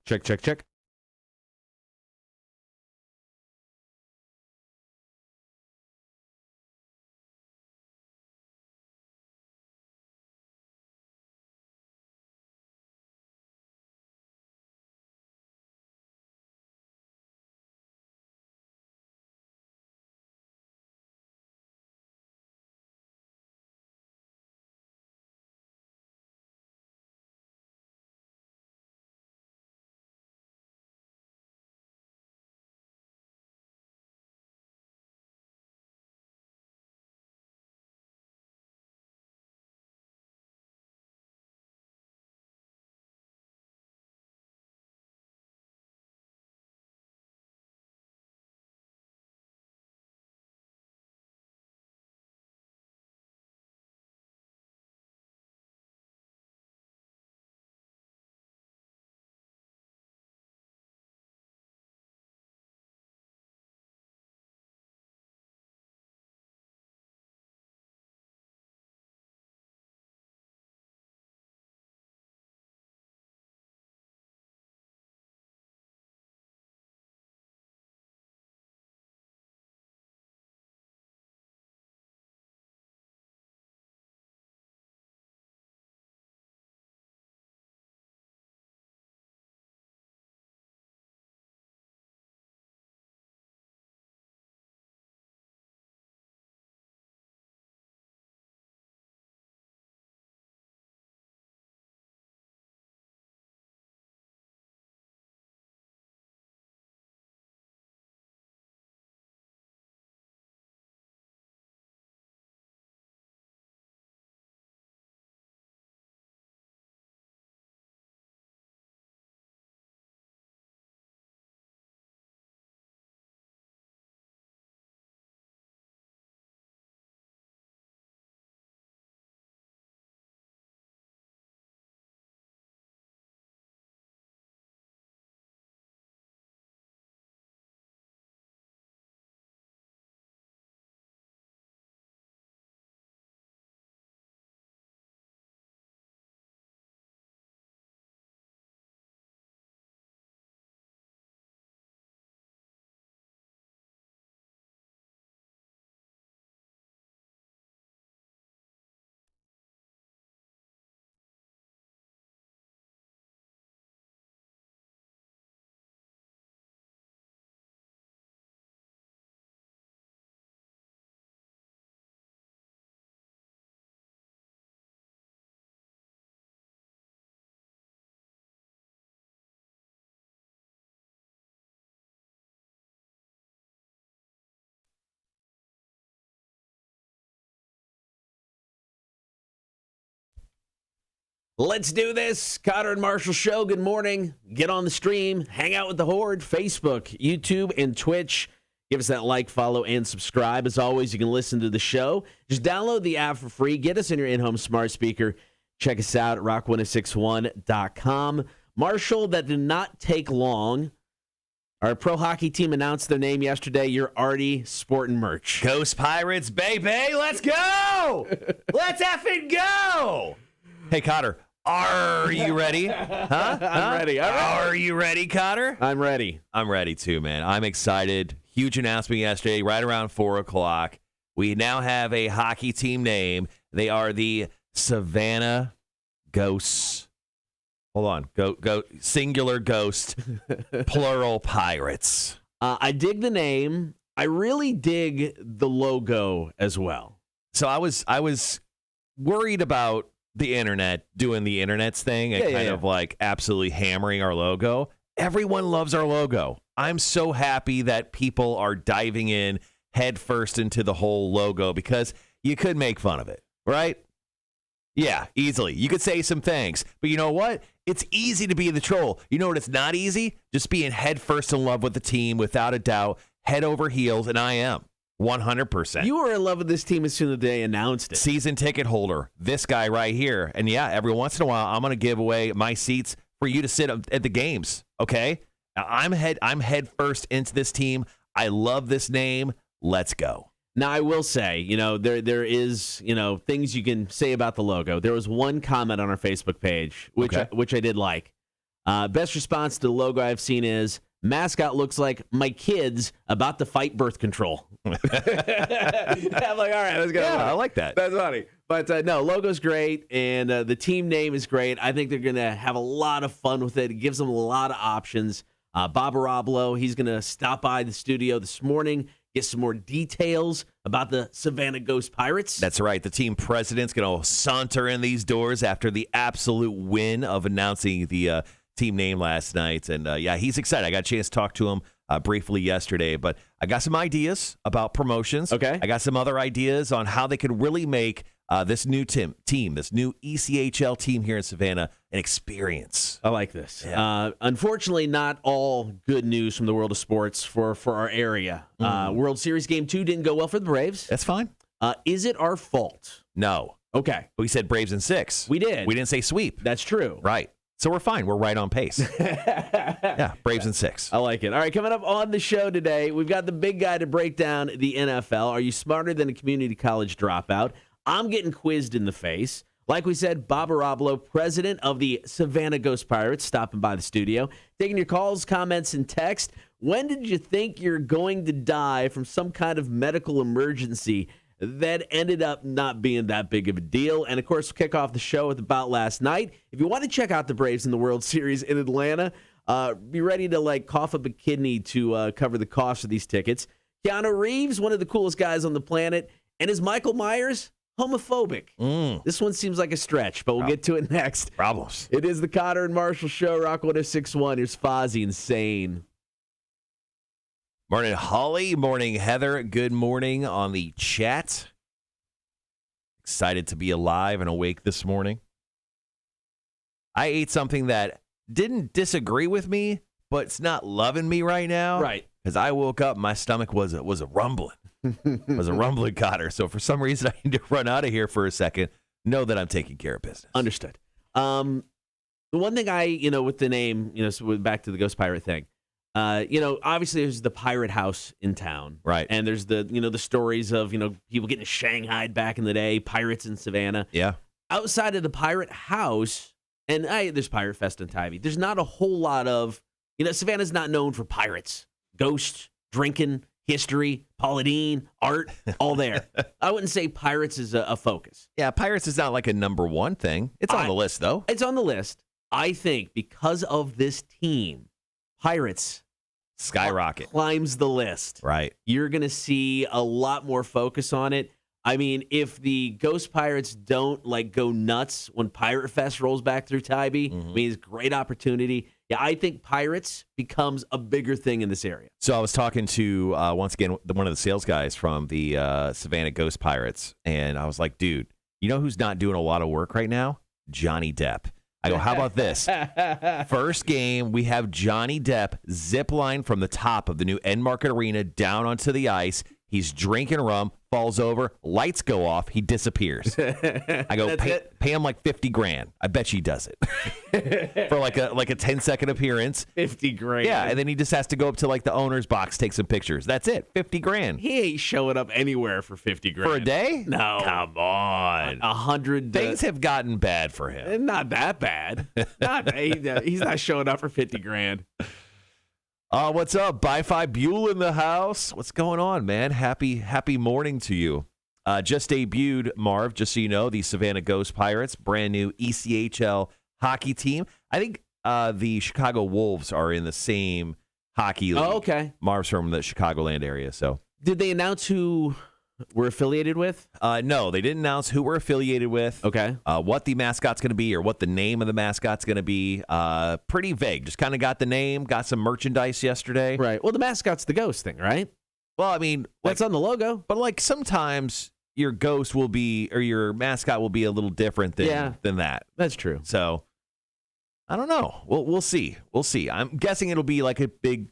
Check, check, check. Let's do this. Kotter and Marshall Show. Good morning. Get on the stream. Hang out with the Horde. Facebook, YouTube, and Twitch. Give us that like, follow, and subscribe. As always, you can listen to the show. Just download the app for free. Get us in your in-home smart speaker. Check us out at rock1061.com. Marshall, that did not take long. Our pro hockey team announced their name yesterday. You're already sporting merch. Ghost Pirates, baby. Let's go. Let's effing go. Hey, Kotter. Are you ready? Huh? I'm ready. All right. Are you ready, Kotter? I'm ready. I'm ready too, man. I'm excited. Huge announcement yesterday, right around 4 o'clock. We now have a hockey team name. They are the Savannah Ghosts. Hold on. Go. Singular Ghost, plural Pirates. I dig the name. I really dig the logo as well. So I was worried about the internet doing the internet's thing and kind of like absolutely hammering our logo. Everyone loves our logo. I'm so happy that people are diving in head first into the whole logo because you could make fun of it, right? Yeah, easily. You could say some things, but you know what? It's easy to be the troll. You know what? It's not easy? Just being head first in love with the team without a doubt, head over heels, and I am. 100%. You were in love with this team as soon as they announced it. Season ticket holder, this guy right here. And yeah, every once in a while, I'm going to give away my seats for you to sit at the games, okay? Now, I'm head first into this team. I love this name. Let's go. Now, I will say, there is, things you can say about the logo. There was one comment on our Facebook page, which I did like. Best response to the logo I've seen is, mascot looks like my kids about to fight birth control. I'm like, all right, let's go. Yeah, I like that. That's funny. But no, logo's great, and the team name is great. I think they're going to have a lot of fun with it. It gives them a lot of options. Bob Ohrablo, he's going to stop by the studio this morning, get some more details about the Savannah Ghost Pirates. That's right. The team president's going to saunter in these doors after the absolute win of announcing the team name last night. And, yeah, he's excited. I got a chance to talk to him briefly yesterday. But I got some ideas about promotions. Okay. I got some other ideas on how they could really make this new team, this new ECHL team here in Savannah, an experience. I like this. Yeah. Unfortunately, not all good news from the world of sports for our area. World Series Game 2 didn't go well for the Braves. That's fine. Is it our fault? No. Okay. We said Braves in 6. We did. We didn't say sweep. That's true. Right. So we're fine. We're right on pace. Yeah, Braves in 6. I like it. All right, coming up on the show today, we've got the big guy to break down the NFL. Are you smarter than a community college dropout? I'm getting quizzed in the face. Like we said, Bob Ohrablo, president of the Savannah Ghost Pirates, stopping by the studio, taking your calls, comments, and text. When did you think you're going to die from some kind of medical emergency that ended up not being that big of a deal? And, of course, we'll kick off the show with About Last Night. If you want to check out the Braves in the World Series in Atlanta, be ready to, cough up a kidney to cover the cost of these tickets. Keanu Reeves, one of the coolest guys on the planet, and is Michael Myers homophobic? This one seems like a stretch, but we'll get to it next. Problems. It is the Kotter and Marshall Show, Rock 106.1. Here's Fozzie Insane. Morning, Holly. Morning, Heather. Good morning on the chat. Excited to be alive and awake this morning. I ate something that didn't disagree with me, but it's not loving me right now. Right. Because I woke up, my stomach was a rumbling. It was a rumbling, Kotter. So for some reason, I need to run out of here for a second. Know that I'm taking care of business. Understood. The one thing with the name, so back to the Ghost Pirate thing. Obviously there's the pirate house in town. Right. And there's the stories of, people getting shanghaied back in the day, pirates in Savannah. Yeah. Outside of the pirate house, and there's Pirate Fest in Tybee, there's not a whole lot of, Savannah's not known for pirates, ghosts, drinking, history, Paula Deen, art, all there. I wouldn't say pirates is a focus. Yeah, pirates is not like a number one thing. It's on the list, though. It's on the list. I think because of this team, pirates skyrocket climbs the list. Right. You're going to see a lot more focus on it. I mean, if the Ghost Pirates don't go nuts when Pirate Fest rolls back through Tybee, I mean, it's a great opportunity. Yeah, I think Pirates becomes a bigger thing in this area. So I was talking to, once again, one of the sales guys from the Savannah Ghost Pirates, and I was like, dude, you know who's not doing a lot of work right now? Johnny Depp. I go, how about this? First game, we have Johnny Depp zip line from the top of the new End Market Arena down onto the ice. He's drinking rum, falls over, lights go off, he disappears. I go, pay him like $50,000. I bet she does it for like a 10-second appearance. $50,000. Yeah, and then he just has to go up to the owner's box, take some pictures. That's it, $50,000. He ain't showing up anywhere for $50,000 for a day. No, come on. 100 things have gotten bad for him. Not that bad. He's not showing up for $50,000. What's up? Bi-Fi Buell in the house. What's going on, man? Happy morning to you. Just debuted, Marv, just so you know, the Savannah Ghost Pirates, brand new ECHL hockey team. I think the Chicago Wolves are in the same hockey league. Oh, okay. Marv's from the Chicagoland area, so. Did they announce who we're affiliated with? No, they didn't announce who we're affiliated with. Okay. What the mascot's going to be or what the name of the mascot's going to be. Pretty vague. Just kind of got the name, got some merchandise yesterday. Right. Well, the mascot's the ghost thing, right? Well, I mean. That's on the logo. But sometimes your ghost will be, or your mascot will be a little different than that. That's true. So, I don't know. We'll see. We'll see. I'm guessing it'll be like a big,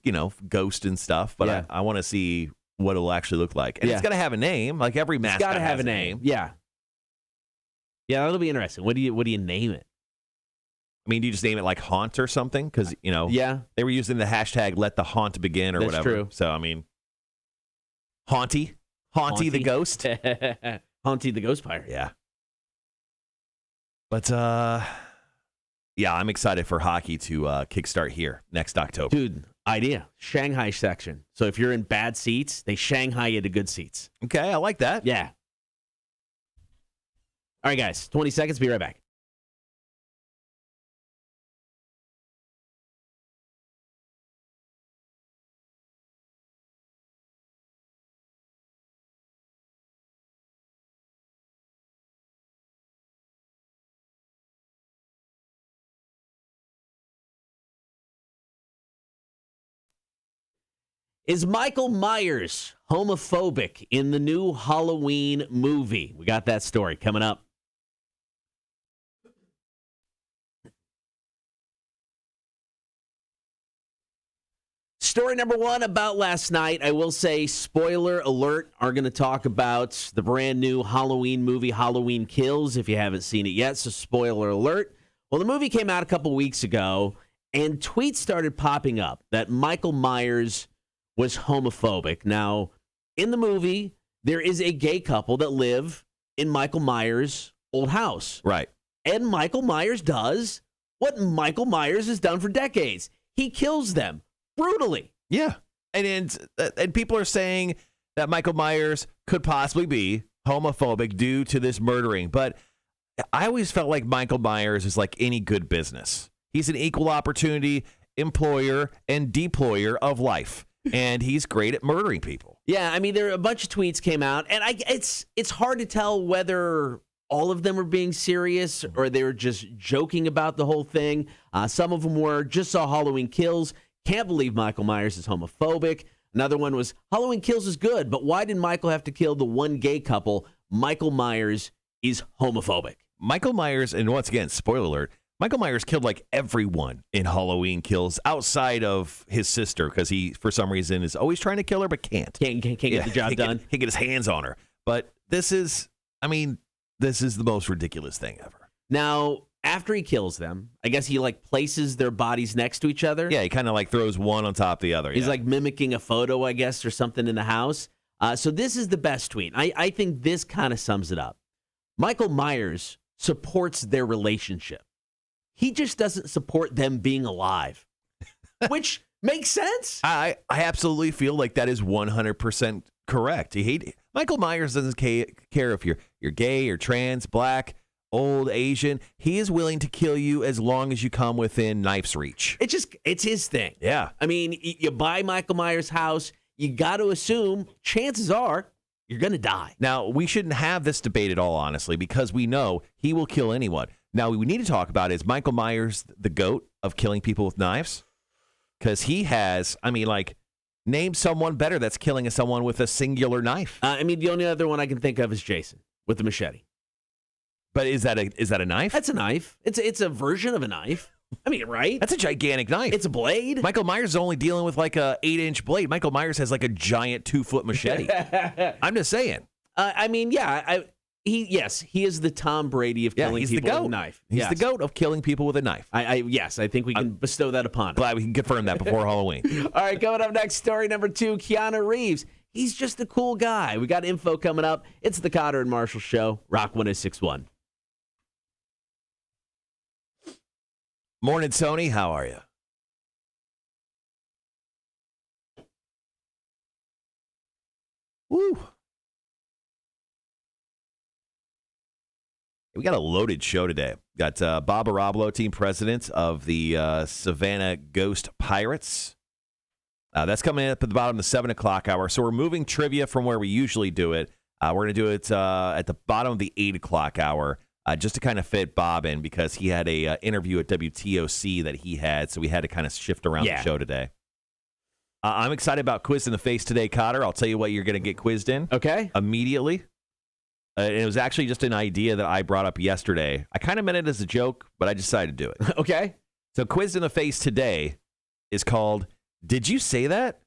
ghost and stuff. But yeah. I want to see what it'll actually look like. And it's got to have a name. Like every mascot got to have a name. Yeah. Yeah, that'll be interesting. What do you name it? I mean, do you just name it like Haunt or something? Because, yeah, they were using the hashtag let the haunt begin or That's whatever. True. So, I mean, Haunty the ghost. Haunty the Ghost Pirate. Yeah. But Yeah, I'm excited for hockey to kickstart here next October. Dude, idea. Shanghai section. So if you're in bad seats, they Shanghai you to good seats. Okay, I like that. Yeah. All right, guys. 20 seconds. Be right back. Is Michael Myers homophobic in the new Halloween movie? We got that story coming up. Story number one about last night. I will say, spoiler alert, are going to talk about the brand new Halloween movie, Halloween Kills, if you haven't seen it yet. So spoiler alert. Well, the movie came out a couple weeks ago, and tweets started popping up that Michael Myers was homophobic. Now, in the movie, there is a gay couple that live in Michael Myers' old house. Right. And Michael Myers does what Michael Myers has done for decades. He kills them brutally. Yeah. And people are saying that Michael Myers could possibly be homophobic due to this murdering. But I always felt like Michael Myers is like any good business. He's an equal opportunity employer and deployer of life. And he's great at murdering people. Yeah, I mean, there are a bunch of tweets came out, and it's hard to tell whether all of them are being serious or they were just joking about the whole thing. Some of them were just saw Halloween Kills. Can't believe Michael Myers is homophobic. Another one was Halloween Kills is good, but why did Michael have to kill the one gay couple? Michael Myers is homophobic. Michael Myers, and once again, spoiler alert, Michael Myers killed like everyone in Halloween Kills outside of his sister because he, for some reason, is always trying to kill her but can't. Can't get the job done. Can't get his hands on her. But this is the most ridiculous thing ever. Now, after he kills them, I guess he like places their bodies next to each other. Yeah, he kind of like throws one on top of the other. He's like mimicking a photo, I guess, or something in the house. So this is the best tweet. I think this kind of sums it up. Michael Myers supports their relationship. He just doesn't support them being alive, which makes sense. I absolutely feel like that is 100% correct. Michael Myers doesn't care if you're gay or trans, black, old, Asian. He is willing to kill you as long as you come within knife's reach. It's his thing. Yeah. I mean, you buy Michael Myers' house, you got to assume chances are you're going to die. Now, we shouldn't have this debate at all, honestly, because we know he will kill anyone. Now, what we need to talk about is Michael Myers the GOAT of killing people with knives? Because he has, name someone better that's killing someone with a singular knife. The only other one I can think of is Jason with the machete. But is that a knife? That's a knife. It's a version of a knife. Right? That's a gigantic knife. It's a blade. Michael Myers is only dealing with like a 8-inch blade. Michael Myers has like a giant 2-foot machete. I'm just saying. He is the Tom Brady of killing people with a knife. He's the GOAT of killing people with a knife. I think we can bestow that upon him. Glad we can confirm that before Halloween. All right, coming up next, story number 2, Keanu Reeves. He's just a cool guy. We got info coming up. It's the Kotter and Marshall Show, Rock 106.1. Morning, Tony. How are you? Woo. We got a loaded show today. Got Bob Ohrablo, team president of the Savannah Ghost Pirates. That's coming up at the bottom of the 7 o'clock hour. So we're moving trivia from where we usually do it. We're going to do it at the bottom of the 8 o'clock hour just to kind of fit Bob in because he had a interview at WTOC that he had. So we had to kind of shift around the show today. I'm excited about Quiz in the Face today, Kotter. I'll tell you what you're going to get quizzed in. Okay. Immediately. It was actually just an idea that I brought up yesterday. I kind of meant it as a joke, but I decided to do it. Okay. So Quiz in the Face today is called, Did You Say That?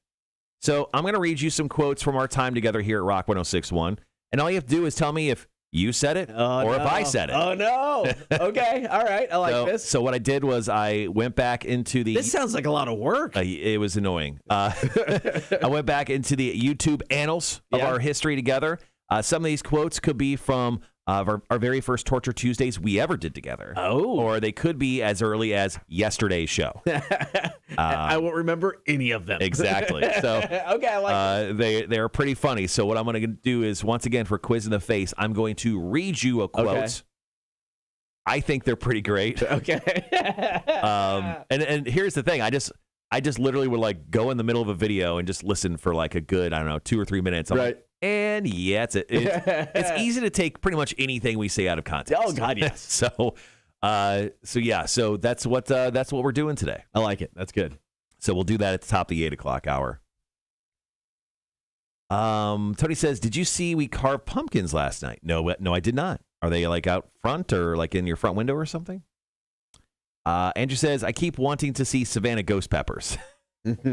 So I'm going to read you some quotes from our time together here at Rock 106.1. And all you have to do is tell me if you said it if I said it. Oh, no. Okay. All right. I like this. So what I did was I went back into the... This sounds like a lot of work. It was annoying. I went back into the YouTube annals of our history together. Some of these quotes could be from of our very first Torture Tuesdays we ever did together. Oh. Or they could be as early as yesterday's show. I won't remember any of them. Exactly. So okay, I like it. they're pretty funny. So what I'm going to do is, once again, for Quiz in the Face, I'm going to read you a quote. Okay. I think they're pretty great. Okay. And here's the thing. I just literally would like go in the middle of a video and just listen for like a good, 2 or 3 minutes. I'm right. like, and yeah, it's easy to take pretty much anything we say out of context. Oh God, yes. So that's what we're doing today. I like it. That's good. So we'll do that at the top of the 8 o'clock hour. Tony says, did you see we carved pumpkins last night? No, I did not. Are they like out front or like in your front window or something? Andrew says, I keep wanting to see Savannah Ghost Peppers.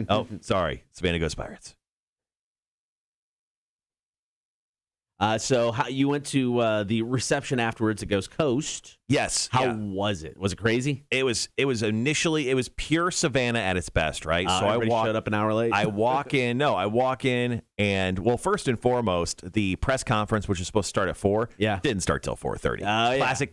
Oh, sorry. Savannah Ghost Pirates. So how you went to the reception afterwards at Ghost Coast? Yes. How was it? Was it crazy? It was initially pure Savannah at its best, right? So I showed up an hour late. I walk in, and well, first and foremost, the press conference, which was supposed to start at 4, didn't start till 4:30.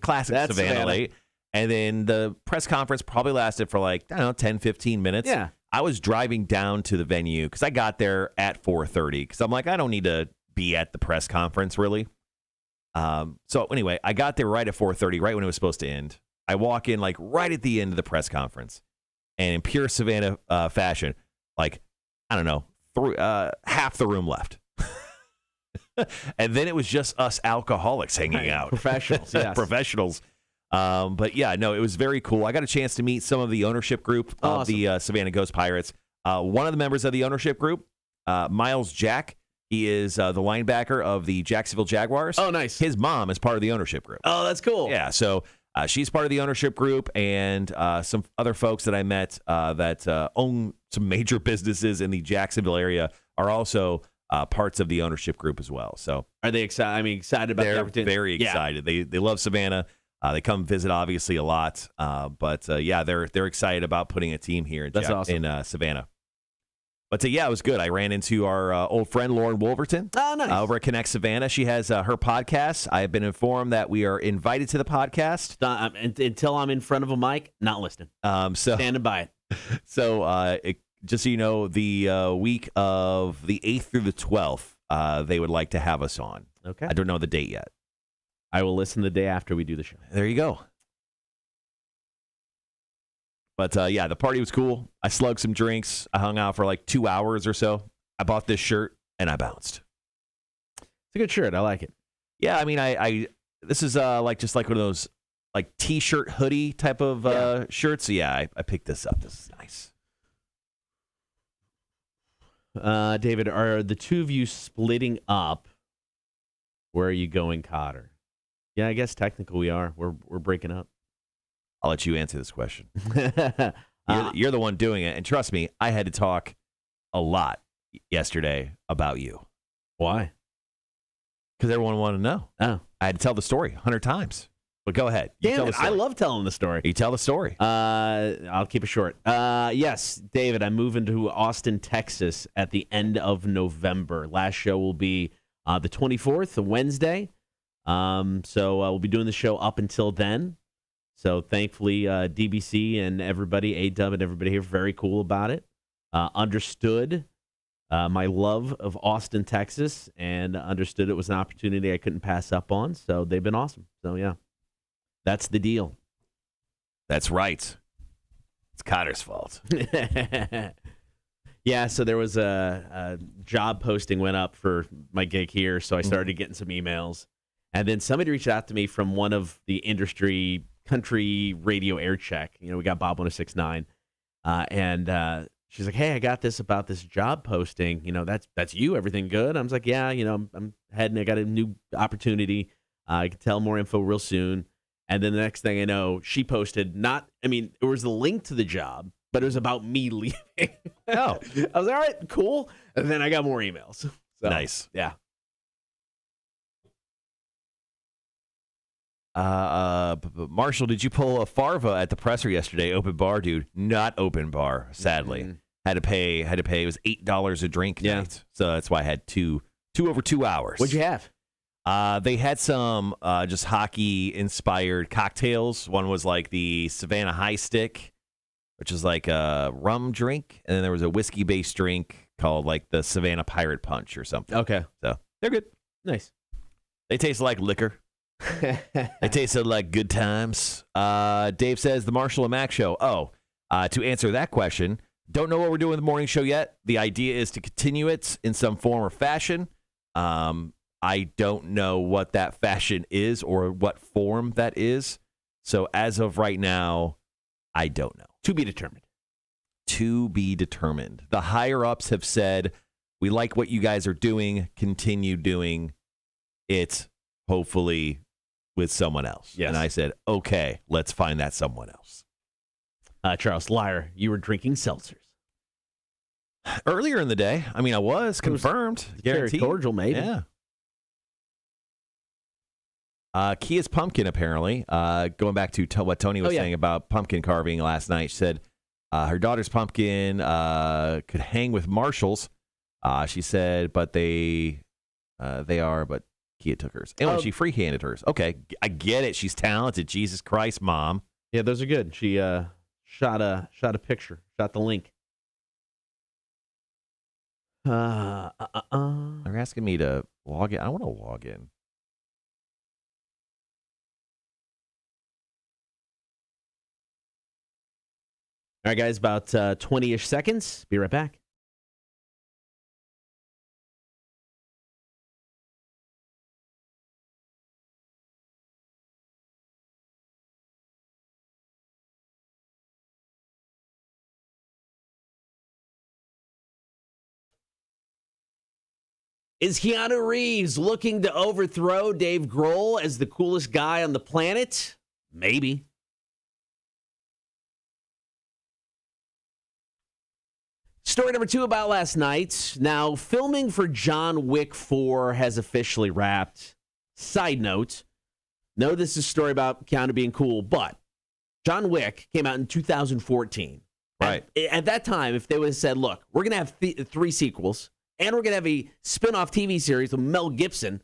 Classic That's Savannah late. And then the press conference probably lasted for like 10, 15 minutes. Yeah. I was driving down to the venue because I got there at 4:30 because I'm like, I don't need to be at the press conference really. So anyway, I got there right at 4:30, right when it was supposed to end. I walk in like right at the end of the press conference, and in pure Savannah fashion, like half the room left, and then it was just us alcoholics hanging out, professionals, yes. Professionals. But yeah, no, it was very cool. I got a chance to meet some of the ownership group of the Savannah Ghost Pirates. One of the members of the ownership group, Miles Jack. He is the linebacker of the Jacksonville Jaguars. Oh, nice. His mom is part of the ownership group. Oh, that's cool. Yeah, so she's part of the ownership group, and some other folks that I met that own some major businesses in the Jacksonville area are also parts of the ownership group as well. So are they excited? I mean, excited about the opportunity? They're very excited. They love Savannah. They come visit obviously a lot, but they're excited about putting a team here in Savannah. But yeah, it was good. I ran into our old friend Lauren Wolverton over at Connect Savannah. She has her podcast. I have been informed that we are invited to the podcast. Until I'm in front of a mic, not listening. Standing by it. So just so you know, the week of the 8th through the 12th, they would like to have us on. Okay. I don't know the date yet. I will listen the day after we do the show. There you go. But yeah, the party was cool. I slugged some drinks. I hung out for like 2 hours or so. I bought this shirt and I bounced. It's a good shirt. I like it. Yeah, I mean, I this is just like one of those like t-shirt hoodie type of shirts. So yeah, I picked this up. This is nice. David, are the two of you splitting up? Where are you going, Kotter? Yeah, I guess technically we are. We're breaking up. I'll let you answer this question. You're the one doing it. And trust me, I had to talk a lot yesterday about you. Why? Because everyone wanted to know. Oh. I had to tell the story 100 times. But go ahead. Damn it, I love telling the story. You tell the story. I'll keep it short. Yes, David, I'm moving to Austin, Texas at the end of November. Last show will be the 24th, a Wednesday. So we'll be doing the show up until then. So thankfully, DBC and everybody, A-Dub and everybody here, very cool about it. Understood my love of Austin, Texas, and understood it was an opportunity I couldn't pass up on. So they've been awesome. So yeah, that's the deal. That's right. It's Cotter's fault. Yeah, so there was a job posting went up for my gig here, so I started getting some emails. And then somebody reached out to me from one of the industry country radio air check. You know, we got Bob 1069. And she's like, hey, I got this about this job posting. You know, that's you. Everything good? I was like, yeah, you know, I'm heading. I got a new opportunity. I can tell more info real soon. And then the next thing I know, she posted it was the link to the job, but it was about me leaving. Oh. I was like, all right, cool. And then I got more emails. So, nice. Yeah. Marshall, did you pull a Farva at the presser yesterday? Open bar, dude. Not open bar, sadly. Mm-hmm. Had to pay. It was $8 a drink. Yeah. Night. So that's why I had two over 2 hours. What'd you have? They had some just hockey-inspired cocktails. One was like the Savannah High Stick, which is like a rum drink, and then there was a whiskey-based drink called like the Savannah Pirate Punch or something. Okay. So they're good. Nice. They taste like liquor. They tasted like good times. Dave says, the Marshall and Mac show. To answer that question, don't know what we're doing with the morning show yet. The idea is to continue it in some form or fashion. I don't know what that fashion is or what form that is. So as of right now, I don't know. To be determined. To be determined. The higher-ups have said, we like what you guys are doing. Continue doing it, hopefully, with someone else. Yes. And I said, okay, let's find that someone else. Charles, liar, you were drinking seltzers. Earlier in the day. I mean, I was confirmed. Guaranteed. Cherry cordial, maybe. Yeah. Kia's pumpkin, apparently, going back to what Tony was saying about pumpkin carving last night, she said her daughter's pumpkin could hang with Marshall's. She said, but they are, but Kia took hers. And she free-handed hers. Okay, I get it. She's talented. Jesus Christ, Mom. Yeah, those are good. She shot a picture, shot the link. They're asking me to log in. I want to log in. All right, guys, about 20-ish seconds. Be right back. Is Keanu Reeves looking to overthrow Dave Grohl as the coolest guy on the planet? Maybe. Story number 2 about last night. Now, filming for John Wick 4 has officially wrapped. Side note, no, this is a story about Keanu being cool, but John Wick came out in 2014. Right. At that time, if they would have said, look, we're going to have 3 sequels, and we're going to have a spin-off TV series with Mel Gibson,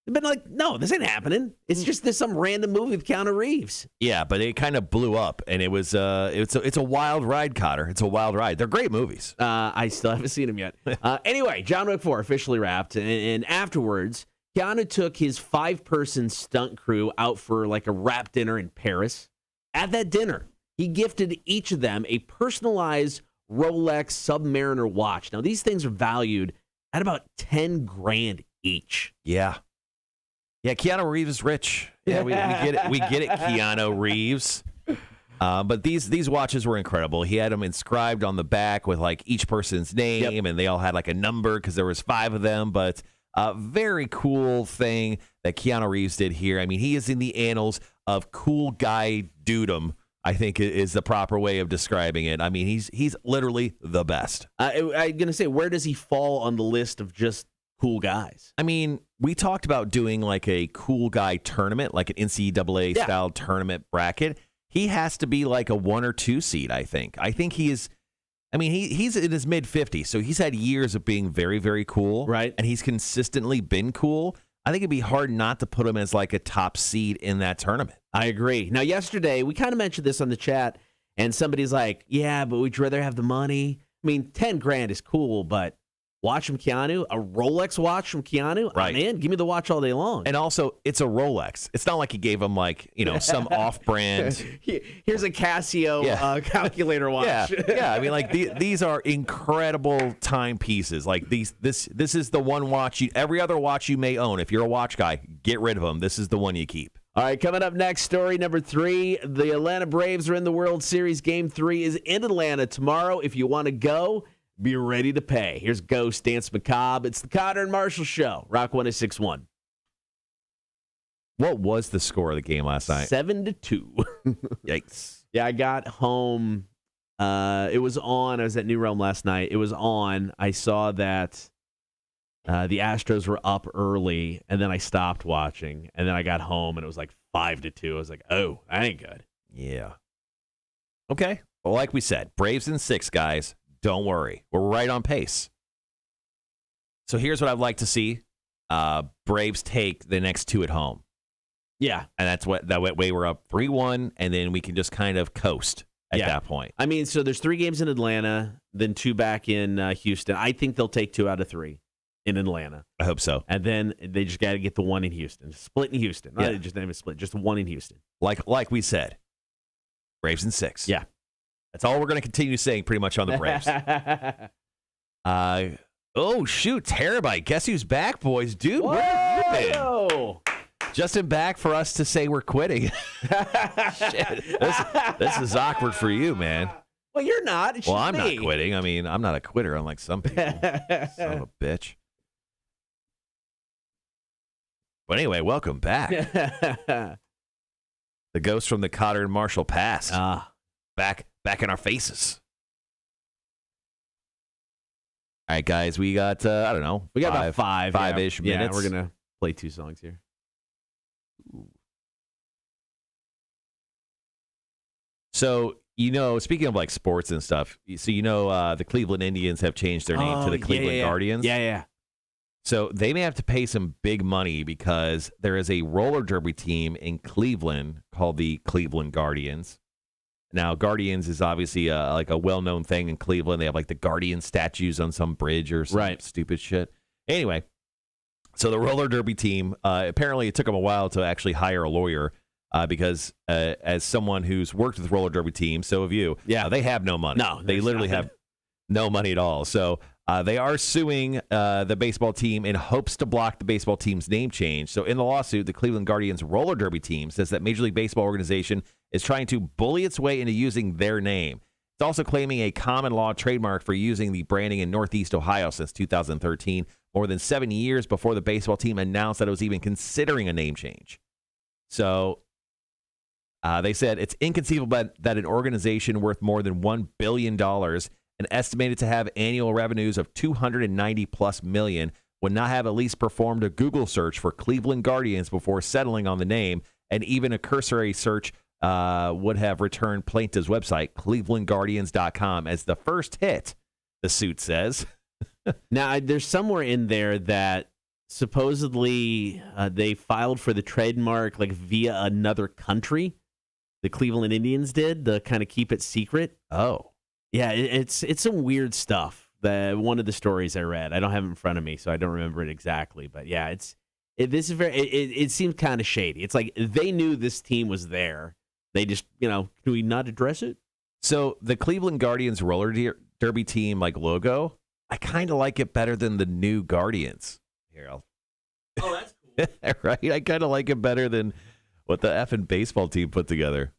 they've been like, no, this ain't happening. It's just this some random movie with Keanu Reeves. Yeah, but it kind of blew up, and it was it's a wild ride, Kotter. It's a wild ride. They're great movies. I still haven't seen them yet. Anyway, John Wick 4 officially wrapped, and afterwards, Keanu took his 5-person stunt crew out for like a wrap dinner in Paris. At that dinner, he gifted each of them a personalized Rolex Submariner watch. Now, these things are valued at about $10,000 each. Yeah. Yeah, Keanu Reeves is rich. Yeah, we get it. We get it, Keanu Reeves. But these watches were incredible. He had them inscribed on the back with like each person's name, and they all had like a number because there was 5 of them. But very cool thing that Keanu Reeves did here. I mean, he is in the annals of cool guy dudum, I think is the proper way of describing it. I mean, he's literally the best. I'm going to say, where does he fall on the list of just cool guys? I mean, we talked about doing like a cool guy tournament, like an NCAA style tournament bracket. He has to be like a 1 or 2 seed, I think. I think he is. I mean, he's in his mid-50s, so he's had years of being very, very cool. Right. And he's consistently been cool. I think it'd be hard not to put him as like a top seed in that tournament. I agree. Now, yesterday, we kind of mentioned this on the chat, and somebody's like, yeah, but would you rather have the money? I mean, $10,000 is cool, but watch from Keanu, a Rolex watch from Keanu, right? I'm in. Give me the watch all day long. And also, it's a Rolex. It's not like he gave him like some off-brand. Here's a Casio calculator watch. Yeah. I mean, like these are incredible timepieces. Like this is the one watch. Every other watch you may own, if you're a watch guy, get rid of them. This is the one you keep. All right, coming up next, story number 3. The Atlanta Braves are in the World Series. Game 3 is in Atlanta tomorrow. If you want to go, be ready to pay. Here's Ghost, Dance Macabre. It's the Kotter and Marshall Show. Rock 106.1. What was the score of the game last night? 7-2. Yikes. Yeah, I got home. It was on. I was at New Realm last night. It was on. I saw that the Astros were up early, and then I stopped watching. And then I got home, and it was like 5-2. I was like, oh, that ain't good. Yeah. Okay. Well, like we said, Braves in 6, guys. Don't worry. We're right on pace. So here's what I'd like to see. Braves take the next 2 at home. Yeah. And that way we're up 3-1, and then we can just kind of coast at that point. I mean, so there's 3 games in Atlanta, then 2 back in Houston. I think they'll take 2 out of 3 in Atlanta. I hope so. And then they just got to get the 1 in Houston. Split in Houston. Yeah. Not even split, just 1 in Houston. Like we said, Braves in 6. Yeah. That's all we're going to continue saying pretty much on the Braves. Oh, shoot. Terabyte. Guess who's back, boys? Dude, where have you been? Justin back for us to say we're quitting. Shit. This is awkward for you, man. Well, you're not. It's well, just I'm me. not quitting. I mean, I'm not a quitter unlike some people. Son of a bitch. But anyway, welcome back. The ghost from the Kotter and Marshall Pass. Back in our faces. All right, guys, we got, I don't know. We got about 5-ish minutes. Yeah, we're going to play 2 songs here. So, speaking of like sports and stuff, so the Cleveland Indians have changed their name to the Cleveland Guardians. Yeah. So they may have to pay some big money because there is a roller derby team in Cleveland called the Cleveland Guardians. Now, Guardians is obviously like a well-known thing in Cleveland. They have like the Guardian statues on some bridge or some stupid shit. Anyway, so the roller derby team, apparently it took them a while to actually hire a lawyer because as someone who's worked with roller derby teams, so have you, they have no money. No, they literally have no money at all. So they are suing the baseball team in hopes to block the baseball team's name change. So in the lawsuit, the Cleveland Guardians roller derby team says that Major League Baseball organization is trying to bully its way into using their name. It's also claiming a common law trademark for using the branding in Northeast Ohio since 2013, more than 7 years before the baseball team announced that it was even considering a name change. So they said it's inconceivable that an organization worth more than $1 billion and estimated to have annual revenues of $290+ million would not have at least performed a Google search for Cleveland Guardians before settling on the name, and even a cursory search would have returned plaintiff's website, clevelandguardians.com, as the first hit, the suit says. Now, there's somewhere in there that supposedly they filed for the trademark like via another country. The Cleveland Indians did, to kind of keep it secret. Oh. Yeah, it's some weird stuff. One of the stories I read, I don't have it in front of me, so I don't remember it exactly. But yeah, it seems kind of shady. It's like they knew this team was there. They just, can we not address it? So the Cleveland Guardians roller derby team logo, I kind of like it better than the new Guardians. Here, Oh, that's cool. Right? I kind of like it better than what the effing baseball team put together.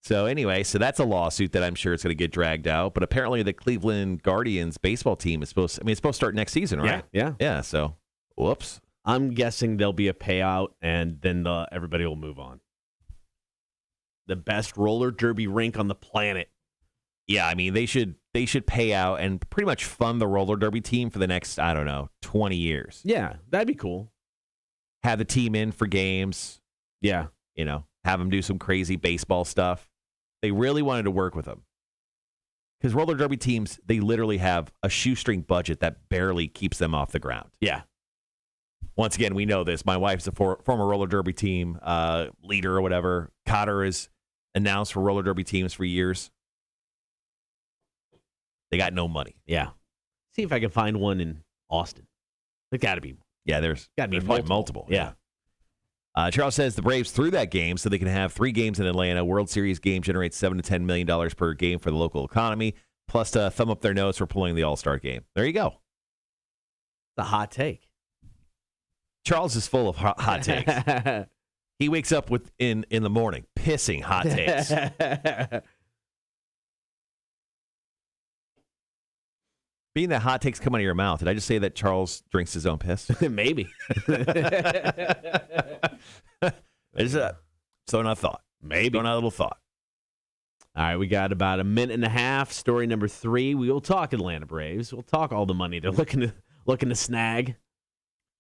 So anyway, that's a lawsuit that I'm sure it's going to get dragged out. But apparently the Cleveland Guardians baseball team is supposed to start next season, right? Yeah. So, whoops. I'm guessing there'll be a payout, and then everybody will move on. The best roller derby rink on the planet. Yeah, I mean, they should pay out and pretty much fund the roller derby team for the next, 20 years. Yeah, that'd be cool. Have the team in for games. Yeah. Have them do some crazy baseball stuff. They really wanted to work with them. Because roller derby teams, they literally have a shoestring budget that barely keeps them off the ground. Yeah. Once again, we know this. My wife's a former roller derby team leader or whatever. Kotter is announced for roller derby teams for years. They got no money. Yeah. See if I can find one in Austin. There's got to be. Yeah, there's multiple. Yeah. Charles says the Braves threw that game so they can have 3 games in Atlanta. World Series game generates $7 to $10 million per game for the local economy, plus to thumb up their nose for pulling the All-Star game. There you go. The hot take. Charles is full of hot takes. He wakes up in the morning pissing hot takes. Being that hot takes come out of your mouth, did I just say that Charles drinks his own piss? Maybe. It's throwing out thought. Maybe. Throwing out a little thought. All right, we got about a minute and a half. Story number 3. We will talk Atlanta Braves. We'll talk all the money they're looking to snag.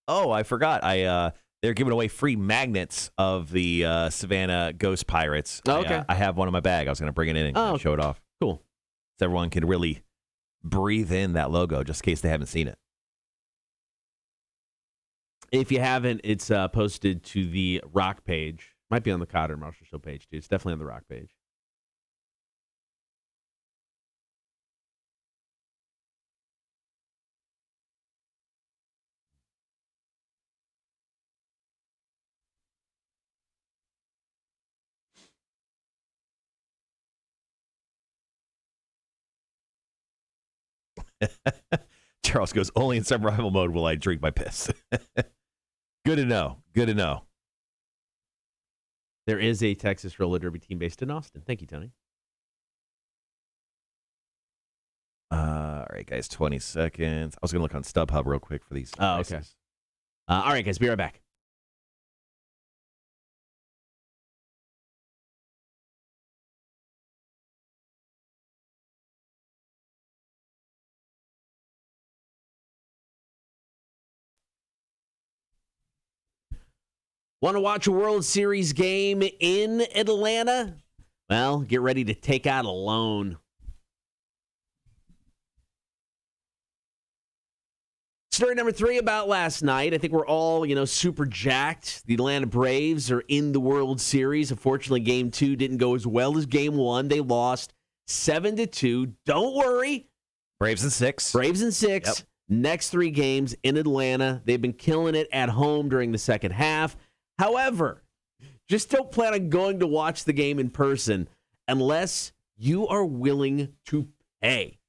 Oh, I forgot. They're giving away free magnets of the Savannah Ghost Pirates. Oh, okay. I have one in my bag. I was going to bring it in and show it off. Cool. So everyone can really breathe in that logo just in case they haven't seen it. If you haven't, it's posted to the Rock page. Might be on the Kotter and Marshall Show page, too. It's definitely on the Rock page. Charles goes, only in survival mode will I drink my piss. Good to know. Good to know. There is a Texas roller derby team based in Austin. Thank you, Tony. All right, guys, 20 seconds. I was going to look on StubHub real quick for these. Oh, okay. All right, guys, be right back. Want to watch a World Series game in Atlanta? Well, get ready to take out a loan. Story number 3 about last night. I think we're all, super jacked. The Atlanta Braves are in the World Series. Unfortunately, Game 2 didn't go as well as Game 1. They lost 7-2. Don't worry. Braves in 6. Braves in 6. Yep. Next 3 games in Atlanta. They've been killing it at home during the second half. However, just don't plan on going to watch the game in person unless you are willing to pay.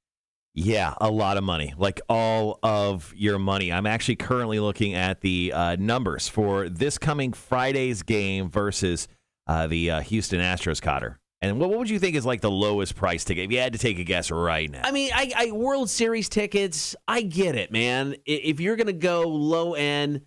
Yeah, a lot of money, like all of your money. I'm actually currently looking at the numbers for this coming Friday's game versus the Houston Astros, Kotter. And what would you think is like the lowest price ticket? If you had to take a guess right now. I mean, I World Series tickets, I get it, man. If you're going to go low end,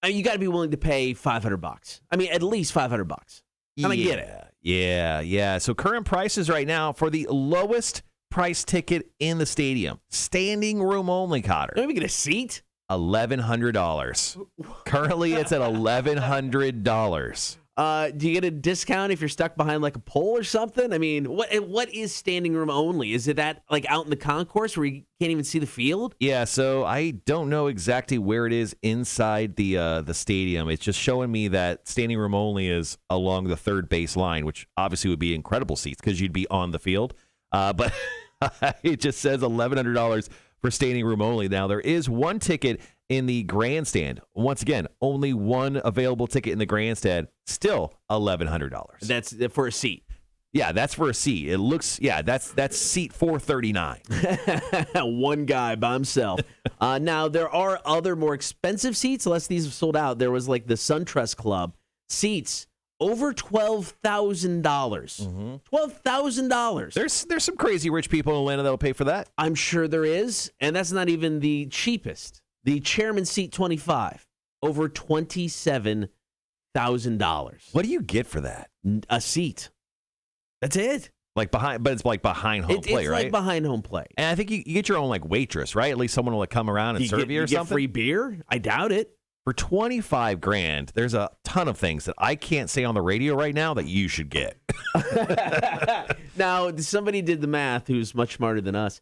you got to be willing to pay $500. I mean, at least $500. And I get it. Yeah. So current prices right now for the lowest price ticket in the stadium, standing room only, Kotter. Maybe get a seat? $1,100. Currently, it's at $1,100. Do you get a discount if you're stuck behind like a pole or something? I mean, what is standing room only? Is it that like out in the concourse where you can't even see the field? Yeah, so I don't know exactly where it is inside the stadium. It's just showing me that standing room only is along the third base line, which obviously would be incredible seats because you'd be on the field. But it just says $1,100 for standing room only. Now, there is one ticket in the grandstand. Once again, only one available ticket in the grandstand. Still $1,100. That's for a seat. Yeah, that's for a seat. It looks, that's seat 439. One guy by himself. Now, there are other more expensive seats, unless these have sold out. There was like the SunTrust Club seats over $12,000. $12,000. There's some crazy rich people in Atlanta that will pay for that. I'm sure there is, and that's not even the cheapest. The chairman's seat 25, over $27,000. What do you get for that? A seat. That's it. But it's like behind home play, right? It's like behind home play. And I think you get your own like waitress, right? At least someone will like come around and serve you or something. Get free beer? I doubt it. For $25,000, there's a ton of things that I can't say on the radio right now that you should get. Now, somebody did the math who's much smarter than us.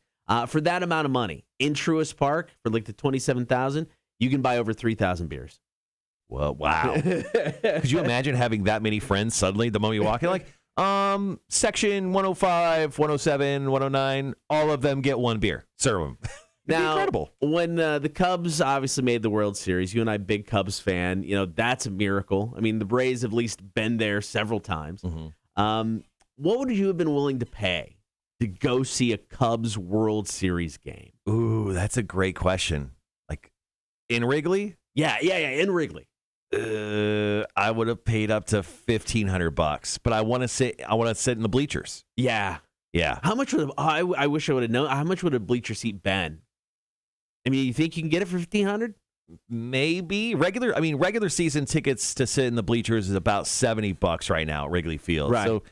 For that amount of money in Truist Park, for like the $27,000, you can buy over 3,000 beers. Well, wow. Could you imagine having that many friends suddenly the moment you walk in? Like, section 105, 107, 109, all of them get one beer. Serve them. Now, incredible. When the Cubs obviously made the World Series, you and I, big Cubs fan, that's a miracle. I mean, the Braves have at least been there several times. Mm-hmm. What would you have been willing to pay to go see a Cubs World Series game? Ooh, that's a great question. Like in Wrigley? Yeah, in Wrigley. I would have paid up to $1,500, but I want to sit in the bleachers. Yeah. How much would I wish I would have known. How much would a bleacher seat been? I mean, you think you can get it for $1,500? Maybe regular season tickets to sit in the bleachers is about $70 right now at Wrigley Field. Right. So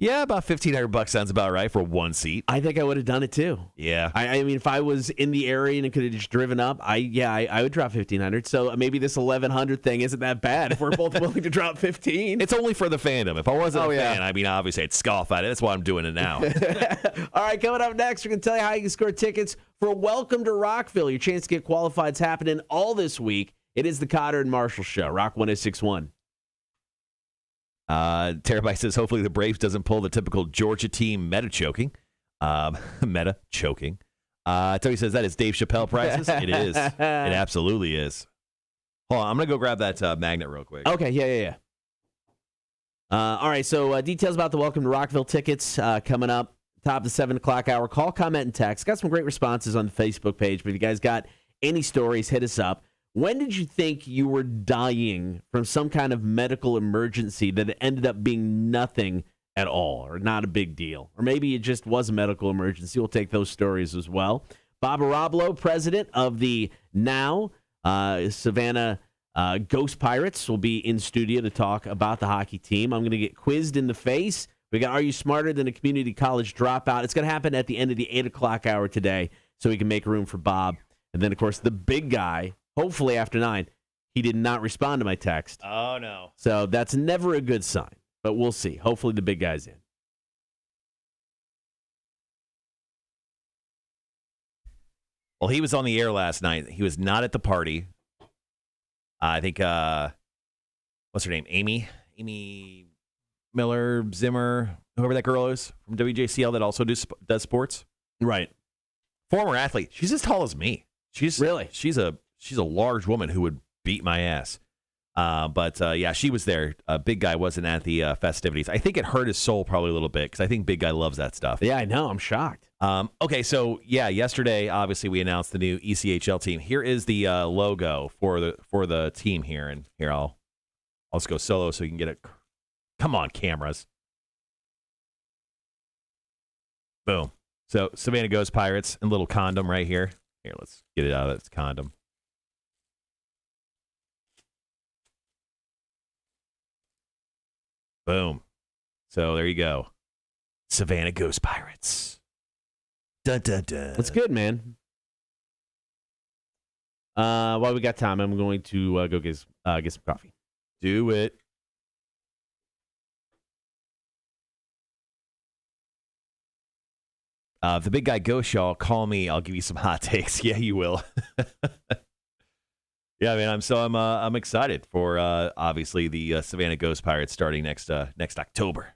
yeah, about $1,500 sounds about right for one seat. I think I would have done it too. Yeah. I mean, if I was in the area and could have just driven up, I would drop $1,500. So maybe this $1,100 thing isn't that bad if we're both willing to drop $1,500. It's only for the fandom. If I wasn't a fan, I mean, obviously I'd scoff at it. That's why I'm doing it now. All right, coming up next, we're going to tell you how you can score tickets for Welcome to Rockville. Your chance to get qualified is happening all this week. It is the Kotter and Marshall Show, Rock 106.1. Terabyte says, hopefully the Braves doesn't pull the typical Georgia team meta choking. Tony says, that is Dave Chappelle prices. It is. It absolutely is. Hold on, I'm going to go grab that magnet real quick. Okay, yeah. All right, so details about the Welcome to Rockville tickets coming up. Top of the 7 o'clock hour. Call, comment, and text. Got some great responses on the Facebook page, but if you guys got any stories, hit us up. When did you think you were dying from some kind of medical emergency that ended up being nothing at all or not a big deal? Or maybe it just was a medical emergency. We'll take those stories as well. Bob Ohrablo, president of the now Savannah Ghost Pirates, will be in studio to talk about the hockey team. I'm going to get quizzed in the face. We got Are You Smarter Than a Community College Dropout? It's going to happen at the end of the 8 o'clock hour today so we can make room for Bob. And then, of course, the big guy, hopefully after 9, he did not respond to my text. Oh, no. So that's never a good sign, but we'll see. Hopefully the big guy's in. Well, he was on the air last night. He was not at the party. I think, what's her name? Amy Miller, Zimmer, whoever that girl is from WJCL that also does sports. Right. Former athlete. She's as tall as me. She's a large woman who would beat my ass. But she was there. Big Guy wasn't at the festivities. I think it hurt his soul probably a little bit because I think Big Guy loves that stuff. Yeah, I know. I'm shocked. Okay, so yesterday obviously we announced the new ECHL team. Here is the logo for the team here, and here I'll just go solo so you can get it. Come on, cameras. Boom. So Savannah Ghost Pirates and little condom right here. Here, let's get it out of its condom. Boom. So there you go. Savannah Ghost Pirates. Dun, dun, dun. That's good, man. While we got time, I'm going to go get some coffee. Do it. If the big guy goes, y'all, call me. I'll give you some hot takes. Yeah, you will. Yeah, man. I'm excited for obviously the Savannah Ghost Pirates starting next October.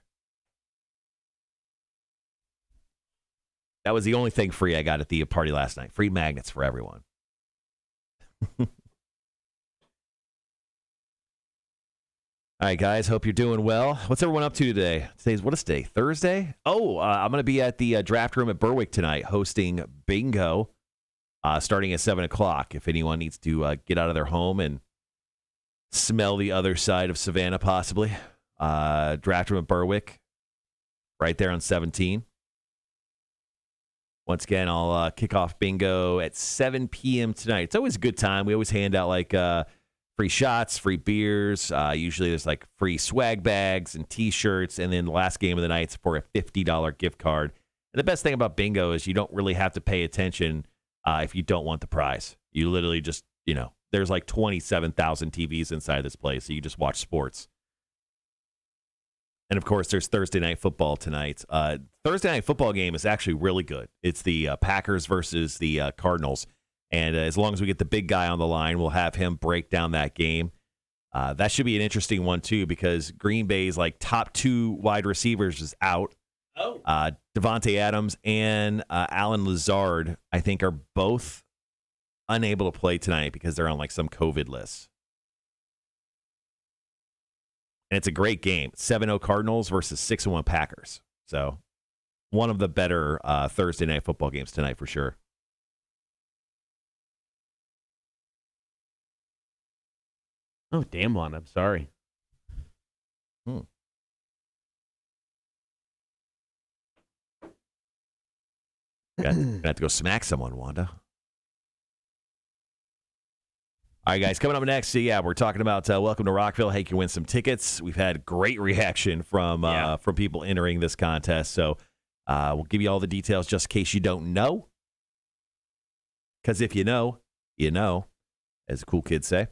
That was the only thing free I got at the party last night. Free magnets for everyone. All right, guys. Hope you're doing well. What's everyone up to today? What is today? Thursday? Oh, I'm going to be at the draft room at Berwick tonight hosting bingo starting at 7 o'clock. If anyone needs to get out of their home and smell the other side of Savannah, possibly. Draft room at Berwick, right there on 17. Once again, I'll kick off bingo at 7 p.m. tonight. It's always a good time. We always hand out like free shots, free beers. Usually there's like free swag bags and T-shirts. And then the last game of the night's for a $50 gift card. And the best thing about bingo is you don't really have to pay attention if you don't want the prize. You literally just, there's like 27,000 TVs inside this place. So you just watch sports. And, of course, there's Thursday Night Football tonight. Thursday Night Football game is actually really good. It's the Packers versus the Cardinals. And as long as we get the big guy on the line, we'll have him break down that game. That should be an interesting one, too, because Green Bay's like top 2 wide receivers is out. Oh. Devontae Adams and Alan Lazard, I think, are both unable to play tonight because they're on like some COVID list. And it's a great game. 7-0 Cardinals versus 6-1 Packers. So one of the better Thursday Night Football games tonight for sure. Oh, damn one. I'm sorry. Gonna have to go smack someone, Wanda. All right, guys, coming up next, we're talking about Welcome to Rockville. Hey, you can win some tickets. We've had great reaction from people entering this contest. So we'll give you all the details just in case you don't know. Because if you know, as the cool kids say.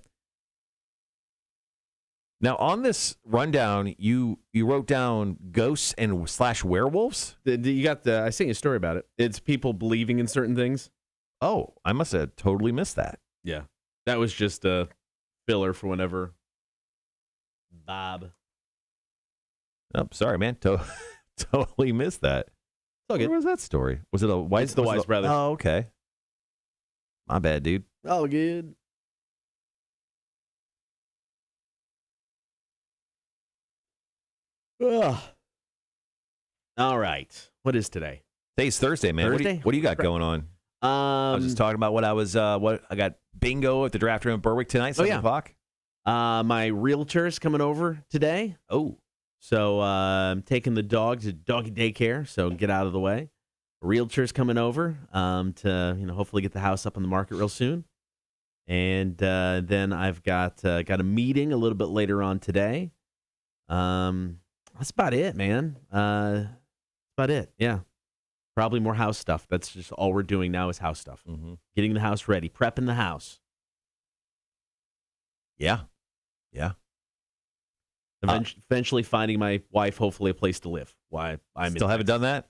Now, on this rundown, you wrote down ghosts and / werewolves? You got I sent you a story about it. It's people believing in certain things. Oh, I must have totally missed that. Yeah. That was just a filler for whenever Bob. Oh, sorry, man. Totally missed that. Okay. Where was that story? Was it a Weiss? It's the Weiss brothers. Oh, okay. My bad, dude. All good. Ugh. All right. What is today? Today's Thursday, man. Thursday? What do you got going on? I was just talking about what I got bingo at the draft room in Berwick tonight, 7 o'clock. My realtor's coming over today. Oh. So I'm taking the dog to doggy daycare, so get out of the way. Realtor's coming over to hopefully get the house up on the market real soon. And then I've got a meeting a little bit later on today. That's about it, man. That's about it. Yeah. Probably more house stuff. That's just all we're doing now is house stuff. Mm-hmm. Getting the house ready, prepping the house. Yeah. Eventually finding my wife, hopefully, a place to live. Why I'm still haven't done that?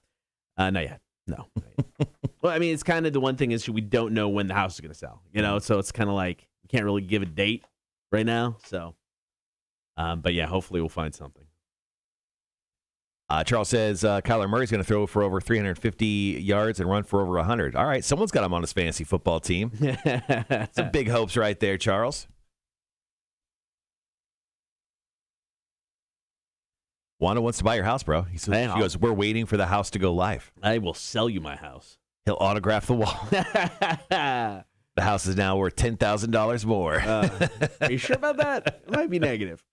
Not yet. No. Not yet. Well, I mean, it's kind of the one thing is we don't know when the house is going to sell. So it's kind of like we can't really give a date right now. So, but yeah, hopefully we'll find something. Charles says Kyler Murray's going to throw for over 350 yards and run for over 100. All right, someone's got him on his fantasy football team. Some big hopes right there, Charles. Wanda wants to buy your house, bro. She goes, we're waiting for the house to go live. I will sell you my house. He'll autograph the wall. The house is now worth $10,000 more. Are you sure about that? It might be negative.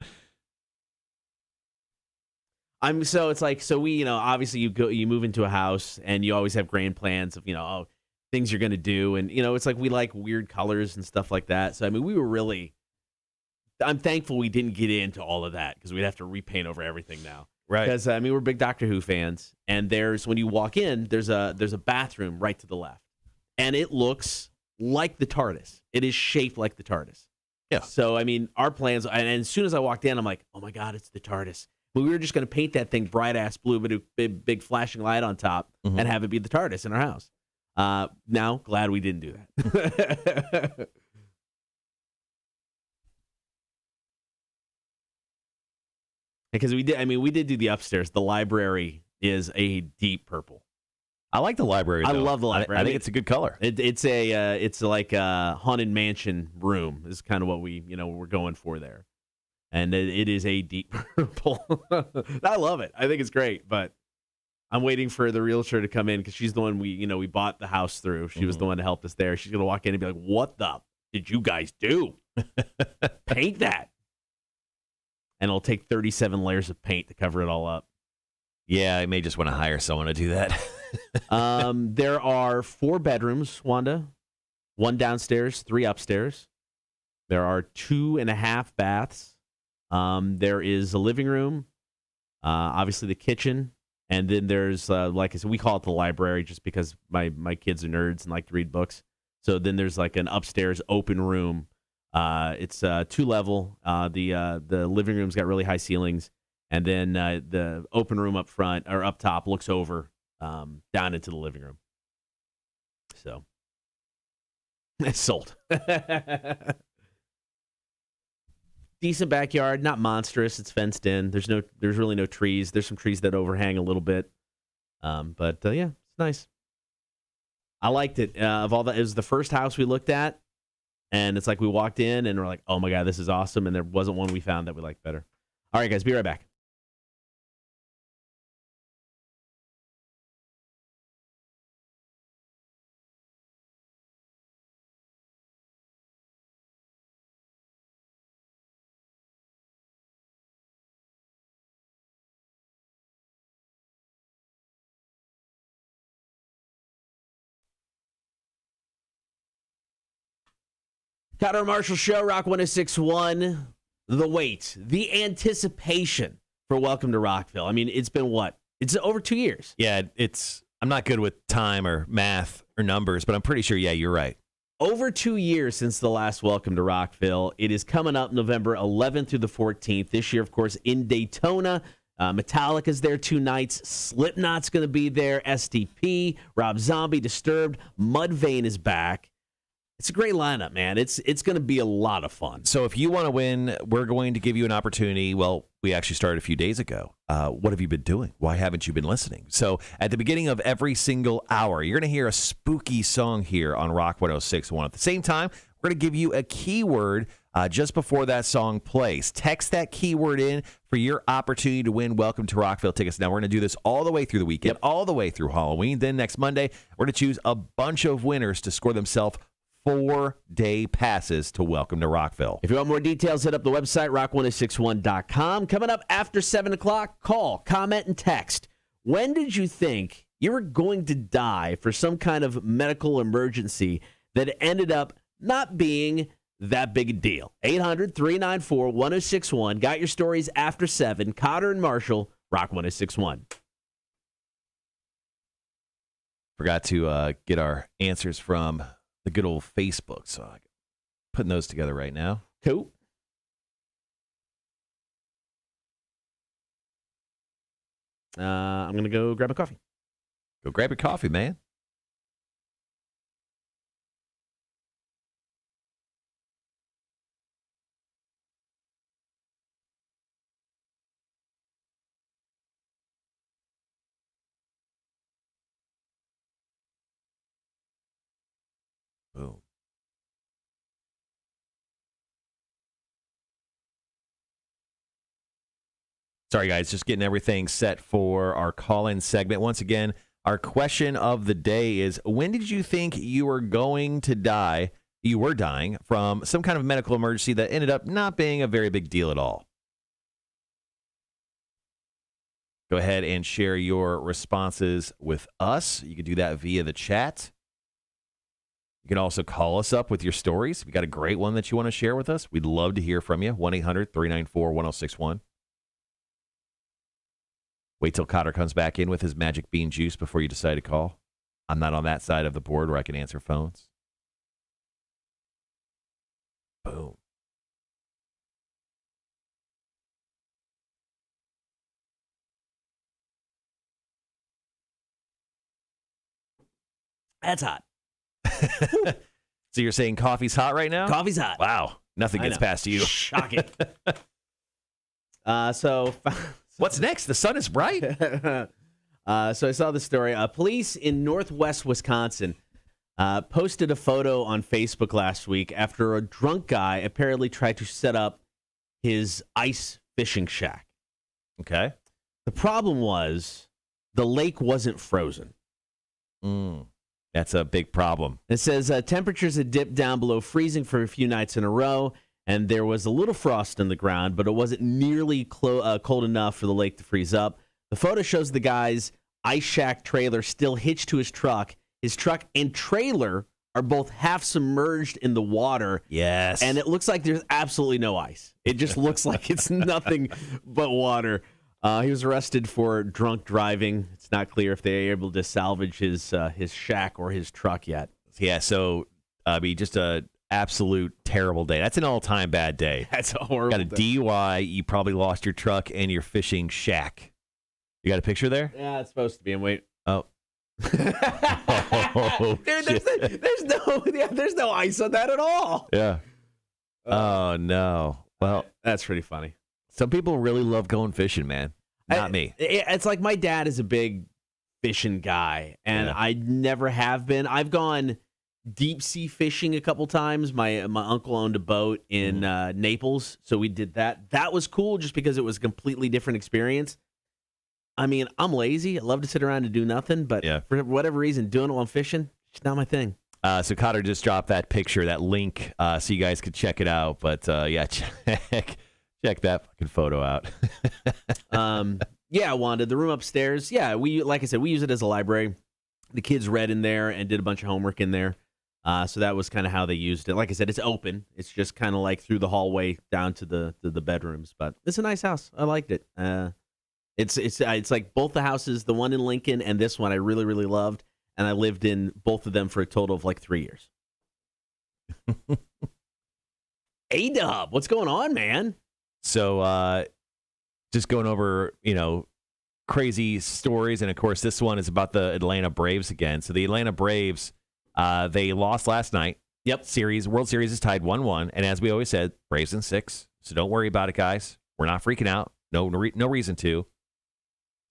We obviously you move into a house and you always have grand plans of things you're going to do, and it's like we like weird colors and stuff like that. So I mean, I'm thankful we didn't get into all of that because we'd have to repaint over everything now. Right. Because we're big Doctor Who fans, and when you walk in, there's a bathroom right to the left, and it looks like the TARDIS. It is shaped like the TARDIS. Yeah. So I mean, our plans, and as soon as I walked in, I'm like, oh my God, it's the TARDIS. But we were just going to paint that thing bright ass blue, but a big flashing light on top, and have it be the TARDIS in our house. Now, glad we didn't do that. Because we did do the upstairs. The library is a deep purple. I like the library, though. I love the library. I think it's a good color. It's like a haunted mansion room is kind of what we're going for there. And it is a deep purple. I love it. I think it's great, but I'm waiting for the realtor to come in because she's the one we bought the house through. She was the one to help us there. She's going to walk in and be like, what the did you guys do? Paint that. And it'll take 37 layers of paint to cover it all up. Yeah, I may just want to hire someone to do that. There are 4 bedrooms, Wanda. 1 downstairs, 3 upstairs. There are 2.5 baths. There is a living room, obviously the kitchen, and then there's, like I said, we call it the library just because my kids are nerds and like to read books. So then there's like an upstairs open room. It's 2-level. The living room's got really high ceilings, and then the open room up front or up top looks over down into the living room. So it's sold. Decent backyard, not monstrous. It's fenced in. There's really no trees. There's some trees that overhang a little bit, but yeah, it's nice. I liked it. Of all that, it was the first house we looked at. And it's like we walked in and we're like, oh my God, this is awesome. And there wasn't one we found that we liked better. All right, guys, be right back. Kotter Marshall Show, Rock 106.1. The wait, the anticipation for Welcome to Rockville. I mean, it's been what? It's over 2 years. Yeah, I'm not good with time or math or numbers, but I'm pretty sure, yeah, you're right. Over 2 years since the last Welcome to Rockville. It is coming up November 11th through the 14th. This year, of course, in Daytona. Metallica's there 2 nights. Slipknot's going to be there. STP, Rob Zombie, Disturbed. Mudvayne is back. It's a great lineup, man. It's going to be a lot of fun. So if you want to win, we're going to give you an opportunity. Well, we actually started a few days ago. What have you been doing? Why haven't you been listening? So at the beginning of every single hour, you're going to hear a spooky song here on Rock 106.1. At the same time, we're going to give you a keyword just before that song plays. Text that keyword in for your opportunity to win Welcome to Rockville tickets. Now, we're going to do this all the way through the weekend, all the way through Halloween. Then next Monday, we're going to choose a bunch of winners to score themselves 4-day passes to Welcome to Rockville. If you want more details, hit up the website, rock1061.com. Coming up after 7 o'clock, call, comment, and text. When did you think you were going to die for some kind of medical emergency that ended up not being that big a deal? 800-394-1061. Got your stories after 7. Kotter and Marshall, Rock 1061. Forgot to get our answers from the good old Facebook, so I'm putting those together right now. Cool. I'm going to go grab a coffee. Go grab your coffee, man. Boom. Sorry, guys, just getting everything set for our call-in segment. Once again, our question of the day is, when did you think you were going to die, you were dying from some kind of medical emergency that ended up not being a very big deal at all? Go ahead and share your responses with us. You can do that via the chat. You can also call us up with your stories. If you got a great one that you want to share with us, we'd love to hear from you. 1-800-394-1061. Wait till Kotter comes back in with his magic bean juice before you decide to call. I'm not on that side of the board where I can answer phones. Boom. That's hot. So you're saying coffee's hot right now? Coffee's hot. Wow. Nothing gets past you. Shocking. So what's next? The sun is bright. So I saw the story. Police in northwest Wisconsin posted a photo on Facebook last week after a drunk guy apparently tried to set up his ice fishing shack. Okay. The problem was the lake wasn't frozen. That's a big problem. It says temperatures had dipped down below freezing for a few nights in a row, and there was a little frost in the ground, but it wasn't nearly cold enough for the lake to freeze up. The photo shows the guy's ice shack trailer still hitched to his truck. His truck and trailer are both half submerged in the water. Yes. And it looks like there's absolutely no ice. It just looks like it's nothing but water. He was arrested for drunk driving. It's not clear if they are able to salvage his shack or his truck yet. Yeah, so just a absolute terrible day. That's an all-time bad day. That's a horrible Got a DUI. You probably lost your truck and your fishing shack. You got a picture there? Yeah, it's supposed to be. And wait. Oh. Dude, there's no ice on that at all. Yeah. Oh, no. Well, that's pretty funny. Some people really love going fishing, man. Not me. It's like my dad is a big fishing guy, and I never have been. I've gone deep sea fishing a couple times. My uncle owned a boat in Naples, so we did that. That was cool just because it was a completely different experience. I mean, I'm lazy. I love to sit around and do nothing, but for whatever reason, doing it while I'm fishing, it's not my thing. So Kotter just dropped that picture, that link, so you guys could check it out. But check that fucking photo out. Wanda, the room upstairs. Yeah, like I said, we use it as a library. The kids read in there and did a bunch of homework in there. So that was kind of how they used it. Like I said, it's open. It's just kind of like through the hallway down to the bedrooms. But it's a nice house. I liked it. It's like both the houses, the one in Lincoln and this one, I really, really loved. And I lived in both of them for a total of like 3 years. A-Dub, what's going on, man? So just going over, crazy stories. And, of course, this one is about the Atlanta Braves again. So the Atlanta Braves, they lost last night Yep. World Series is tied 1-1, and as we always said, Braves in 6. So don't worry about it, guys. We're not freaking out. No reason to.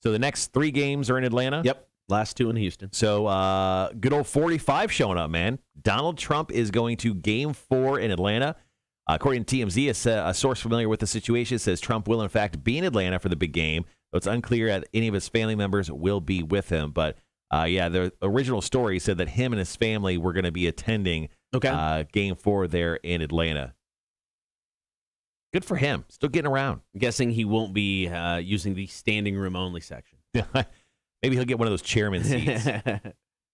So the next 3 games are in Atlanta. Yep. Last 2 in Houston. So good old 45 showing up, man. Donald Trump is going to Game 4 in Atlanta. According to TMZ, a source familiar with the situation says Trump will, in fact, be in Atlanta for the big game. Though it's unclear that any of his family members will be with him. But, the original story said that him and his family were going to be attending Game 4 there in Atlanta. Good for him. Still getting around. I'm guessing he won't be using the standing room only section. Maybe he'll get one of those chairman seats.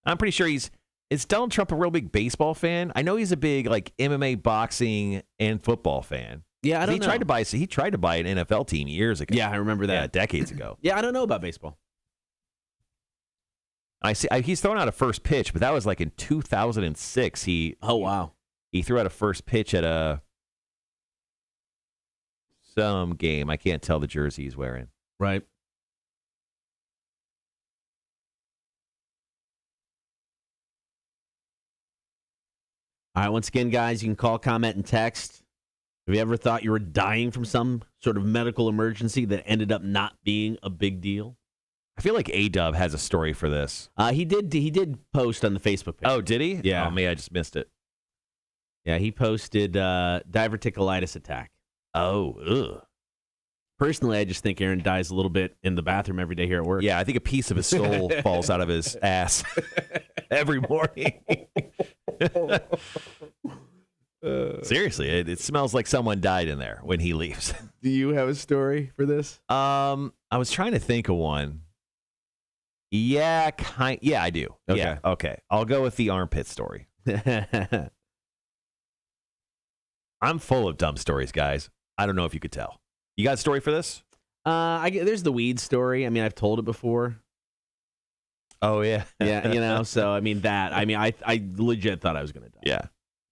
I'm pretty sure is Donald Trump a real big baseball fan? I know he's a big MMA, boxing, and football fan. Yeah, I don't know. He tried to buy an NFL team years ago. Yeah, I remember that. Yeah, decades ago. Yeah, I don't know about baseball. He's thrown out a first pitch, but that was like in 2006. Oh, wow. He threw out a first pitch at some game. I can't tell the jersey he's wearing. Right. All right, once again, guys, you can call, comment, and text. Have you ever thought you were dying from some sort of medical emergency that ended up not being a big deal? I feel like A-Dub has a story for this. He did post on the Facebook page. Oh, did he? Yeah. Oh, maybe I just missed it. Yeah, he posted diverticulitis attack. Oh, ugh. Personally, I just think Aaron dies a little bit in the bathroom every day here at work. Yeah, I think a piece of his soul falls out of his ass every morning. Seriously, it smells like someone died in there when he leaves. Do you have a story for this? I was trying to think of one. Yeah, I do. Okay. Yeah, okay. I'll go with the armpit story. I'm full of dumb stories, guys. I don't know if you could tell. You got a story for this? There's the weed story. I mean, I've told it before. Oh, yeah. Yeah, so, I legit thought I was going to die. Yeah.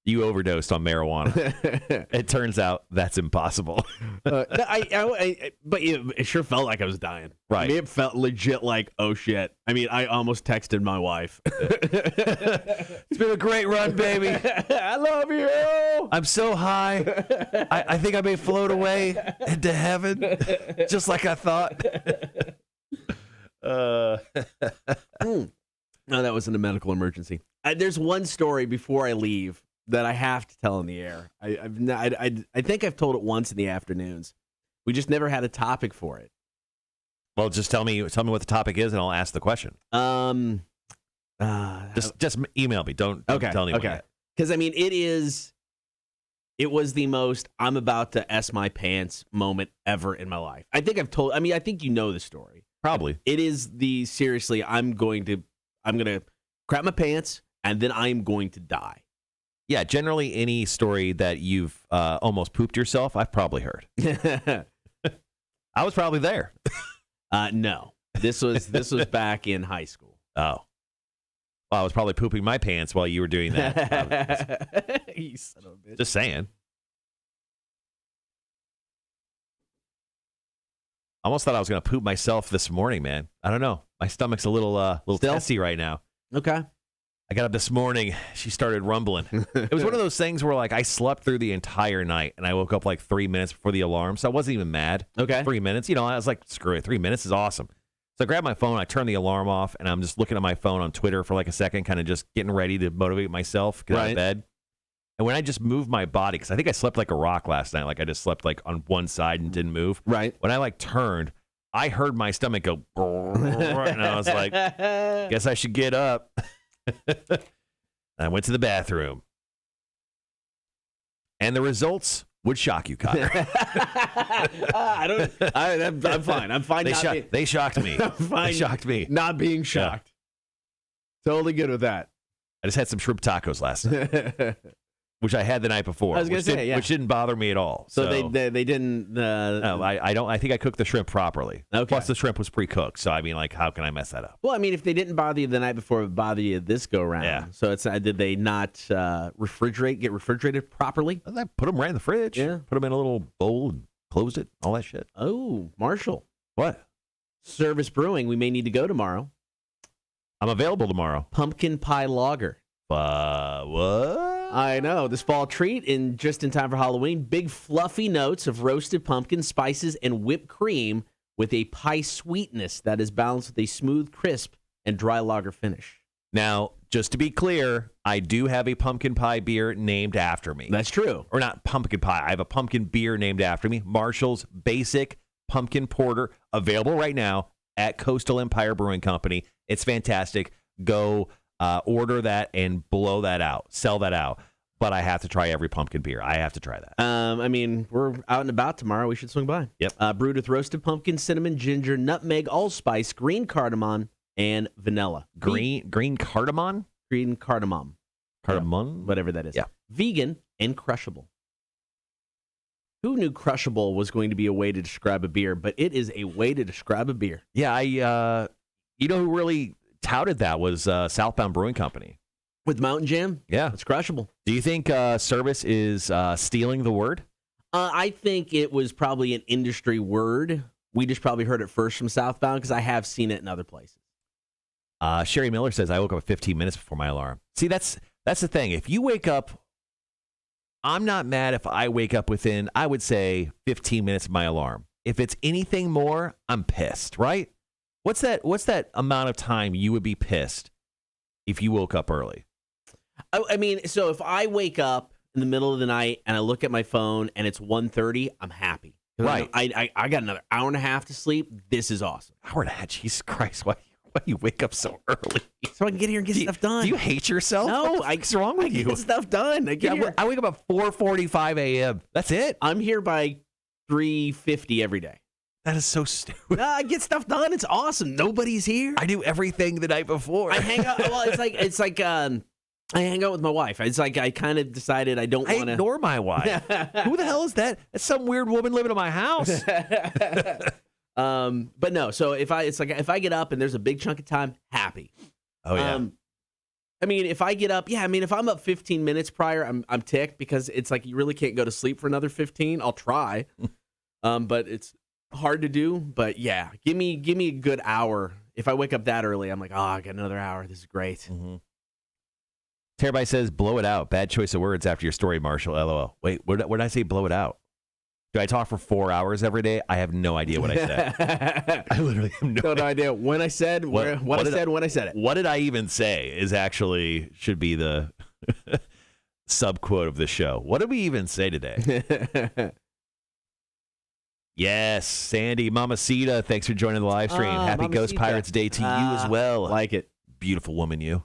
You overdosed on marijuana. It turns out that's impossible. But it sure felt like I was dying. Right. I mean, it felt legit like, oh, shit. I mean, I almost texted my wife. It's been a great run, baby. I love you. I'm so high. I think I may float away into heaven, just like I thought. No, that wasn't a medical emergency. There's one story before I leave that I have to tell in the air. I think I've told it once in the afternoons. We just never had a topic for it. Well, just tell me what the topic is, and I'll ask the question. Just email me. Don't tell anyone. Okay. Because I mean, it was the most I'm about to S my pants moment ever in my life. I think you know the story. Probably. It is seriously, I'm going to crap my pants and then I'm going to die. Yeah, generally any story that you've almost pooped yourself, I've probably heard. I was probably there. No. This was back in high school. Oh. Well, I was probably pooping my pants while you were doing that. You son of a bitch. Just saying. I almost thought I was going to poop myself this morning, man. I don't know. My stomach's a little testy right now. Okay. I got up this morning. She started rumbling. It was one of those things where, like, I slept through the entire night, and I woke up like 3 minutes before the alarm, so I wasn't even mad. Okay. 3 minutes. I was like, screw it. 3 minutes is awesome. So I grabbed my phone, I turned the alarm off, and I'm just looking at my phone on Twitter for like a second, kind of just getting ready to motivate myself, get out of bed. And when I just moved my body, because I think I slept like a rock last night, like I just slept like on one side and didn't move. Right. When I like turned, I heard my stomach go, and I was like, guess I should get up. I went to the bathroom. And the results would shock you, Kotter. I'm fine. I'm fine. They shocked me. I'm fine. They shocked me. Not being shocked. Yeah. Totally good with that. I just had some shrimp tacos last night, which I had the night before. I was going to say, which didn't bother me at all. So they didn't. No, I don't. I think I cooked the shrimp properly. Okay. Plus the shrimp was pre-cooked. So I mean, like, how can I mess that up? Well, I mean, if they didn't bother you the night before, it bothered you this go round. Yeah. So did they not get refrigerated properly? I put them right in the fridge. Yeah. Put them in a little bowl and closed it. All that shit. Oh, Marshall. What? Service Brewing. We may need to go tomorrow. I'm available tomorrow. Pumpkin pie lager. What? I know. This fall treat, just in time for Halloween, big fluffy notes of roasted pumpkin, spices, and whipped cream with a pie sweetness that is balanced with a smooth, crisp, and dry lager finish. Now, just to be clear, I do have a pumpkin pie beer named after me. That's true. Or not pumpkin pie. I have a pumpkin beer named after me. Marshall's Basic Pumpkin Porter, available right now at Coastal Empire Brewing Company. It's fantastic. Go order that and blow that out. Sell that out. But I have to try every pumpkin beer. I have to try that. I mean, we're out and about tomorrow. We should swing by. Yep. Brewed with roasted pumpkin, cinnamon, ginger, nutmeg, allspice, green cardamom, and vanilla. Green cardamom? Green cardamom. Cardamom? Yeah, whatever that is. Yeah. Vegan and crushable. Who knew crushable was going to be a way to describe a beer, but it is a way to describe a beer. Yeah, you know who really touted that was Southbound Brewing Company. With Mountain Jam? Yeah. It's crushable. Do you think Service is stealing the word? I think it was probably an industry word. We just probably heard it first from Southbound because I have seen it in other places. Sherry Miller says, I woke up 15 minutes before my alarm. See, that's the thing. If you wake up, I'm not mad if I wake up within, I would say, 15 minutes of my alarm. If it's anything more, I'm pissed, right? What's that amount of time you would be pissed if you woke up early? I mean, so if I wake up in the middle of the night and I look at my phone and it's 1:30, I'm happy. Right. I got another hour and a half to sleep. This is awesome. Hour and a half? Jesus Christ, why do you wake up so early? So I can get here and get stuff done. Do you hate yourself? No. What's wrong with you? Get stuff done. I wake up at 4:45 a.m. That's it. I'm here by 3:50 every day. That is so stupid. I get stuff done. It's awesome. Nobody's here. I do everything the night before. I hang out. Well, it's like I hang out with my wife. It's like I kind of decided I don't want to. I ignore my wife. Who the hell is that? That's some weird woman living in my house. But no. So if I get up and there's a big chunk of time, happy. Oh yeah. I mean, if I get up, if I'm up 15 minutes prior, I'm ticked because it's like you really can't go to sleep for another 15. I'll try, but it's hard to do. But yeah, give me a good hour. If I wake up that early, I'm like, I got another hour. This is great. Mm-hmm. Terabyte says, blow it out. Bad choice of words after your story, Marshall. LOL. Wait, what did I say? Blow it out. Do I talk for 4 hours every day? I have no idea what I said. I literally have no idea when I said when I said it. What did I even say is actually should be the sub quote of the show. What did we even say today? Yes, Sandy, Mamacita, thanks for joining the live stream. Happy Mamacita. Ghost Pirates Day to you as well. Like it. Beautiful woman, you.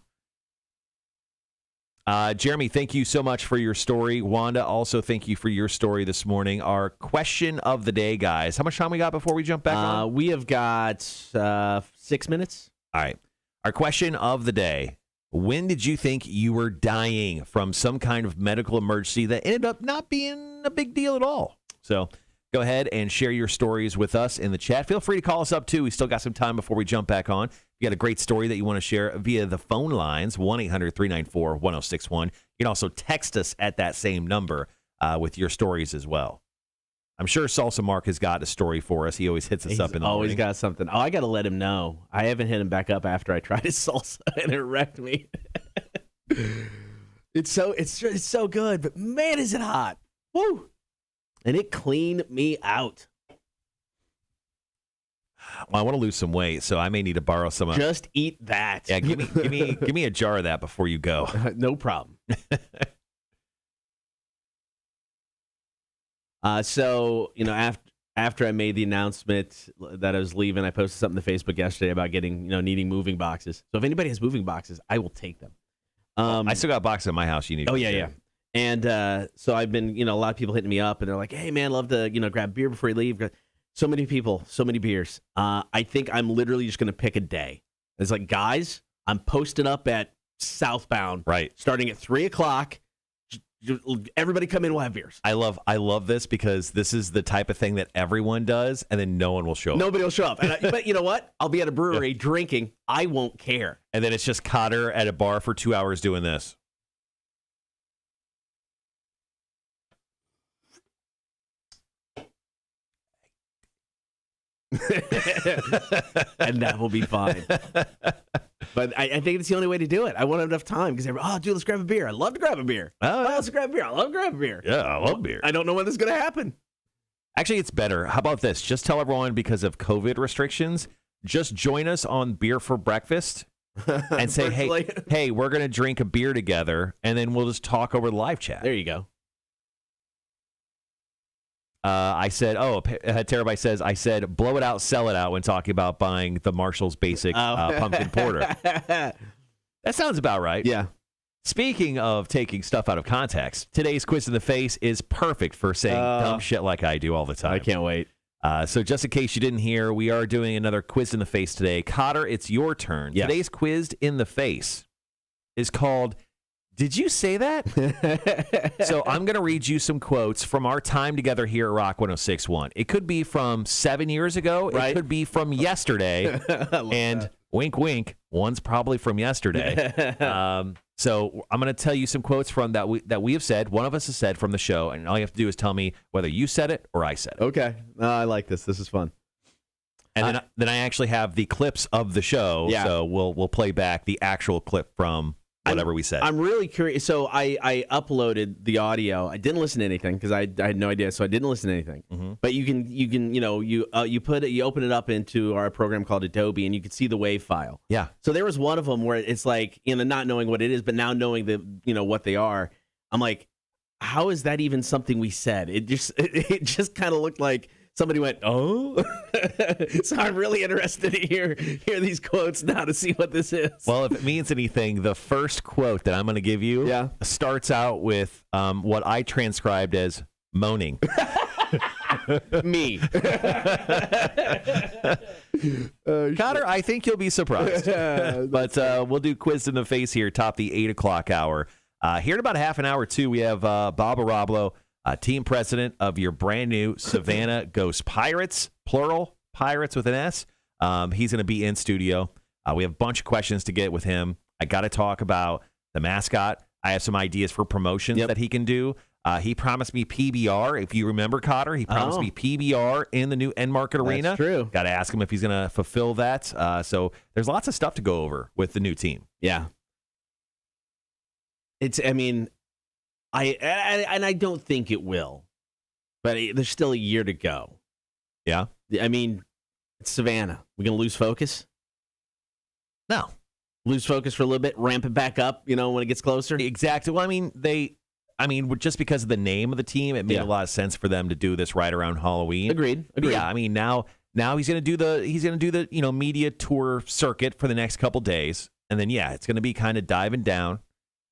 Jeremy, thank you so much for your story. Wanda, also thank you for your story this morning. Our question of the day, guys. How much time we got before we jump back on? We have got 6 minutes. All right. Our question of the day. When did you think you were dying from some kind of medical emergency that ended up not being a big deal at all? So go ahead and share your stories with us in the chat. Feel free to call us up, too. We still got some time before we jump back on. If you got a great story that you want to share via the phone lines, 1-800-394-1061. You can also text us at that same number with your stories as well. I'm sure Salsa Mark has got a story for us. He always hits us up in the morning. Always got something. I got to let him know. I haven't hit him back up after I tried his salsa and it wrecked me. It's so good, but man, is it hot. Woo! And it cleaned me out. Well, I want to lose some weight, so I may need to borrow some. Just eat that. Yeah, give me a jar of that before you go. No problem. So after I made the announcement that I was leaving, I posted something to Facebook yesterday about needing moving boxes. So if anybody has moving boxes, I will take them. I still got a box at my house. You need. Oh yeah. And so I've been, a lot of people hitting me up, and they're like, "Hey man, love to, grab beer before you leave." So many people, so many beers. I think I'm literally just gonna pick a day. It's like, guys, I'm posted up at Southbound, right, starting at 3:00. Everybody come in, we'll have beers. I love this because this is the type of thing that everyone does, and then no one will show up. Nobody will show up. But you know what? I'll be at a brewery drinking. I won't care. And then it's just Kotter at a bar for 2 hours doing this. And that will be fine. But I think it's the only way to do it. I want enough time because dude, let's grab a beer. I love to grab a beer. Oh, let's grab a beer. I love to grab a beer. Yeah, I love beer. I don't know when this is going to happen. Actually, it's better. How about this? Just tell everyone, because of COVID restrictions, just join us on Beer for Breakfast and say, hey, we're going to drink a beer together, and then we'll just talk over the live chat. There you go. I said, Terabyte says, I said, blow it out, sell it out when talking about buying the Marshall's Basic Pumpkin Porter. That sounds about right. Yeah. Speaking of taking stuff out of context, today's Quiz in the Face is perfect for saying dumb shit like I do all the time. I can't wait. So just in case you didn't hear, we are doing another Quiz in the Face today. Cotter, it's your turn. Yes. Today's Quiz in the Face is called, Did You Say That? So I'm going to read you some quotes from our time together here at Rock 106.1. It could be from 7 years ago. Right. It could be from yesterday. And wink, wink, one's probably from yesterday. So I'm going to tell you some quotes from that we have said. One of us has said from the show, and all you have to do is tell me whether you said it or I said it. Okay. I like this. This is fun. And then I actually have the clips of the show. Yeah. So we'll play back the actual clip from whatever we said. I'm really curious. So I uploaded the audio. I didn't listen to anything because I had no idea. So I didn't listen to anything. Mm-hmm. But you can you open it up into our program called Adobe, and you can see the WAV file. Yeah. So there was one of them where it's like, not knowing what it is, but now knowing what they are. I'm like, how is that even something we said? It just kind of looked like somebody went, oh. So I'm really interested to hear these quotes now to see what this is. Well, if it means anything, the first quote that I'm going to give you starts out with what I transcribed as moaning. Me. Cotter, I think you'll be surprised. But we'll do Quiz in the Face here, top the 8 o'clock hour. Here in about half an hour, too, we have Bob Ohrablo, team president of your brand new Savannah Ghost Pirates, plural, Pirates with an S. He's going to be in studio. We have a bunch of questions to get with him. I got to talk about the mascot. I have some ideas for promotions that he can do. He promised me PBR. If you remember, Cotter, he promised me PBR in the new End Market Arena. That's true. Got to ask him if he's going to fulfill that. So there's lots of stuff to go over with the new team. Yeah. I don't think it will, but there's still a year to go. Yeah. It's Savannah. We're going to lose focus? No. Lose focus for a little bit, ramp it back up, when it gets closer? Exactly. Well, just because of the name of the team, it made a lot of sense for them to do this right around Halloween. Agreed. Yeah, now he's going to do the media tour circuit for the next couple days, and then it's going to be kind of diving down.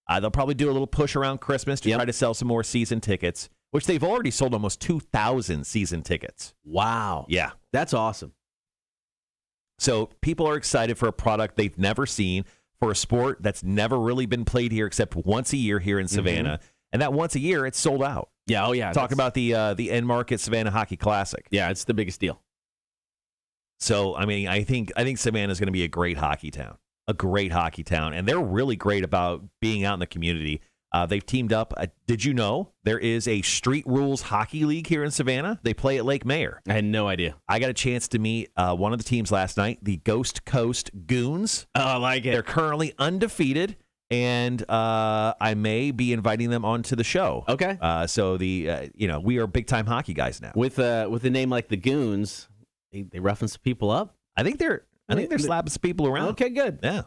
They'll probably do a little push around Christmas to try to sell some more season tickets, which they've already sold almost 2,000 season tickets. Wow. Yeah. That's awesome. So people are excited for a product they've never seen, for a sport that's never really been played here except once a year here in Savannah. Mm-hmm. And that once a year, it's sold out. Yeah, oh yeah. Talk about the End Market Savannah Hockey Classic. Yeah, it's the biggest deal. So, I think Savannah's going to be a great hockey town. A great hockey town, and they're really great about being out in the community. They've teamed up. Did you know there is a Street Rules Hockey League here in Savannah? They play at Lake Mayer. I had no idea. I got a chance to meet one of the teams last night, the Ghost Coast Goons. Oh, I like it. They're currently undefeated, and I may be inviting them onto the show. Okay. So we are big time hockey guys now. With a name like the Goons, they roughing some people up. I think they're slapping some people around. Okay, good. Yeah.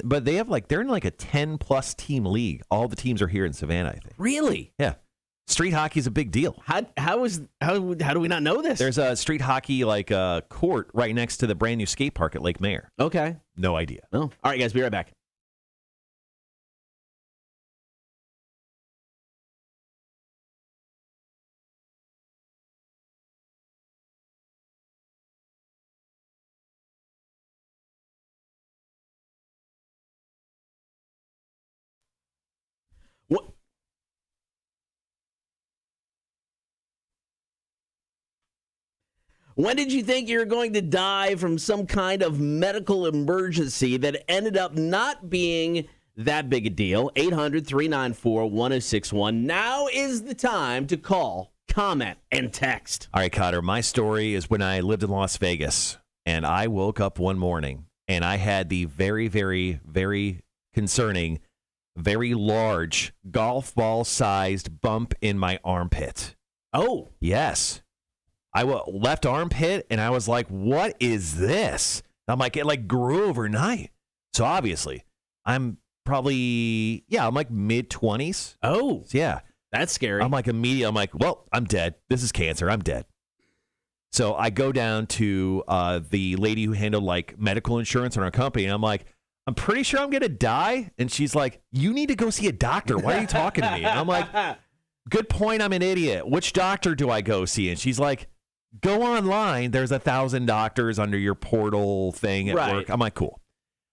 But they're in like a 10-plus team league. All the teams are here in Savannah, I think. Really? Yeah. Street hockey is a big deal. How do we not know this? There's a street hockey court right next to the brand new skate park at Lake Mayer. Okay. No idea. Oh. All right, guys, be right back. What? When did you think you were going to die from some kind of medical emergency that ended up not being that big a deal? 800-394-1061. Now is the time to call, comment, and text. All right, Cotter, my story is when I lived in Las Vegas, and I woke up one morning, and I had the very, very, very concerning, very large golf ball sized bump in my armpit. Oh, yes. Left armpit, and I was like, what is this? And I'm like, it like grew overnight. So obviously, I'm probably, I'm like mid-20s. Oh. So yeah. That's scary. I'm like, well, I'm dead. This is cancer. I'm dead. So I go down to the lady who handled like medical insurance in our company, and I'm like, I'm pretty sure I'm going to die. And she's like, you need to go see a doctor. Why are you talking to me? And I'm like, good point. I'm an idiot. Which doctor do I go see? And she's like, go online. There's 1,000 doctors under your portal thing at work. I'm like, cool.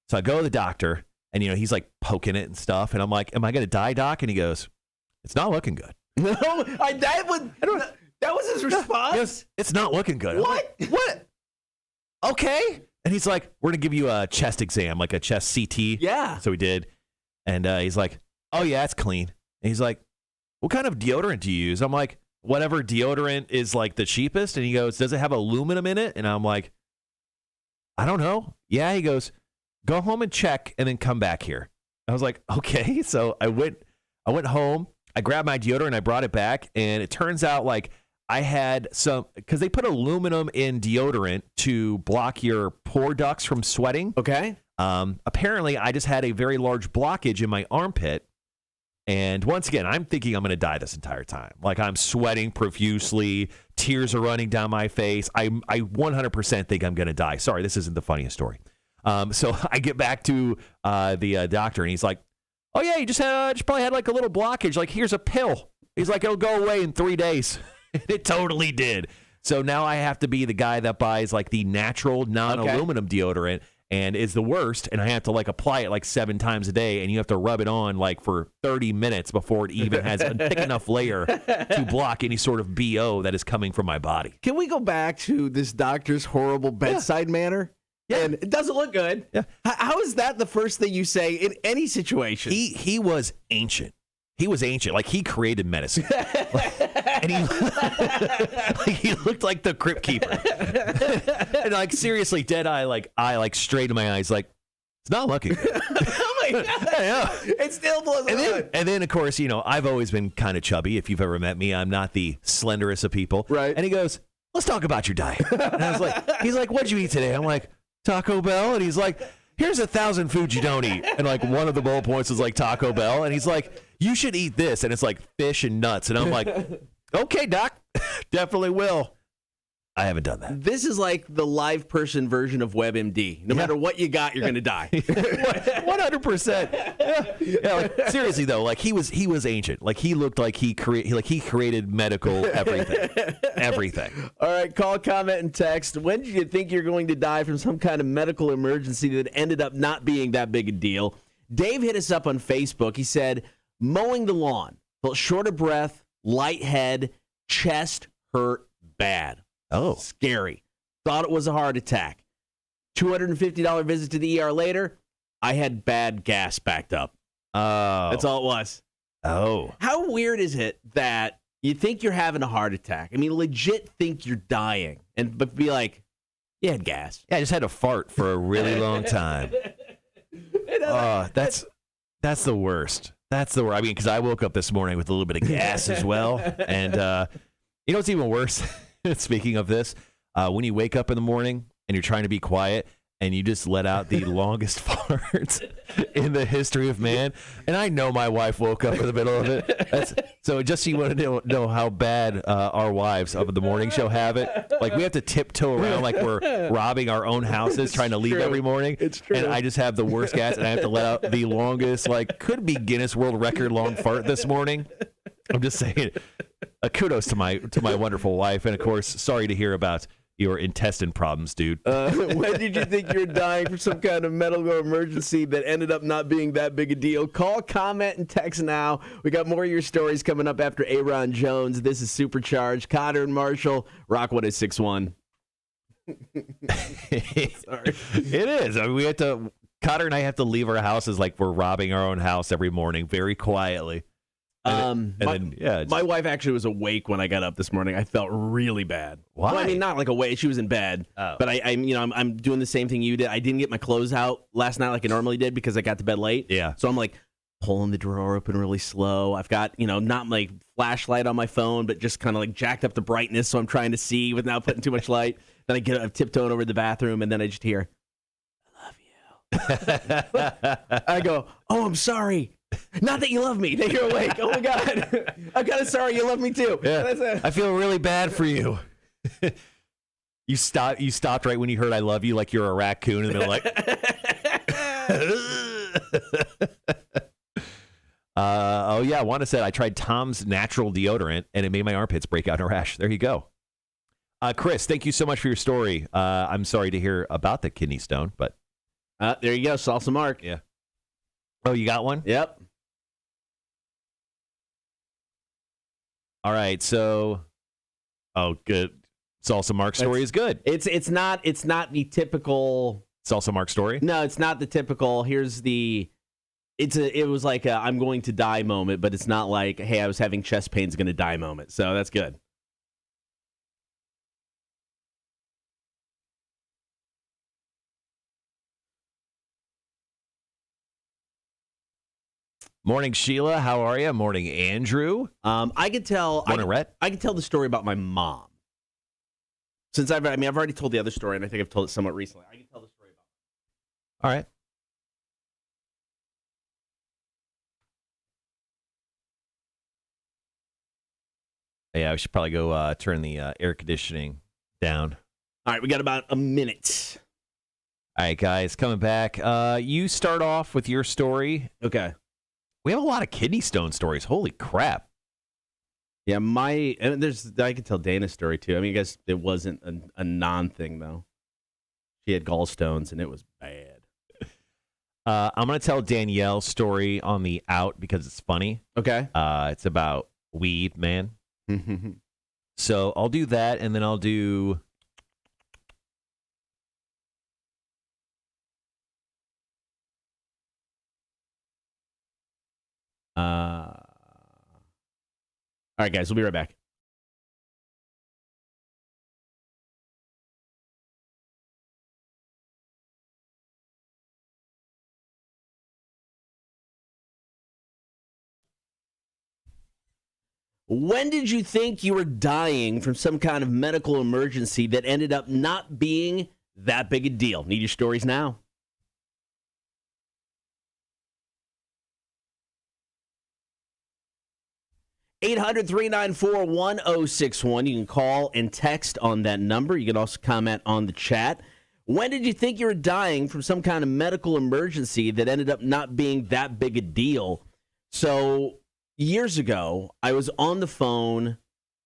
So I go to the doctor, and he's like poking it and stuff. And I'm like, am I going to die, doc? And he goes, it's not looking good. No, that was his response? It's not looking good. What? Like, what? Okay. And he's like, we're going to give you a chest exam, like a chest CT. Yeah. So we did. And he's like, oh, yeah, it's clean. And he's like, what kind of deodorant do you use? I'm like, whatever deodorant is like the cheapest. And he goes, does it have aluminum in it? And I'm like, I don't know. Yeah. He goes, go home and check and then come back here. I was like, okay. So I went home. I grabbed my deodorant. I brought it back. And it turns out like I had because they put aluminum in deodorant to block your pore ducts from sweating. Okay. Apparently, I just had a very large blockage in my armpit. And once again, I'm thinking I'm going to die this entire time. Like I'm sweating profusely. Tears are running down my face. I 100% think I'm going to die. Sorry, this isn't the funniest story. So I get back to the doctor, and he's like, oh, yeah, you just probably had like a little blockage. Like, here's a pill. He's like, it'll go away in 3 days. It totally did. So now I have to be the guy that buys like the natural non-aluminum deodorant and is the worst. And I have to like apply it like 7 times a day. And you have to rub it on like for 30 minutes before it even has a thick enough layer to block any sort of BO that is coming from my body. Can we go back to this doctor's horrible bedside manner? Yeah. And it doesn't look good. Yeah. How is that the first thing you say in any situation? He was ancient. He was ancient. Like, he created medicine. And he looked like the Crypt Keeper. And, like, seriously, dead eye, like, straight in my eyes, like, it's not looking good. Oh, my God. Yeah. It still blows my mind. And then, of course, I've always been kind of chubby. If you've ever met me, I'm not the slenderest of people. Right. And he goes, let's talk about your diet. And I was like, he's like, what'd you eat today? I'm like, Taco Bell. And he's like, here's 1,000 foods you don't eat. And like one of the bullet points is like Taco Bell. And he's like, you should eat this. And it's like fish and nuts. And I'm like, okay, doc, definitely will. I haven't done that. This is like the live person version of WebMD. No matter what you got, you're going to die. 100%. Yeah, like, seriously though, like he was ancient. Like he looked like he created medical everything. Everything. All right, call, comment, and text. When did you think you're going to die from some kind of medical emergency that ended up not being that big a deal? Dave hit us up on Facebook. He said, mowing the lawn, felt short of breath, lighthead, chest hurt bad. Oh. Scary. Thought it was a heart attack. $250 visit to the ER later, I had bad gas backed up. Oh. That's all it was. Oh. How weird is it that you think you're having a heart attack? I mean, legit think you're dying, but be like, you had gas. Yeah, I just had to fart for a really long time. That's the worst. That's the worst. I mean, because I woke up this morning with a little bit of gas as well. And you know what's even worse? Speaking of this, when you wake up in the morning and you're trying to be quiet and you just let out the longest farts in the history of man. And I know my wife woke up in the middle of it. So just so you want to know how bad our wives of the morning show have it. Like we have to tiptoe around like we're robbing our own houses trying to leave every morning. It's true. And I just have the worst gas and I have to let out the longest, like could be Guinness World Record long fart this morning. I'm just saying. Kudos to my wonderful wife, and of course, sorry to hear about your intestine problems, dude. When did you think you were dying from some kind of medical emergency that ended up not being that big a deal? Call, comment, and text now. We got more of your stories coming up after Aaron Jones. This is Supercharged. Kotter and Marshall, Rock 106.1. Sorry. It is. I mean, Kotter and I have to leave our houses like we're robbing our own house every morning, very quietly. My wife actually was awake when I got up this morning. I felt really bad. Why? Well, I mean, not like awake. She was in bed. Oh. But I'm doing the same thing you did. I didn't get my clothes out last night like I normally did because I got to bed late. Yeah. So I'm like pulling the drawer open really slow. I've got, not my flashlight on my phone, but just kind of like jacked up the brightness so I'm trying to see without putting too much light. Then I'm tiptoeing over to the bathroom, and then I just hear, I love you. I go, oh, I'm sorry. Not that you love me, that you're awake. Oh, my God. I'm kind of sorry you love me, too. Yeah. I feel really bad for you. You stopped right when you heard I love you like you're a raccoon, and they're like... Wanda said, I tried Tom's natural deodorant, and it made my armpits break out in a rash. There you go. Chris, thank you so much for your story. I'm sorry to hear about the kidney stone, but... there you go, salsa Mark. Yeah. Oh, you got one? Yep. All right, so... Oh, good. Salsa Mark story is good. It's not the typical... Salsa Mark story? No, it's not the typical, it was like a I'm going to die moment, but it's not like, hey, I was having chest pains, going to die moment. So that's good. Morning, Sheila. How are you? Morning, Andrew. I could tell. Rhett? I can tell the story about my mom. Since I've already told the other story, and I think I've told it somewhat recently. I can tell the story about. All right. Yeah, we should probably go turn the air conditioning down. All right, we got about a minute. All right, guys, coming back. You start off with your story. Okay. We have a lot of kidney stone stories. Holy crap. Yeah, I could tell Dana's story too. I mean, I guess it wasn't a non-thing though. She had gallstones and it was bad. I'm going to tell Danielle's story on the out because it's funny. Okay. It's about weed, man. So I'll do that, and then I'll do... All right, guys, we'll be right back. When did you think you were dying from some kind of medical emergency that ended up not being that big a deal? Need your stories now. (800-394-1061). You can call and text on that number. You can also comment on the chat. When did you think you were dying from some kind of medical emergency that ended up not being that big a deal? So years ago, I was on the phone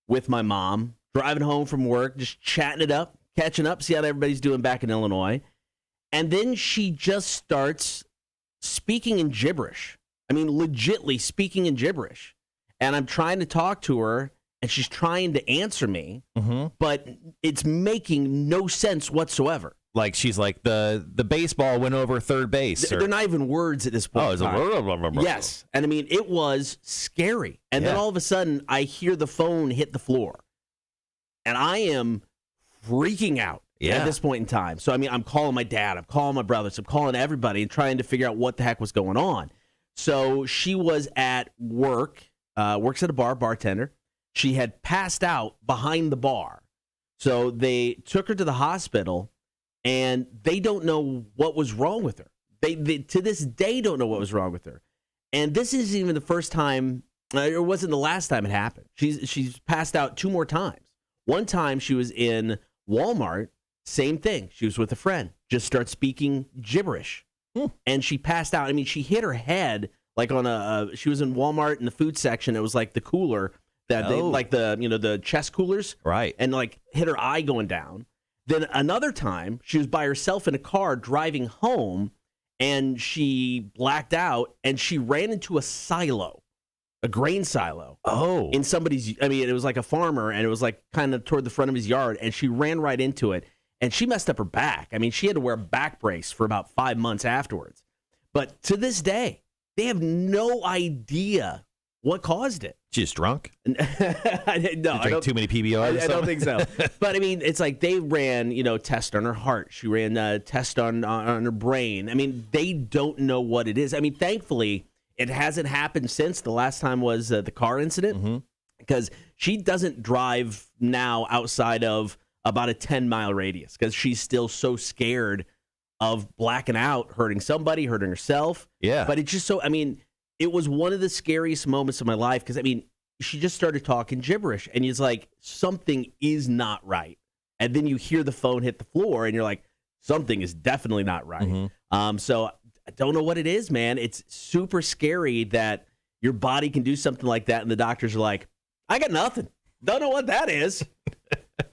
with my mom, driving home from work, just chatting it up, catching up, see how everybody's doing back in Illinois. And then she just starts speaking in gibberish. I mean, legitly speaking in gibberish. And I'm trying to talk to her, and she's trying to answer me, but it's making no sense whatsoever. Like she's like, the baseball went over third base. They're not even words at this point. Oh, it's a yes. And I mean, it was scary. And then all of a sudden, I hear the phone hit the floor. And I am freaking out at this point in time. So, I mean, I'm calling my dad. I'm calling my brothers. I'm calling everybody and trying to figure out what the heck was going on. So she was at work. Works at a bar, bartender. She had passed out behind the bar. So they took her to the hospital, and they don't know what was wrong with her. They to this day don't know what was wrong with her. And this isn't even the first time, it wasn't the last time it happened. She's passed out 2 more times. One time she was in Walmart, same thing. She was with a friend, just starts speaking gibberish. And she passed out. I mean, she hit her head like on she was in Walmart in the food section. It was like the cooler that they, like the chest coolers. Right. And like hit her eye going down. Then another time she was by herself in a car driving home, and she blacked out and she ran into a silo, a grain silo. Oh. In somebody's, I mean, it was like a farmer, and it was like kind of toward the front of his yard, and she ran right into it, and she messed up her back. I mean, she had to wear a back brace for about 5 months afterwards. But to this day, they have no idea what caused it. She's drunk? No, I drank too many PBRs. I don't think so. But I mean, it's like they ran, tests on her heart. She ran a test on her brain. I mean, they don't know what it is. I mean, thankfully, it hasn't happened since. The last time was the car incident, because she doesn't drive now outside of about a 10-mile radius because she's still so scared of blacking out, hurting somebody, hurting herself. Yeah. But it's just so, I mean, it was one of the scariest moments of my life because, I mean, she just started talking gibberish, and it's like, something is not right. And then you hear the phone hit the floor, and you're like, something is definitely not right. So I don't know what it is, man. It's super scary that your body can do something like that, and the doctors are like, I got nothing. Don't know what that is.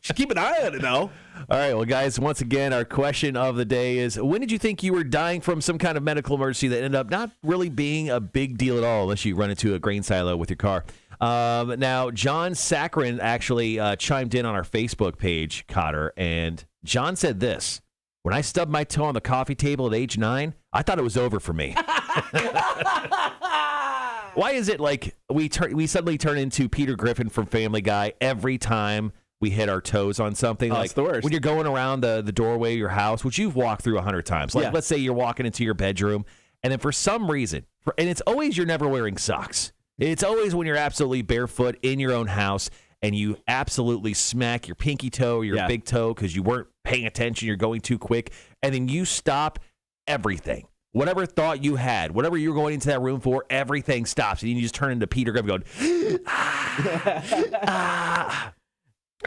Should keep an eye on it, though. All right, well, guys, once again, our question of the day is, when did you think you were dying from some kind of medical emergency that ended up not really being a big deal at all unless you run into a grain silo with your car? Now, John Saccharin actually chimed in on our Facebook page, Kotter, and John said this: when I stubbed my toe on the coffee table at age 9, I thought it was over for me. Why is it like we suddenly turn into Peter Griffin from Family Guy every time we hit our toes on something? Oh, like it's the worst. When you're going around the doorway of your house, which you've walked through 100 times. Like, let's say you're walking into your bedroom, and then for some reason, and it's always you're never wearing socks. It's always when you're absolutely barefoot in your own house, and you absolutely smack your pinky toe or your big toe because you weren't paying attention, you're going too quick, and then you stop everything. Whatever thought you had, whatever you were going into that room for, everything stops. And you just turn into Peter Griffin going,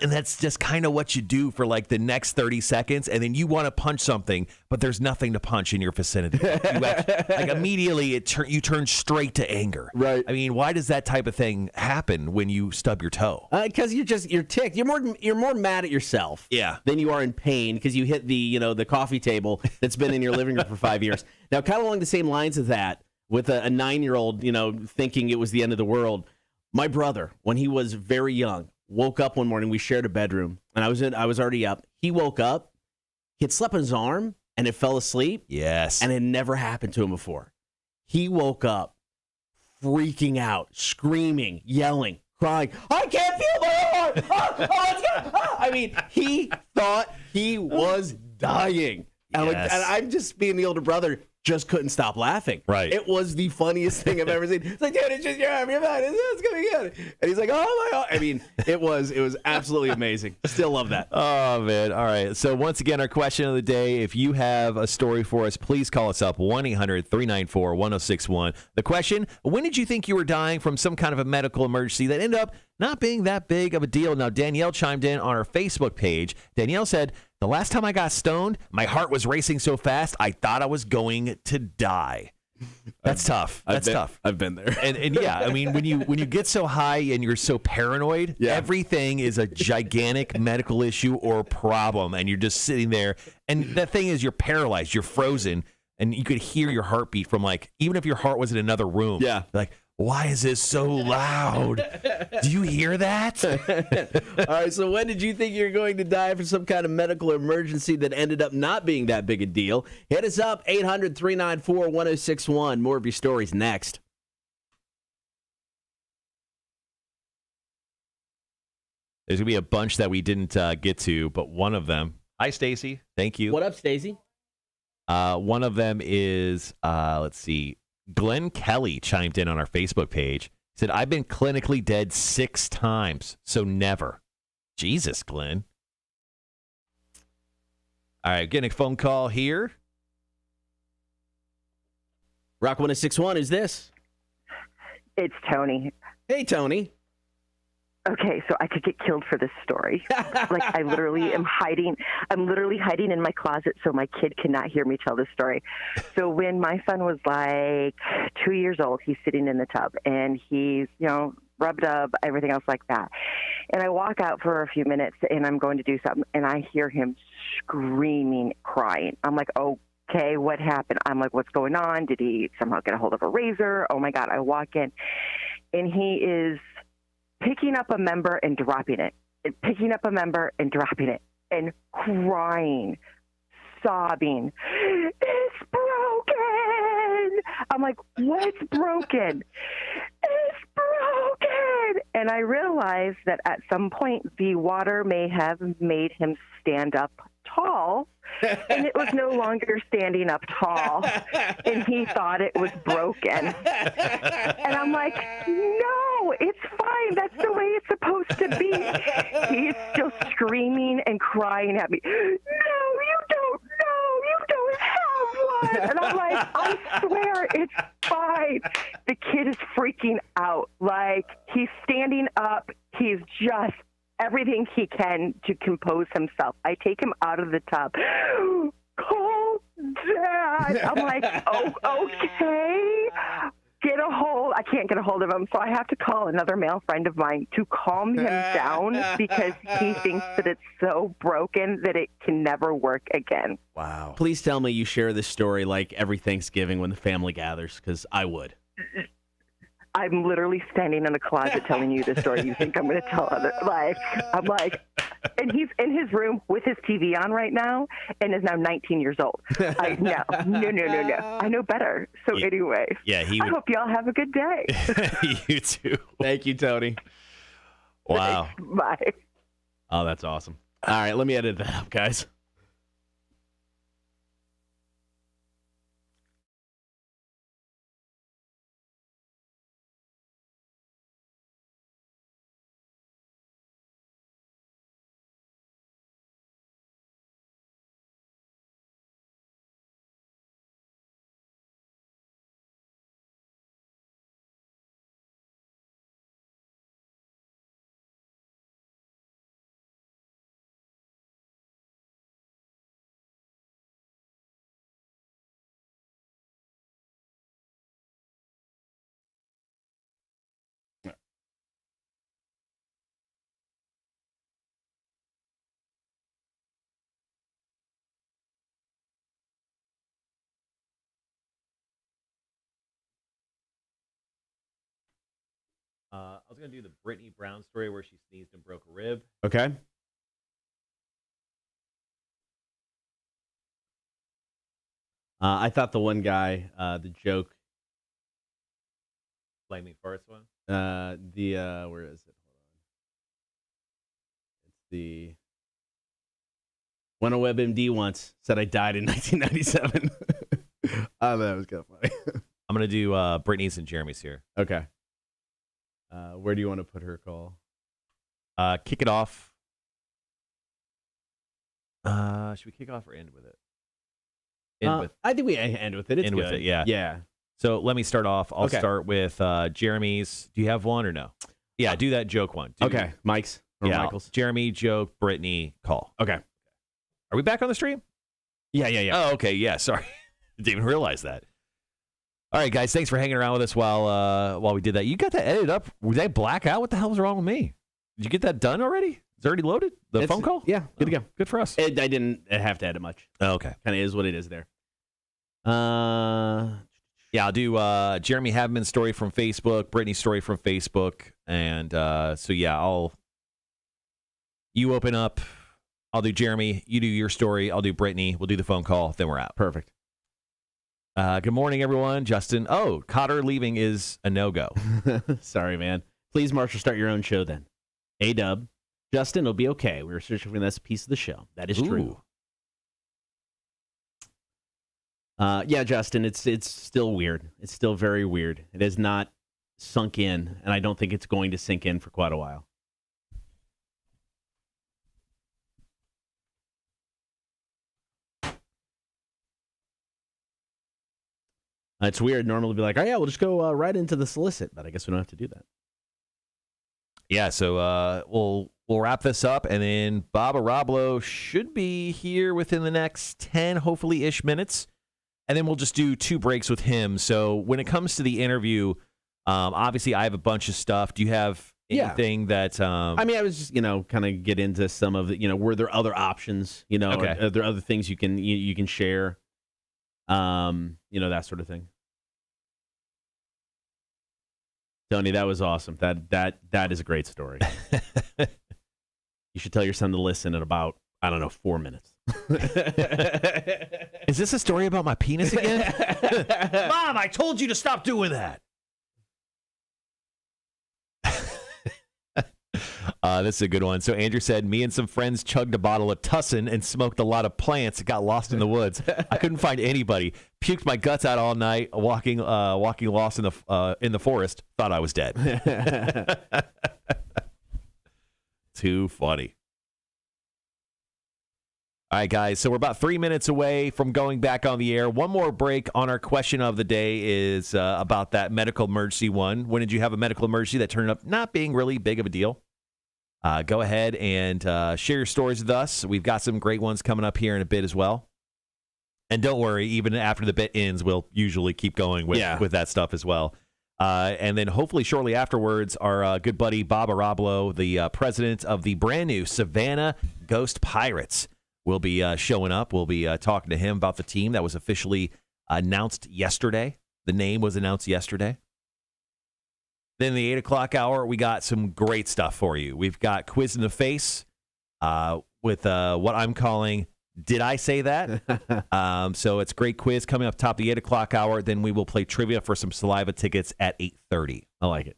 And that's just kind of what you do for like the next 30 seconds. And then you want to punch something, but there's nothing to punch in your vicinity. Like immediately you turn straight to anger. Right. I mean, why does that type of thing happen when you stub your toe? Because you're ticked. You're more mad at yourself. Than you are in pain because you hit the coffee table that's been in your living room for 5 years. Now, kind of along the same lines as that, with a 9-year-old, thinking it was the end of the world. My brother, when he was very young, woke up one morning. We shared a bedroom, and I was already up. He woke up. He had slept on his arm, and it fell asleep. Yes. And it never happened to him before. He woke up freaking out, screaming, yelling, crying. I can't feel my arm. I mean, he thought he was dying. Yes. And I'm just being the older brother. Just couldn't stop laughing. Right. It was the funniest thing I've ever seen. It's like, dude, it's just your arm. You're fine. It's going to be good. And he's like, oh, my God. I mean, it was absolutely amazing. Still love that. Oh, man. All right. So once again, our question of the day, if you have a story for us, please call us up, 1-800-394-1061. The question, when did you think you were dying from some kind of a medical emergency that ended up not being that big of a deal? Now, Danielle chimed in on our Facebook page. Danielle said, the last time I got stoned, my heart was racing so fast, I thought I was going to die. That's tough. That's tough. I've been there. And yeah, I mean, when you get so high and you're so paranoid, everything is a gigantic medical issue or problem, and you're just sitting there. And the thing is, you're paralyzed, you're frozen, and you could hear your heartbeat from like, even if your heart was in another room. Yeah. Like, why is this so loud? Do you hear that? All right, so when did you think you were going to die from some kind of medical emergency that ended up not being that big a deal? Hit us up, 800-394-1061. More of your stories next. There's going to be a bunch that we didn't get to, but one of them. Hi, Stacy. Thank you. What up, Stacy? One of them is, let's see. Glenn Kelly chimed in on our Facebook page. He said, I've been clinically dead 6 times, so never. Jesus, Glenn. All right, getting a phone call here. Rock 1061, who's this? It's Tony. Hey, Tony. Okay, so I could get killed for this story. Like, I literally am hiding. I'm literally hiding in my closet so my kid cannot hear me tell this story. So when my son was like 2 years old, he's sitting in the tub, and he's, rubbed up, everything else like that. And I walk out for a few minutes, and I'm going to do something, and I hear him screaming, crying. I'm like, okay, what happened? I'm like, what's going on? Did he somehow get a hold of a razor? Oh, my God. I walk in, and he is picking up a member and dropping it, and picking up a member and dropping it, and crying, sobbing, it's broken. I'm like, what's broken? It's broken. And I realized that at some point the water may have made him stand up tall, and it was no longer standing up tall, and he thought it was broken. And I'm like, no, it's fine. That's the way it's supposed to be. He's still screaming and crying at me. No, you don't. No, you don't have one. And I'm like, I swear it's fine. The kid is freaking out. Like, he's standing up. He's just everything he can to compose himself. I take him out of the tub. Call Dad. I'm like, oh, okay. Get a hold. I can't get a hold of him, so I have to call another male friend of mine to calm him down because he thinks that it's so broken that it can never work again. Wow. Please tell me you share this story like every Thanksgiving when the family gathers, because I would. I'm literally standing in the closet telling you this story. You think I'm going to tell other? I'm like, and he's in his room with his TV on right now, and is now 19 years old. No. I know better. So anyway, I hope y'all have a good day. You too. Thank you, Tony. Wow. Bye. Oh, that's awesome. All right, let me edit that up, guys. I was going to do the Brittany Brown story where she sneezed and broke a rib. Okay. I thought the one guy, the joke. Flaming Forest one? Where is it? Hold on. It's the when a WebMD once said I died in 1997. Oh, that was kind of funny. I'm going to do Brittany's and Jeremy's here. Okay. Where do you want to put her call? Kick it off. Should we kick off or end with it? I think we end with it. It's end good. with it, yeah. Yeah. So let me start off. I'll start with Jeremy's. Do you have one or no? Yeah, do that joke one. Okay. Mike's or Michael's. Jeremy, joke, Brittany, call. Okay. Are we back on the stream? Yeah. Oh, okay. Yeah, sorry. Didn't even realize that. All right, guys, thanks for hanging around with us while we did that. You got that edited up. Was that black out? What the hell was wrong with me? Did you get that done already? It's already loaded? The phone call? Yeah, good to go. Good for us. I didn't have to edit much. Oh, okay. Kind of is what it is there. Yeah, I'll do Jeremy Haveman's story from Facebook, Brittany's story from Facebook, and you open up, I'll do Jeremy, you do your story, I'll do Brittany, we'll do the phone call, then we're out. Perfect. Good morning, everyone. Justin. Oh, Kotter leaving is a no-go. Sorry, man. Please, Marshall, start your own show then. A-Dub. Justin, it'll be okay. We were searching for this piece of the show. That is true. Yeah, Justin, it's still weird. It's still very weird. It has not sunk in, and I don't think it's going to sink in for quite a while. It's weird. Normally, be like, oh yeah, we'll just go right into the solicit, but I guess we don't have to do that. Yeah, so we'll wrap this up, and then Bob Ohrablo should be here within the next 10, hopefully-ish minutes, and then we'll just do 2 breaks with him. So when it comes to the interview, obviously I have a bunch of stuff. Do you have anything that... I mean, I was just, kind of get into some of the, were there other options? Okay. Are there other things you can share? That sort of thing. Tony, that was awesome. That is a great story. You should tell your son to listen in about, 4 minutes. Is this a story about my penis again? Mom, I told you to stop doing that. This is a good one. So Andrew said, me and some friends chugged a bottle of Tussin and smoked a lot of plants. Got lost in the woods. I couldn't find anybody. Puked my guts out all night walking lost in the forest. Thought I was dead. Too funny. All right, guys, so we're about 3 minutes away from going back on the air. One more break on our question of the day is about that medical emergency one. When did you have a medical emergency that turned up not being really big of a deal? Go ahead and share your stories with us. We've got some great ones coming up here in a bit as well. And don't worry, even after the bit ends, we'll usually keep going with that stuff as well. And then hopefully shortly afterwards, our good buddy Bob Ohrablo, the president of the brand new Savannah Ghost Pirates, will be showing up. We'll be talking to him about the team that was officially announced yesterday. The name was announced yesterday. Then in the 8 o'clock hour, we got some great stuff for you. We've got Quiz in the Face with what I'm calling Did I Say That? So it's a great quiz coming up top of the 8 o'clock hour. Then we will play trivia for some Saliva tickets at 8:30. I like it.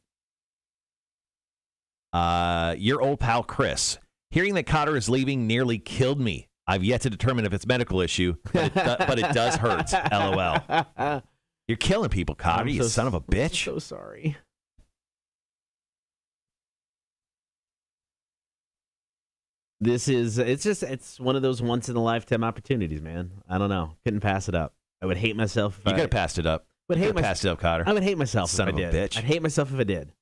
Your old pal Chris. Hearing that Kotter is leaving nearly killed me. I've yet to determine if it's a medical issue, but it does hurt. LOL. You're killing people, Kotter, you son of a bitch. I'm so sorry. It's one of those once-in-a-lifetime opportunities, man. I don't know. Couldn't pass it up. I would hate myself if you could have passed it up. Passed it up, Kotter. I would hate myself if I did. Bitch. I'd hate myself if I did.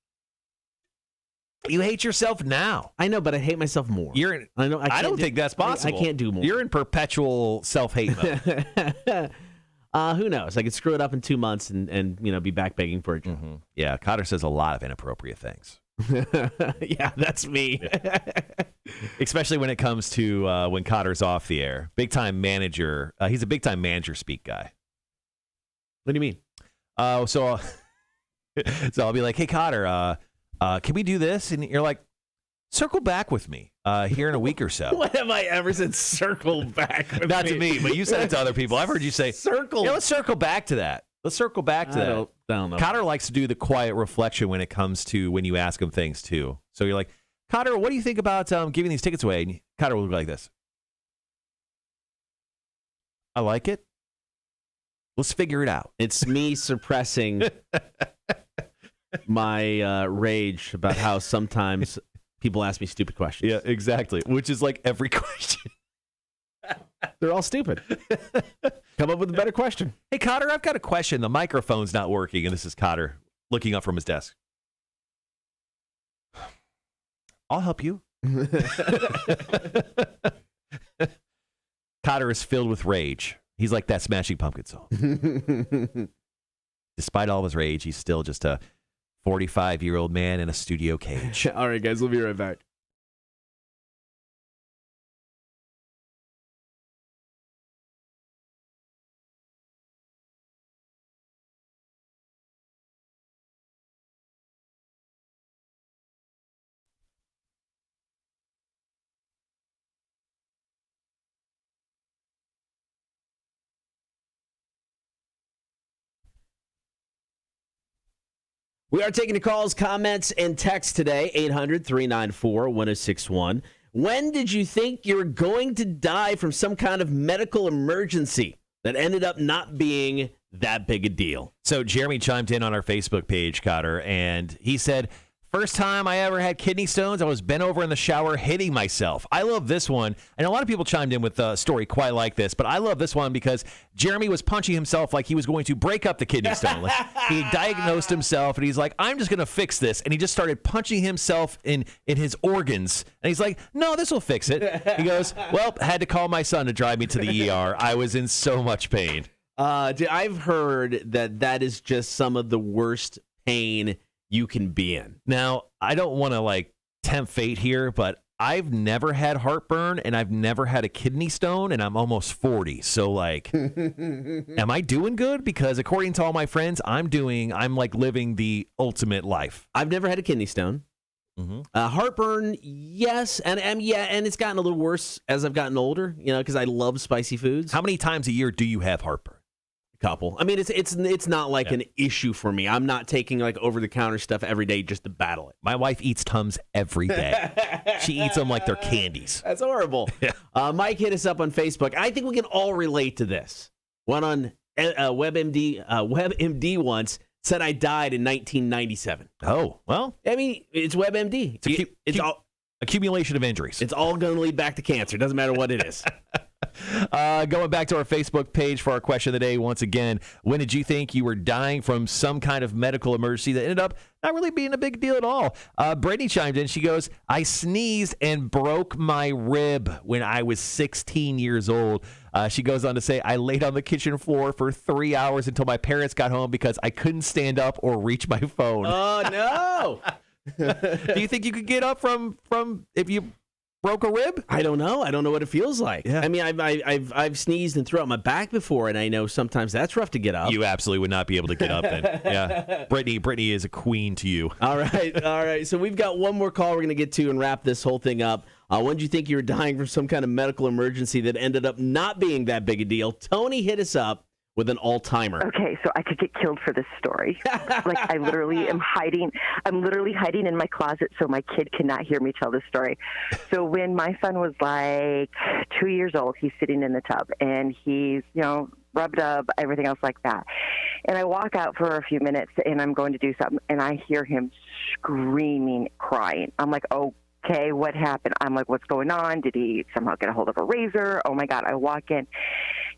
You hate yourself now. I know, but I hate myself more. I don't think that's possible. I can't do more. You're in perpetual self-hate mode. Who knows? I could screw it up in 2 months and be back begging for a job. Mm-hmm. Yeah, Kotter says a lot of inappropriate things. Yeah, that's me. Especially when it comes to when Kotter's off the air. Big-time manager. He's a big-time manager speak guy. What do you mean? So I'll be like, hey, Kotter, can we do this? And you're like, circle back with me here in a week or so. What have I ever said, circle back with Not me? to me, but you said it to other people. I've heard you say, circle. Yeah, let's circle back to that. Let's circle back to that. I don't know. Kotter likes to do the quiet reflection when it comes to when you ask him things, too. So you're like, Kotter, what do you think about giving these tickets away? And Kotter will be like this. I like it. Let's figure it out. It's me suppressing my rage about how sometimes people ask me stupid questions. Yeah, exactly. Which is like every question. They're all stupid. Come up with a better question. Hey, Kotter, I've got a question. The microphone's not working, and this is Kotter looking up from his desk. I'll help you. Kotter is filled with rage. He's like that Smashing Pumpkins song. Despite all of his rage, he's still just a 45-year-old man in a studio cage. All right, guys, we'll be right back. We are taking the calls, comments, and texts today, 800-394-1061. When did you think you were going to die from some kind of medical emergency that ended up not being that big a deal? So Jeremy chimed in on our Facebook page, Kotter, and he said, first time I ever had kidney stones, I was bent over in the shower hitting myself. I love this one. And a lot of people chimed in with a story quite like this, but I love this one because Jeremy was punching himself like he was going to break up the kidney stone. Like, he diagnosed himself, and he's like, I'm just going to fix this. And he just started punching himself in his organs. And he's like, no, this will fix it. He goes, well, had to call my son to drive me to the ER. I was in so much pain. I've heard that is just some of the worst pain you can be in. Now, I don't want to tempt fate here, but I've never had heartburn and I've never had a kidney stone, and I'm almost 40. So am I doing good? Because according to all my friends, I'm living the ultimate life. I've never had a kidney stone. Mm-hmm. Heartburn, yes, and it's gotten a little worse as I've gotten older. Because I love spicy foods. How many times a year do you have heartburn? couple. I mean, it's not like an issue for me. I'm not taking like over the counter stuff every day just to battle it. My wife eats Tums every day. She eats them like they're candies. That's horrible. Yeah. Mike hit us up on Facebook. I think we can all relate to this. One on WebMD once said I died in 1997. Oh, well. I mean, it's WebMD. It's all accumulation of injuries. It's all going to lead back to cancer. Doesn't matter what it is. Going back to our Facebook page for our question of the day once again, when did you think you were dying from some kind of medical emergency that ended up not really being a big deal at all? Brittany chimed in. She goes, I sneezed and broke my rib when I was 16 years old. She goes on to say, I laid on the kitchen floor for 3 hours until my parents got home because I couldn't stand up or reach my phone. Oh, no. Do you think you could get up from if you broke a rib? I don't know. I don't know what it feels like. Yeah. I mean, I've sneezed and threw out my back before, and I know sometimes that's rough to get up. You absolutely would not be able to get up then. Yeah. Brittany is a queen to you. All right. So we've got one more call we're going to get to and wrap this whole thing up. When did you think you were dying from some kind of medical emergency that ended up not being that big a deal? Tony hit us up with an all-timer. Okay, so I could get killed for this story. Like, I literally am hiding. I'm literally hiding in my closet so my kid cannot hear me tell this story. So when my son was like 2 years old, he's sitting in the tub, and he's, rubbed up, everything else like that. And I walk out for a few minutes, and I'm going to do something, and I hear him screaming, crying. I'm like, okay, what happened? I'm like, what's going on? Did he somehow get a hold of a razor? Oh, my God. I walk in,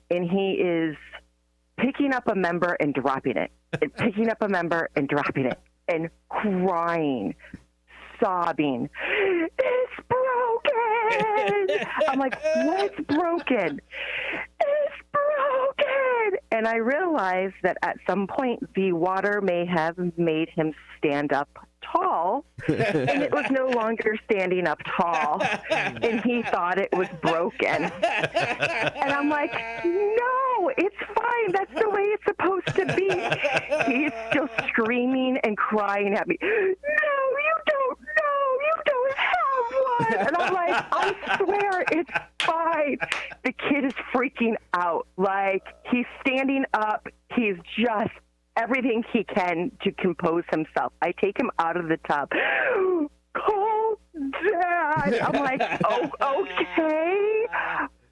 and he is picking up a member and dropping it, and picking up a member and dropping it, and crying, sobbing, it's broken. I'm like, what's broken? It's broken. And I realized that at some point the water may have made him stand up tall, and it was no longer standing up tall, and he thought it was broken. And I'm like, no, it's fine. That's the way it's supposed to be. He's still screaming and crying at me. No, you don't have one. And I'm like, I swear it's fine. The kid is freaking out. Like, he's standing up. He's just everything he can to compose himself. I take him out of the tub. Call Dad. I'm like, okay.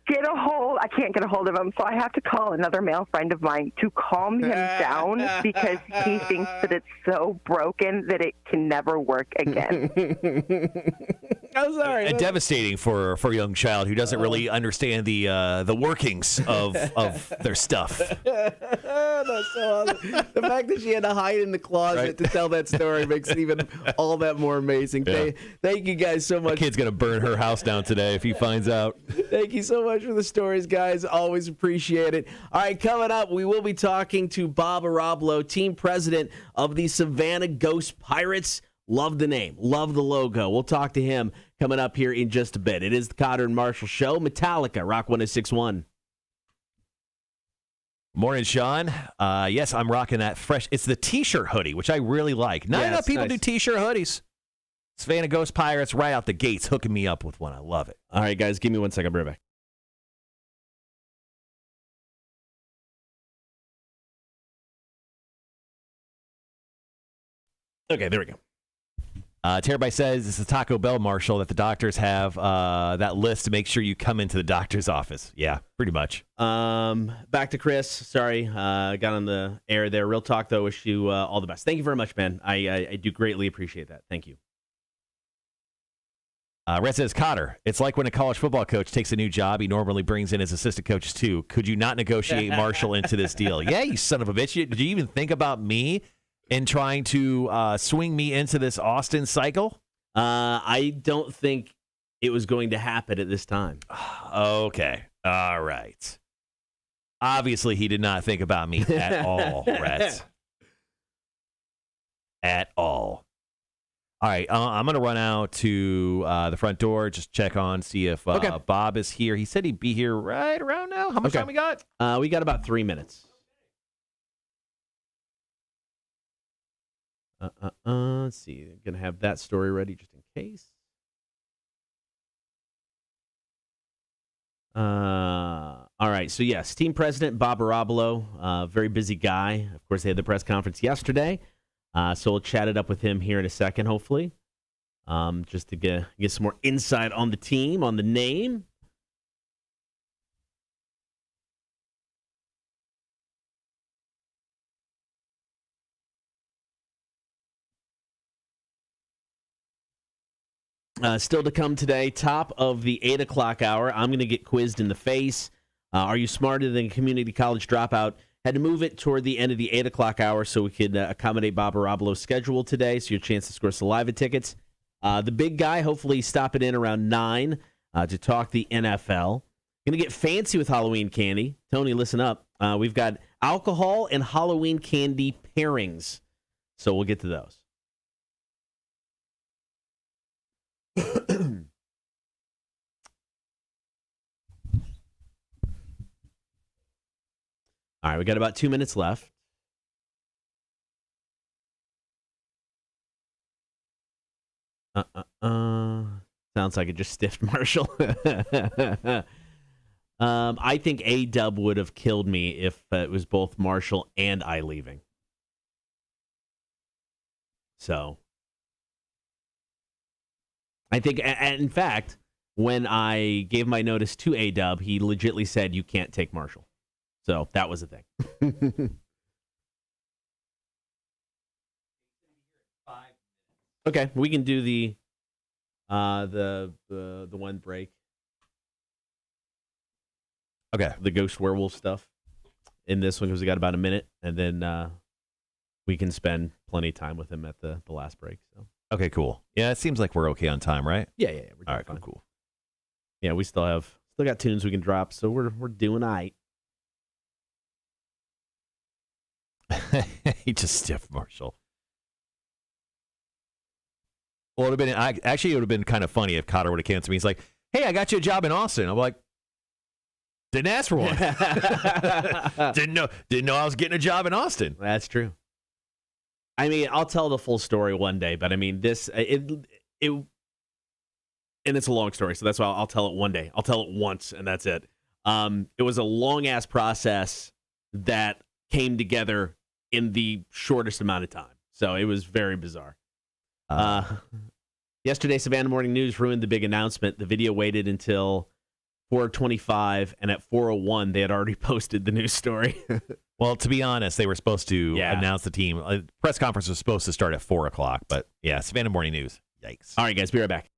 Get a hold. I can't get a hold of him, so I have to call another male friend of mine to calm him down because he thinks that it's so broken that it can never work again. I'm sorry. And devastating for a young child who doesn't really understand the workings of their stuff. That's so awesome. The fact that she had to hide in the closet to tell that story makes it even all that more amazing. Yeah. Thank you guys so much. The kid's going to burn her house down today if he finds out. Thank you so much for the stories, guys. Always appreciate it. All right, coming up, we will be talking to Bob Ohrablo, team president of the Savannah Ghost Pirates. Love the name. Love the logo. We'll talk to him coming up here in just a bit. It is the Kotter and Marshall Show. Metallica, Rock 106.1. Morning, Sean. Yes, I'm rocking that fresh. It's the T-shirt hoodie, which I really like. Not enough people do T-shirt hoodies. Savannah Ghost Pirates right out the gates hooking me up with one. I love it. All right, guys, give me 1 second. I'll be right back. Okay, there we go. Terabyte says it's the Taco Bell, Marshall, that the doctors have that list to make sure you come into the doctor's office. Yeah, pretty much. Back to Chris. Sorry, got on the air there. Real talk, though. Wish you all the best. Thank you very much, man. I do greatly appreciate that. Thank you. Red says, Kotter, it's like when a college football coach takes a new job, he normally brings in his assistant coaches too. Could you not negotiate Marshall into this deal? Yeah, you son of a bitch. Did you even think about me in trying to swing me into this Austin cycle? I don't think it was going to happen at this time. Okay. All right. Obviously, he did not think about me at all, Rhett. At all. All right, I'm going to run out to the front door, just check on, see if Bob is here. He said he'd be here right around now. How much time we got? We got about 3 minutes. Let's see. I'm going to have that story ready just in case. All All right. So, yes, team president Bob Ohrablo, very busy guy. Of course, they had the press conference yesterday. So we'll chat it up with him here in a second, hopefully, just to get some more insight on the team, on the name. Still to come today, top of the 8 o'clock hour, I'm going to get quizzed in the face. Are you smarter than a community college dropout? Had to move it toward the end of the 8 o'clock hour so we could accommodate Bob Ohrablo's schedule today, so your chance to score Saliva tickets. The big guy, hopefully stopping in around 9 to talk the NFL. Going to get fancy with Halloween candy. Tony, listen up. We've got alcohol and Halloween candy pairings, so we'll get to those. All right, we got about 2 minutes left. Sounds like it just stiffed Marshall. I think A-Dub would have killed me if it was both Marshall and I leaving. So, I think, and in fact, when I gave my notice to A-Dub, he legitimately said, you can't take Marshall. So that was the thing. Okay, we can do the one break. Okay, the ghost werewolf stuff in this one because we got about a minute, and then we can spend plenty of time with him at the last break. So okay, cool. Yeah, it seems like we're okay on time, right? Yeah. We're all right, fine. cool. Yeah, we still got tunes we can drop, so we're doing all right. He just stiffed Marshall. Well, it would have been kind of funny if Kotter would have canceled me. He's like, "Hey, I got you a job in Austin." I'm like, "Didn't ask for one. Didn't know I was getting a job in Austin." That's true. I mean, I'll tell the full story one day, but I mean, and it's a long story, so that's why I'll tell it one day. I'll tell it once, and that's it. It was a long ass process that came together in the shortest amount of time. So it was very bizarre. Yesterday, Savannah Morning News ruined the big announcement. The video waited until 4:25, and at 4:01, they had already posted the news story. Well, to be honest, they were supposed to announce the team. Press conference was supposed to start at 4 o'clock, but yeah, Savannah Morning News. Yikes. All right, guys, be right back.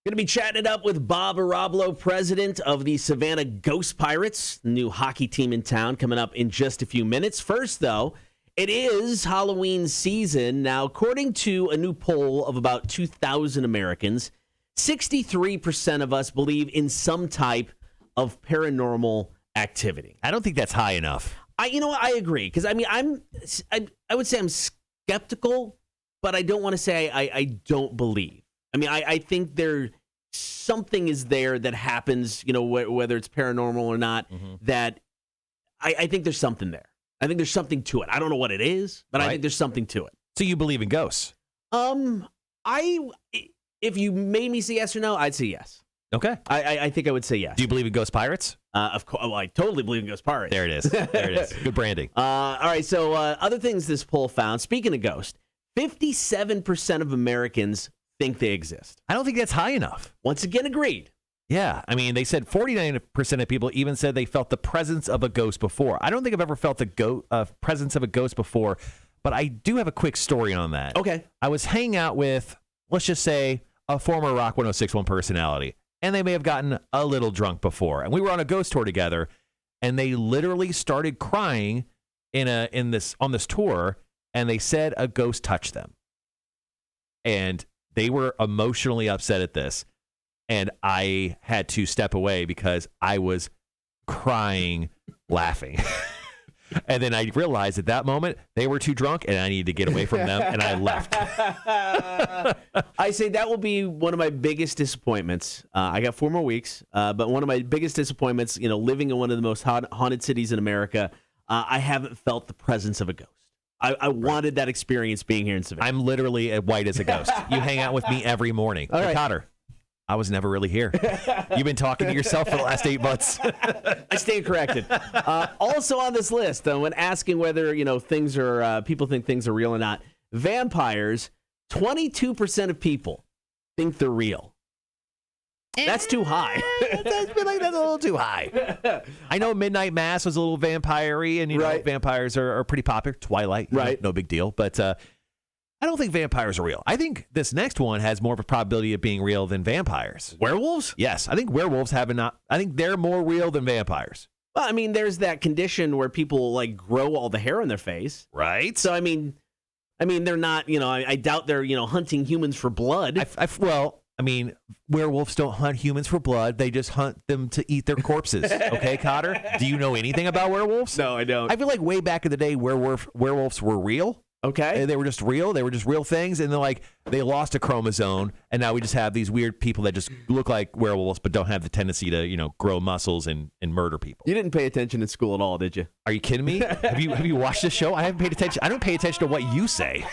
Going to be chatting it up with Bob Ohrablo, president of the Savannah Ghost Pirates, new hockey team in town, coming up in just a few minutes. First, though, it is Halloween season. Now, according to a new poll of about 2,000 Americans, 63% of us believe in some type of paranormal activity. I don't think that's high enough. You know what? I agree. Because, I mean, I would say I'm skeptical, but I don't want to say I don't believe. I mean, I think something is there that happens, you know, whether it's paranormal or not, that I think there's something there. I think there's something to it. I don't know what it is, but I think there's something to it. So you believe in ghosts? If you made me say yes or no, I'd say yes. Okay. I think I would say yes. Do you believe in ghost pirates? Of course. Well, I totally believe in ghost pirates. There it is. There it is. Good branding. All right. So other things this poll found, speaking of ghosts, 57% of Americans think they exist. I don't think that's high enough. Once again, agreed. Yeah. I mean, they said 49% of people even said they felt the presence of a ghost before. I don't think I've ever felt the presence of a ghost before, but I do have a quick story on that. Okay. I was hanging out with, let's just say, a former Rock 106.1 personality, and they may have gotten a little drunk before. And we were on a ghost tour together, and they literally started crying on this tour, and they said a ghost touched them. And they were emotionally upset at this, and I had to step away because I was crying, laughing. And then I realized at that moment they were too drunk and I needed to get away from them, and I left. I say that will be one of my biggest disappointments. I got 4 more weeks, but one of my biggest disappointments, living in one of the most haunted cities in America, I haven't felt the presence of a ghost. I wanted that experience being here in Savannah. I'm literally as white as a ghost. You hang out with me every morning. All right. Kotter, I was never really here. You've been talking to yourself for the last 8 months. I stand corrected. Also on this list, when asking whether things are people think things are real or not, vampires, 22% of people think they're real. That's too high. I feel like that's a little too high. I know Midnight Mass was a little vampire-y, and Right. vampires are pretty popular. Twilight, Right. No big deal. But I don't think vampires are real. I think this next one has more of a probability of being real than vampires. Werewolves? Yes, I think werewolves have not. I think they're more real than vampires. Well, I mean, there's that condition where people grow all the hair on their face. Right. So I mean, they're not. I doubt they're hunting humans for blood. I mean, werewolves don't hunt humans for blood. They just hunt them to eat their corpses. Okay, Kotter? Do you know anything about werewolves? No, I don't. I feel like way back in the day, werewolves were real. Okay. They were just real. They were just real things. And then, they lost a chromosome. And now we just have these weird people that just look like werewolves but don't have the tendency to, grow muscles and murder people. You didn't pay attention in school at all, did you? Are you kidding me? Have you watched this show? I haven't paid attention. I don't pay attention to what you say.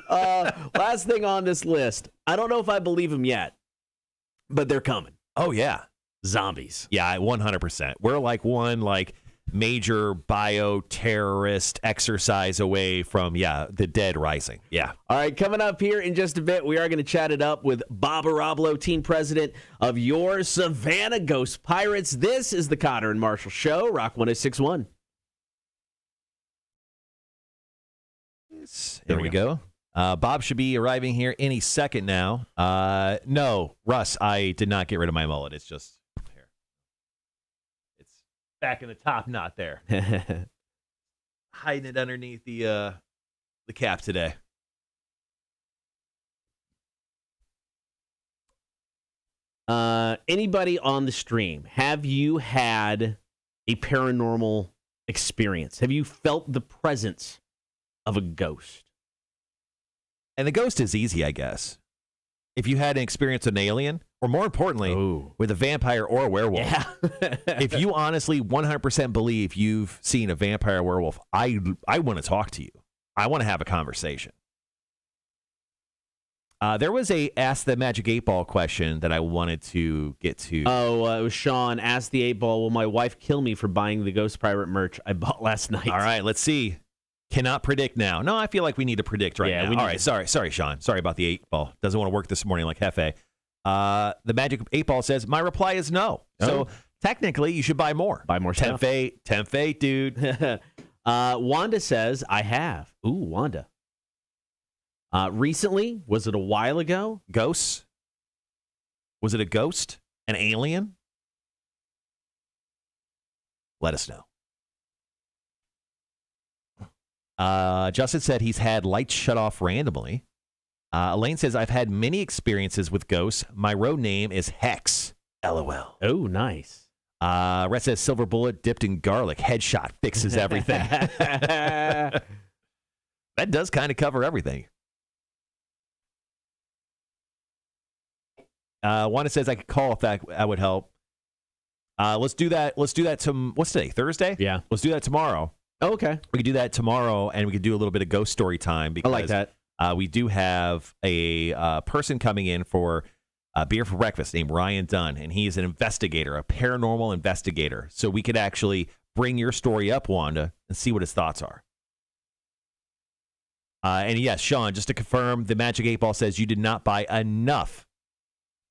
Last thing on this list. I don't know if I believe them yet, but they're coming. Oh, yeah. Zombies. Yeah, 100%. We're one major bioterrorist exercise away from, the dead rising. Yeah. All right, coming up here in just a bit, we are going to chat it up with Bob Ohrablo, team president of your Savannah Ghost Pirates. This is the Kotter and Marshall Show, Rock 106.1. There we go. Bob should be arriving here any second now. No, Russ, I did not get rid of my mullet. It's just here. It's back in the top, not there. Hiding it underneath the cap today. Anybody on the stream, have you had a paranormal experience? Have you felt the presence of a ghost? And the ghost is easy, I guess. If you had an experience with an alien, or more importantly, with a vampire or a werewolf. Yeah. If you honestly 100% believe you've seen a vampire or werewolf, I want to talk to you. I want to have a conversation. There was a Ask the Magic 8-Ball question that I wanted to get to. Oh, it was Sean. Ask the 8-Ball, will my wife kill me for buying the Ghost Pirate merch I bought last night? All right, let's see. Cannot predict now. No, I feel like we need to predict right now. All right, sorry, Sean. Sorry about the 8-Ball. Doesn't want to work this morning like Hefe. The Magic 8-Ball says, my reply is no. So technically, you should buy more. Buy more stuff. Temp fate, dude. Wanda says, I have. Ooh, Wanda. Recently, was it a while ago? Ghosts? Was it a ghost? An alien? Let us know. Justin said he's had lights shut off randomly. Elaine says, I've had many experiences with ghosts. My road name is Hex. LOL. Oh, nice. Rhett says, silver bullet dipped in garlic. Headshot fixes everything. That does kind of cover everything. Wanda says I could call if that would help. Let's do that. What's today? Thursday? Yeah. Let's do that tomorrow. Oh, okay. We could do that tomorrow, and we could do a little bit of ghost story time. Because, I like that. We do have a person coming in for beer for breakfast named Ryan Dunn, and he is an investigator, a paranormal investigator. So we could actually bring your story up, Wanda, and see what his thoughts are. And yes, Sean, just to confirm, the Magic 8-Ball says you did not buy enough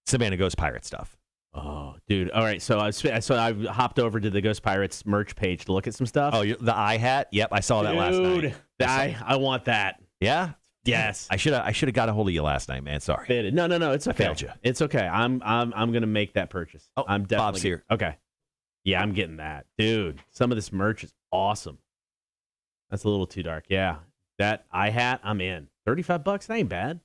Savannah Ghost Pirate stuff. Oh, dude. All right. So I hopped over to the Ghost Pirates merch page to look at some stuff. Oh, the eye hat? Yep, I saw that last night. Dude, I want that. Yeah? Yes. I should have got a hold of you last night, man. Sorry. No. It's okay. I failed you. It's okay. I'm gonna make that purchase. Oh, I'm definitely Bob's here. Okay. Yeah, I'm getting that, dude. Some of this merch is awesome. That's a little too dark. Yeah, that eye hat, I'm in. $35. That ain't bad.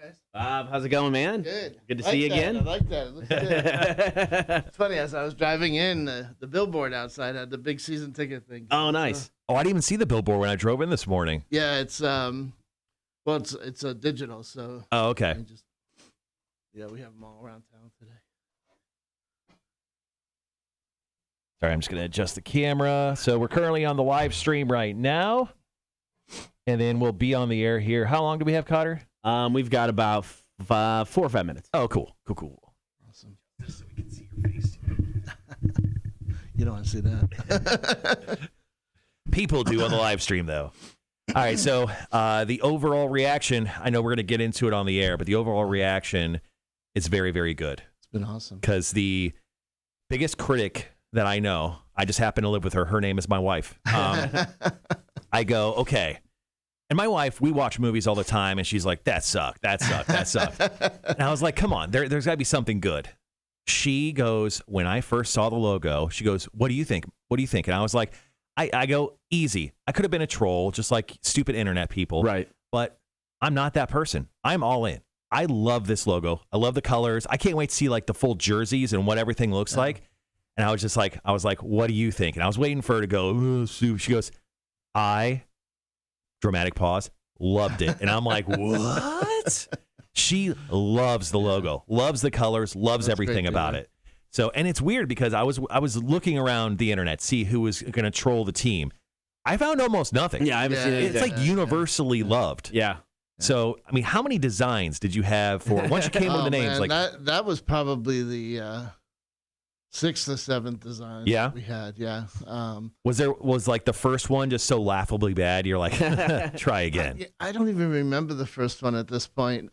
guys? Bob, how's it going, man? Good. Good to see you again. I like that. It looks good. It's funny, as I was driving in, the billboard outside had the big season ticket thing. Oh, nice. Oh, I didn't even see the billboard when I drove in this morning. Yeah, it's it's a digital, so. Oh, okay. We have them all around town today. Sorry, I'm just going to adjust the camera. So we're currently on the live stream right now, and then we'll be on the air here. How long do we have, Kotter? We've got about 4 or 5 minutes. Oh, cool. Awesome. Just so we can see your face. You don't want to see that. People do on the live stream, though. All right, so the overall reaction, I know we're going to get into it on the air, but the overall reaction is very, very good. It's been awesome. Because the biggest critic that I know, I just happen to live with her. Her name is my wife. I go, okay. And my wife, we watch movies all the time, and she's like, that sucked. And I was like, come on, there's got to be something good. She goes, when I first saw the logo, she goes, what do you think? And I was like, I go, easy. I could have been a troll, just like stupid internet people. Right. But I'm not that person. I'm all in. I love this logo. I love the colors. I can't wait to see like the full jerseys and what everything looks like. And I was like, what do you think? And I was waiting for her to go, Sue. She goes, dramatic pause, loved it. And I'm like, what? She loves the logo, loves the colors, loves everything about it. So, and it's weird because I was looking around the internet, see who was going to troll the team. I found almost nothing. Yeah, I haven't seen anything. It's like universally loved. Yeah. So, I mean, how many designs did you have for once you came up with the names? Man, like that was probably the 6th or 7th design we had. Yeah. Was like the first one just so laughably bad? You're like, try again. I don't even remember the first one at this point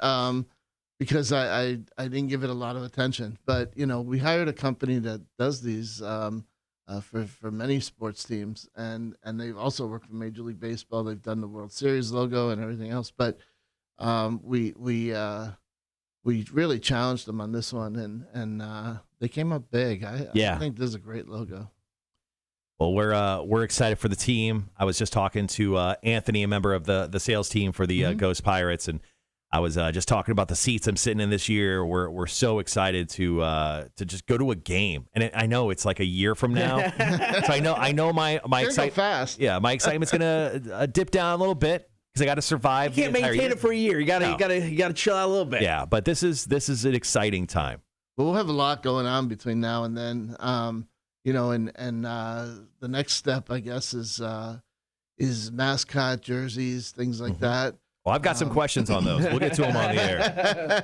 because I didn't give it a lot of attention. But we hired a company that does these for many sports teams, and they've also worked for Major League Baseball. They've done the World Series logo and everything else. But we really challenged them on this one, and they came up big. I think this is a great logo. Well, we're excited for the team. I was just talking to Anthony, a member of the sales team for the Ghost Pirates, and I was just talking about the seats I'm sitting in this year. We're so excited to just go to a game, and I know it's like a year from now. So I know my excitement fast. Yeah, my excitement's gonna dip down a little bit because I got to survive. You can't maintain it for a year. You gotta chill out a little bit. Yeah, but this is an exciting time. Well, we'll have a lot going on between now and then. And the next step, I guess, is mascot jerseys, things like that. Well, I've got some questions on those. We'll get to them on the air.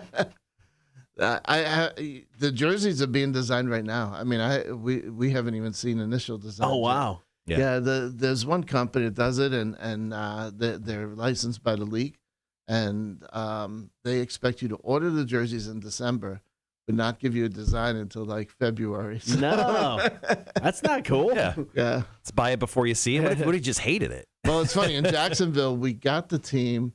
The jerseys are being designed right now. I mean, we haven't even seen initial design. Oh, wow. Yeah. There's one company that does it, and they're licensed by the league, and they expect you to order the jerseys in December, but not give you a design until like February. So. No, that's not cool. Yeah. Let's buy it before you see it. What if you just hated it? Well, it's funny. In Jacksonville, we got the team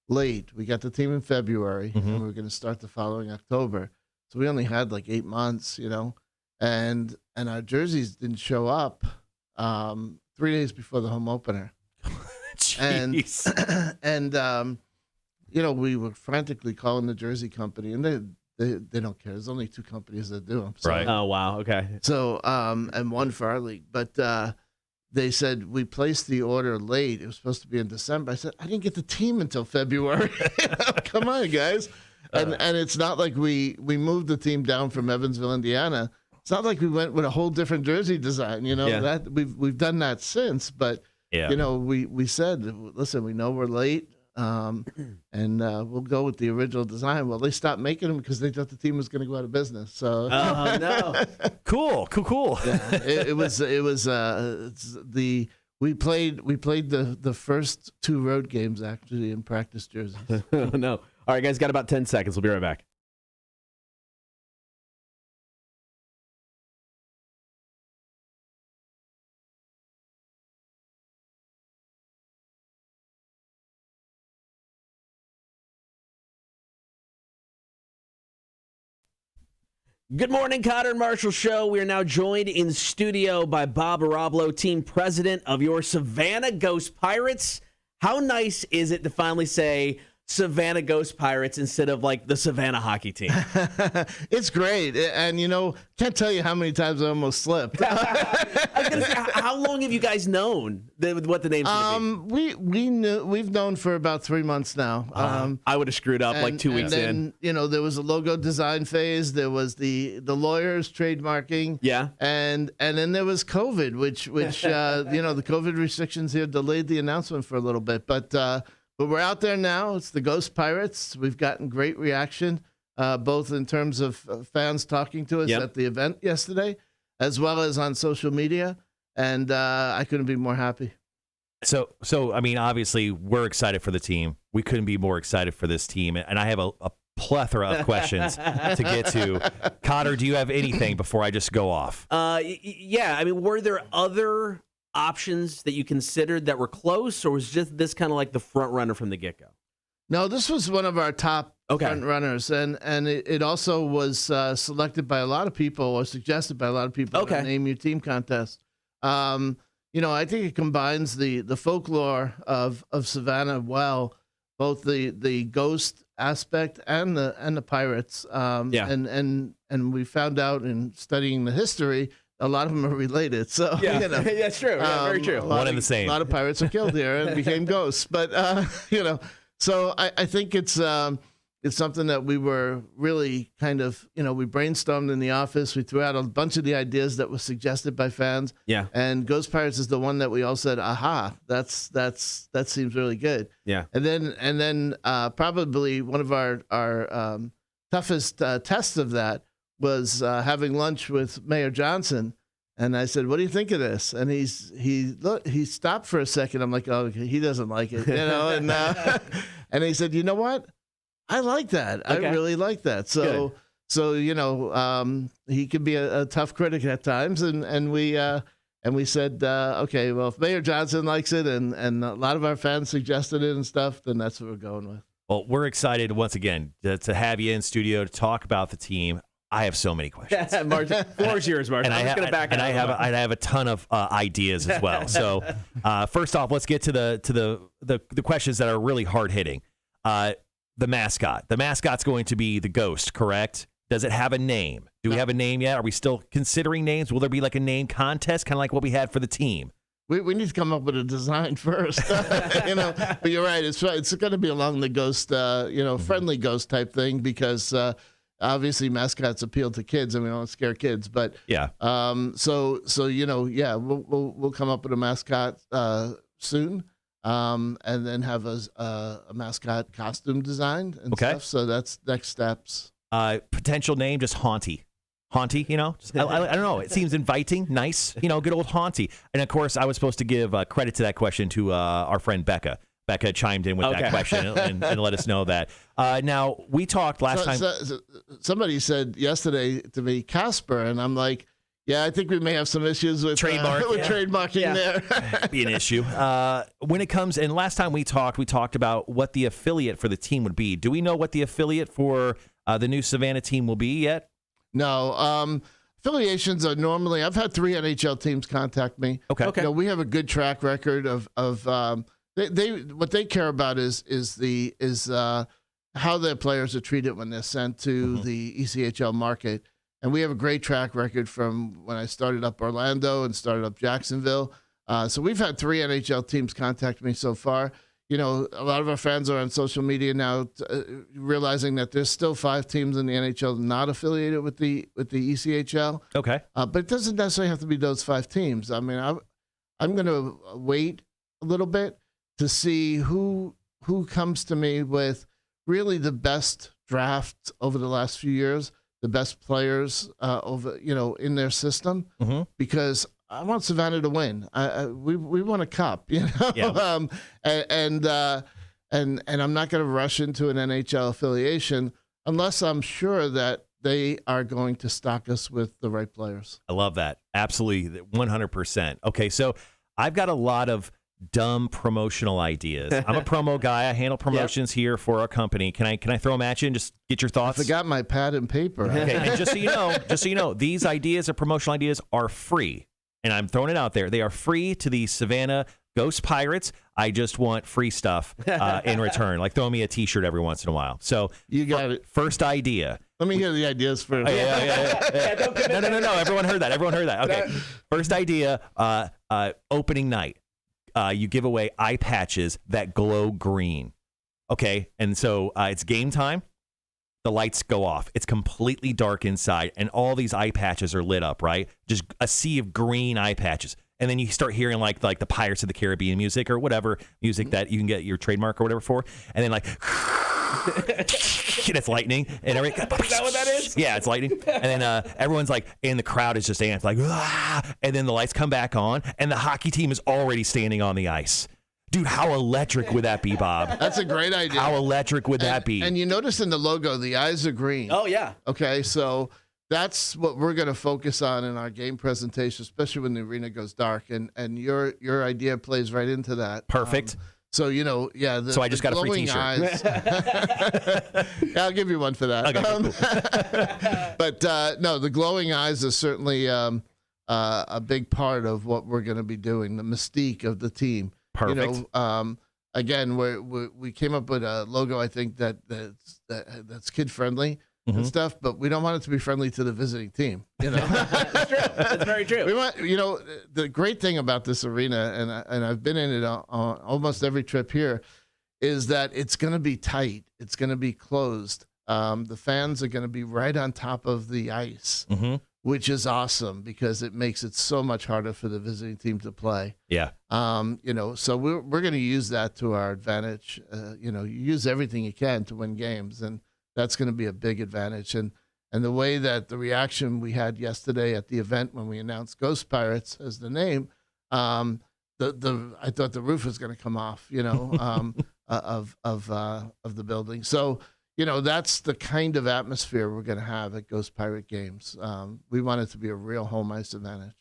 late. We got the team in February, and we were going to start the following October. So we only had like 8 months, and our jerseys didn't show up 3 days before the home opener. Jeez. And we were frantically calling the jersey company, and they don't care. There's only 2 companies that do them. So, right. Oh, wow. Okay. So, and one for our league. But they said, we placed the order late. It was supposed to be in December. I said, I didn't get the team until February. Come on, guys. And it's not like we moved the team down from Evansville, Indiana. It's not like we went with a whole different jersey design. That we've done that since. But, we said, listen, we know we're late. And we'll go with the original design. Well, they stopped making them because they thought the team was going to go out of business. So, oh no, cool. Yeah, we played the first 2 road games actually in practice jerseys. Oh, no. All right, guys, got about 10 seconds. We'll be right back. Good morning, Kotter and Marshall Show. We are now joined in studio by Bob Ohrablo, team president of your Savannah Ghost Pirates. How nice is it to finally say, Savannah Ghost Pirates instead of like the Savannah hockey team? It's great, and can't tell you how many times I almost slipped. I was gonna say, how long have you guys known what the name's gonna be? We've known for about 3 months now. I would have screwed up like 2 weeks in. There was a logo design phase. There was the lawyers trademarking. Yeah, and then there was COVID, which the COVID restrictions here delayed the announcement for a little bit, but we're out there now. It's the Ghost Pirates. We've gotten great reaction, both in terms of fans talking to us at the event yesterday, as well as on social media. And I couldn't be more happy. So I mean, obviously, we're excited for the team. We couldn't be more excited for this team. And I have a plethora of questions to get to. Kotter, do you have anything before I just go off? Yeah. I mean, were there other options that you considered that were close, or was just this kind of like the front runner from the get-go? No, this was one of our top front runners, and it also was selected by a lot of people, or suggested by a lot of people in the Name Your Team contest. I think it combines the folklore of Savannah well, both the ghost aspect and the pirates. And we found out in studying the history, a lot of them are related. So that's true. Yeah, very true. One and the same. A lot of pirates were killed here and became ghosts. But so I think it's something that we were really kind of we brainstormed in the office. We threw out a bunch of the ideas that were suggested by fans. Yeah. And Ghost Pirates is the one that we all said, aha, that seems really good. Yeah. And then probably one of our toughest tests of that was having lunch with Mayor Johnson, and I said, "What do you think of this?" And he stopped for a second. I'm like, "Oh, he doesn't like it," and and he said, "You know what? I like that. Okay. I really like that." So he can be a tough critic at times, and we said, okay, well, if Mayor Johnson likes it, and a lot of our fans suggested it and stuff, then that's what we're going with. Well, we're excited once again to have you in studio to talk about the team. I have so many questions. Marshall, floor's yours, Marshall. And I have a ton of ideas as well. So first off, let's get to the questions that are really hard hitting. The mascot. The mascot's going to be the ghost, correct? Does it have a name? Do we have a name yet? Are we still considering names? Will there be like a name contest, kind of like what we had for the team? We need to come up with a design first, But you're right. It's going to be along the ghost, friendly ghost type thing, because obviously mascots appeal to kids, and we don't scare kids. But yeah, we'll come up with a mascot soon, and then have a mascot costume designed and stuff. So that's next steps. Potential name, just Haunty. Haunty, I don't know. It seems inviting, nice, good old Haunty. And of course, I was supposed to give credit to that question to our friend Becca. Becca chimed in with that question and let us know that. Now, we talked last time. Somebody said yesterday to me, Casper, and I'm like, yeah, I think we may have some issues with trademarking there. Be an issue. When it comes, and last time we talked about what the affiliate for the team would be. Do we know what the affiliate for the new Savannah team will be yet? No. Affiliations are normally, I've had 3 NHL teams contact me. Okay. We have a good track record of what they care about is how their players are treated when they're sent to the ECHL market. And we have a great track record from when I started up Orlando and started up Jacksonville. So we've had 3 NHL teams contact me so far. A lot of our fans are on social media now, realizing that there's still 5 teams in the NHL not affiliated with the ECHL. Okay. But it doesn't necessarily have to be those 5 teams. I mean, I'm going to wait a little bit to see who comes to me with really the best draft over the last few years, the best players in their system, because I want Savannah to win. We want a cup, Yeah. And I'm not going to rush into an NHL affiliation unless I'm sure that they are going to stock us with the right players. I love that. Absolutely, 100%. Okay, so I've got a lot of dumb promotional ideas. I'm a promo guy. I handle promotions here for our company. Can I throw them at you and just get your thoughts? I forgot my pad and paper. Okay, and just so you know, these ideas or promotional ideas are free. And I'm throwing it out there. They are free to the Savannah Ghost Pirates. I just want free stuff in return, like throw me a T-shirt every once in a while. So You got it. First idea. Let me hear the ideas first. Oh, yeah. No. Everyone heard that. Okay. First idea, opening night. You give away eye patches that glow green. Okay. And so it's game time. The lights go off. It's completely dark inside, and all these eye patches are lit up, right? Just a sea of green eye patches. And then you start hearing like the Pirates of the Caribbean music or whatever music that you can get your trademark or whatever for. And then like, and it's lightning. And is that what that is? Yeah, it's lightning. And then everyone's like, and the crowd is just amped, like, ah! And then the lights come back on, and the hockey team is already standing on the ice. Dude, how electric would that be, Bob? That's a great idea. How electric would that be? And you notice in the logo, the eyes are green. Oh, yeah. Okay, so that's what we're going to focus on in our game presentation, especially when the arena goes dark. And your idea plays right into that. Perfect. So, yeah. So I just got a free T-shirt. Eyes. Yeah, I'll give you one for that. Okay, cool. But no, the glowing eyes is certainly a big part of what we're going to be doing, the mystique of the team. Perfect. Again, we came up with a logo, I think, that's kid-friendly and stuff, but we don't want it to be friendly to the visiting team. That's true. That's very true. We want, the great thing about this arena, and I've been in it on almost every trip here, is that it's going to be tight. It's going to be closed. The fans are going to be right on top of the ice, which is awesome because it makes it so much harder for the visiting team to play. Yeah. So we're going to use that to our advantage. You use everything you can to win games, and that's going to be a big advantage. And the way that the reaction we had yesterday at the event when we announced Ghost Pirates as the name, I thought the roof was going to come off, of the building. So, that's the kind of atmosphere we're going to have at Ghost Pirate games. We want it to be a real home ice advantage.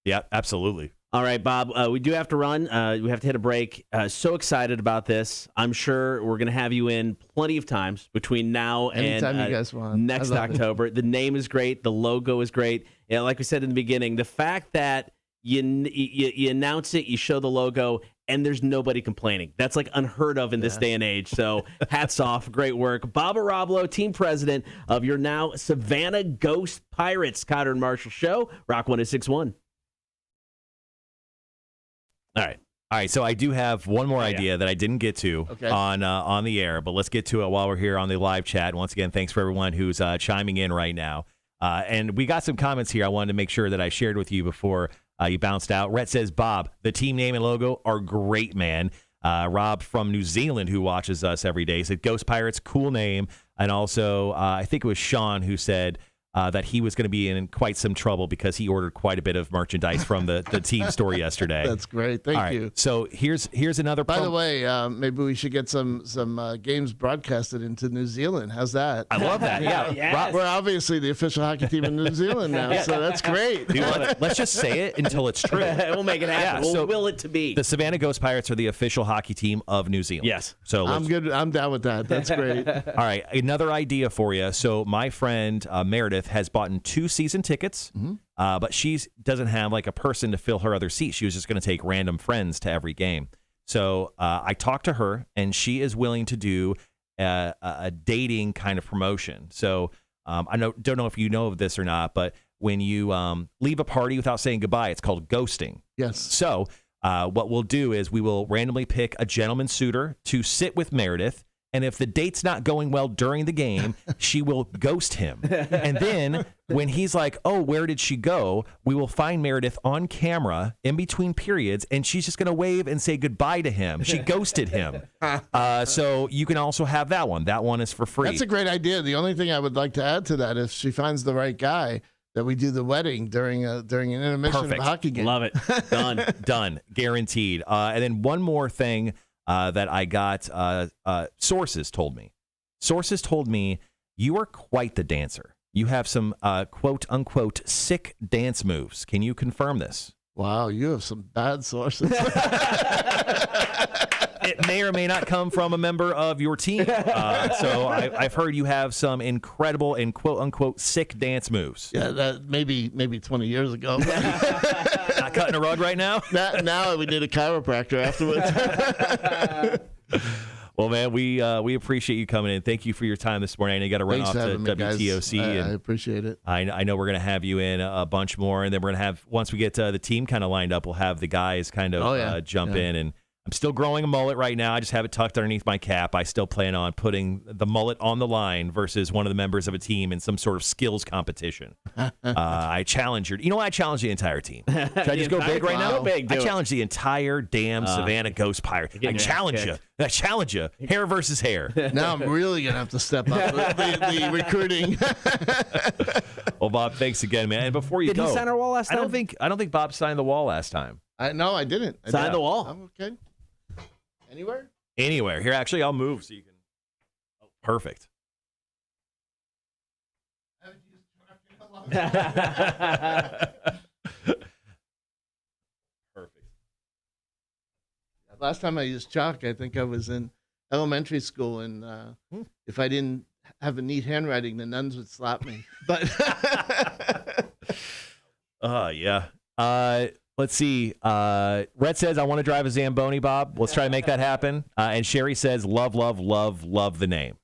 Yeah, absolutely. All right, Bob, we do have to run. We have to hit a break. So excited about this. I'm sure we're going to have you in plenty of times between now Anytime and you guys want. next October. The name is great. The logo is great. Yeah, like we said in the beginning, the fact that you announce it, you show the logo, and there's nobody complaining. That's like unheard of in this day and age. So hats off. Great work. Bob Ohrablo, team president of your now Savannah Ghost Pirates. Kotter and Marshall Show. Rock 106.1. All right. So I do have one more idea that I didn't get to on the air, but let's get to it while we're here on the live chat. Once again, thanks for everyone who's chiming in right now. And we got some comments here I wanted to make sure that I shared with you before you bounced out. Rhett says, Bob, the team name and logo are great, man. Rob from New Zealand, who watches us every day, said Ghost Pirates, cool name. And also, I think it was Sean who said that he was going to be in quite some trouble because he ordered quite a bit of merchandise from the team store yesterday. That's great. Thank you. So here's another. By the way, maybe we should get some games broadcasted into New Zealand. How's that? I love that. Yeah. Yes. We're obviously the official hockey team in New Zealand now, so that's great. Dude, let's just say it until it's true. We'll make it happen. We'll will it to be. The Savannah Ghost Pirates are the official hockey team of New Zealand. Yes. So I'm good. I'm down with that. That's great. All right. Another idea for you. So my friend Meredith has bought 2 season tickets, but she doesn't have like a person to fill her other seat. She was just going to take random friends to every game. So I talked to her, and she is willing to do a dating kind of promotion. So I don't know if you know of this or not, but when you leave a party without saying goodbye, it's called ghosting. Yes. So what we'll do is we will randomly pick a gentleman suitor to sit with Meredith. And if the date's not going well during the game, she will ghost him. And then when he's like, oh, where did she go? We will find Meredith on camera in between periods, and she's just going to wave and say goodbye to him. She ghosted him. So you can also have that one. That one is for free. That's a great idea. The only thing I would like to add to that, if she finds the right guy, that we do the wedding during an intermission of a hockey game. Love it. Done. Done. Guaranteed. And then one more thing. That I got, sources told me. Sources told me you are quite the dancer. You have some quote unquote sick dance moves. Can you confirm this? Wow, you have some bad sources. It may or may not come from a member of your team. So I've heard you have some incredible and quote unquote sick dance moves. Yeah, that maybe 20 years ago. not cutting a rug right now? Now we need a chiropractor afterwards. Well, man, we appreciate you coming in. Thank you for your time this morning. I know you got to run off to WTOC. I appreciate it. I know we're going to have you in a bunch more, and then we're going to have, once we get the team kind of lined up, we'll have the guys kind of jump in. And I'm still growing a mullet right now. I just have it tucked underneath my cap. I still plan on putting the mullet on the line versus one of the members of a team in some sort of skills competition. I challenge you know what? I challenge the entire team. Should I just go big right now? Go big, I challenge the entire damn Savannah Ghost Pirates. I challenge you. I challenge you. Hair versus hair. Now I'm really going to have to step up the recruiting. Well, Bob, thanks again, man. And before you go. Did he sign our wall last time? I don't think Bob signed the wall last time. No, I didn't. Sign the wall. I'm okay. Anywhere? Anywhere. Here, actually, I'll move so you can. Oh, perfect. Perfect. Last time I used chalk, I think I was in elementary school, and if I didn't have a neat handwriting, the nuns would slap me. But yeah. Let's see. Rhett says, I want to drive a Zamboni, Bob. Let's try to make that happen. And Sherry says, love, love, love, love the name.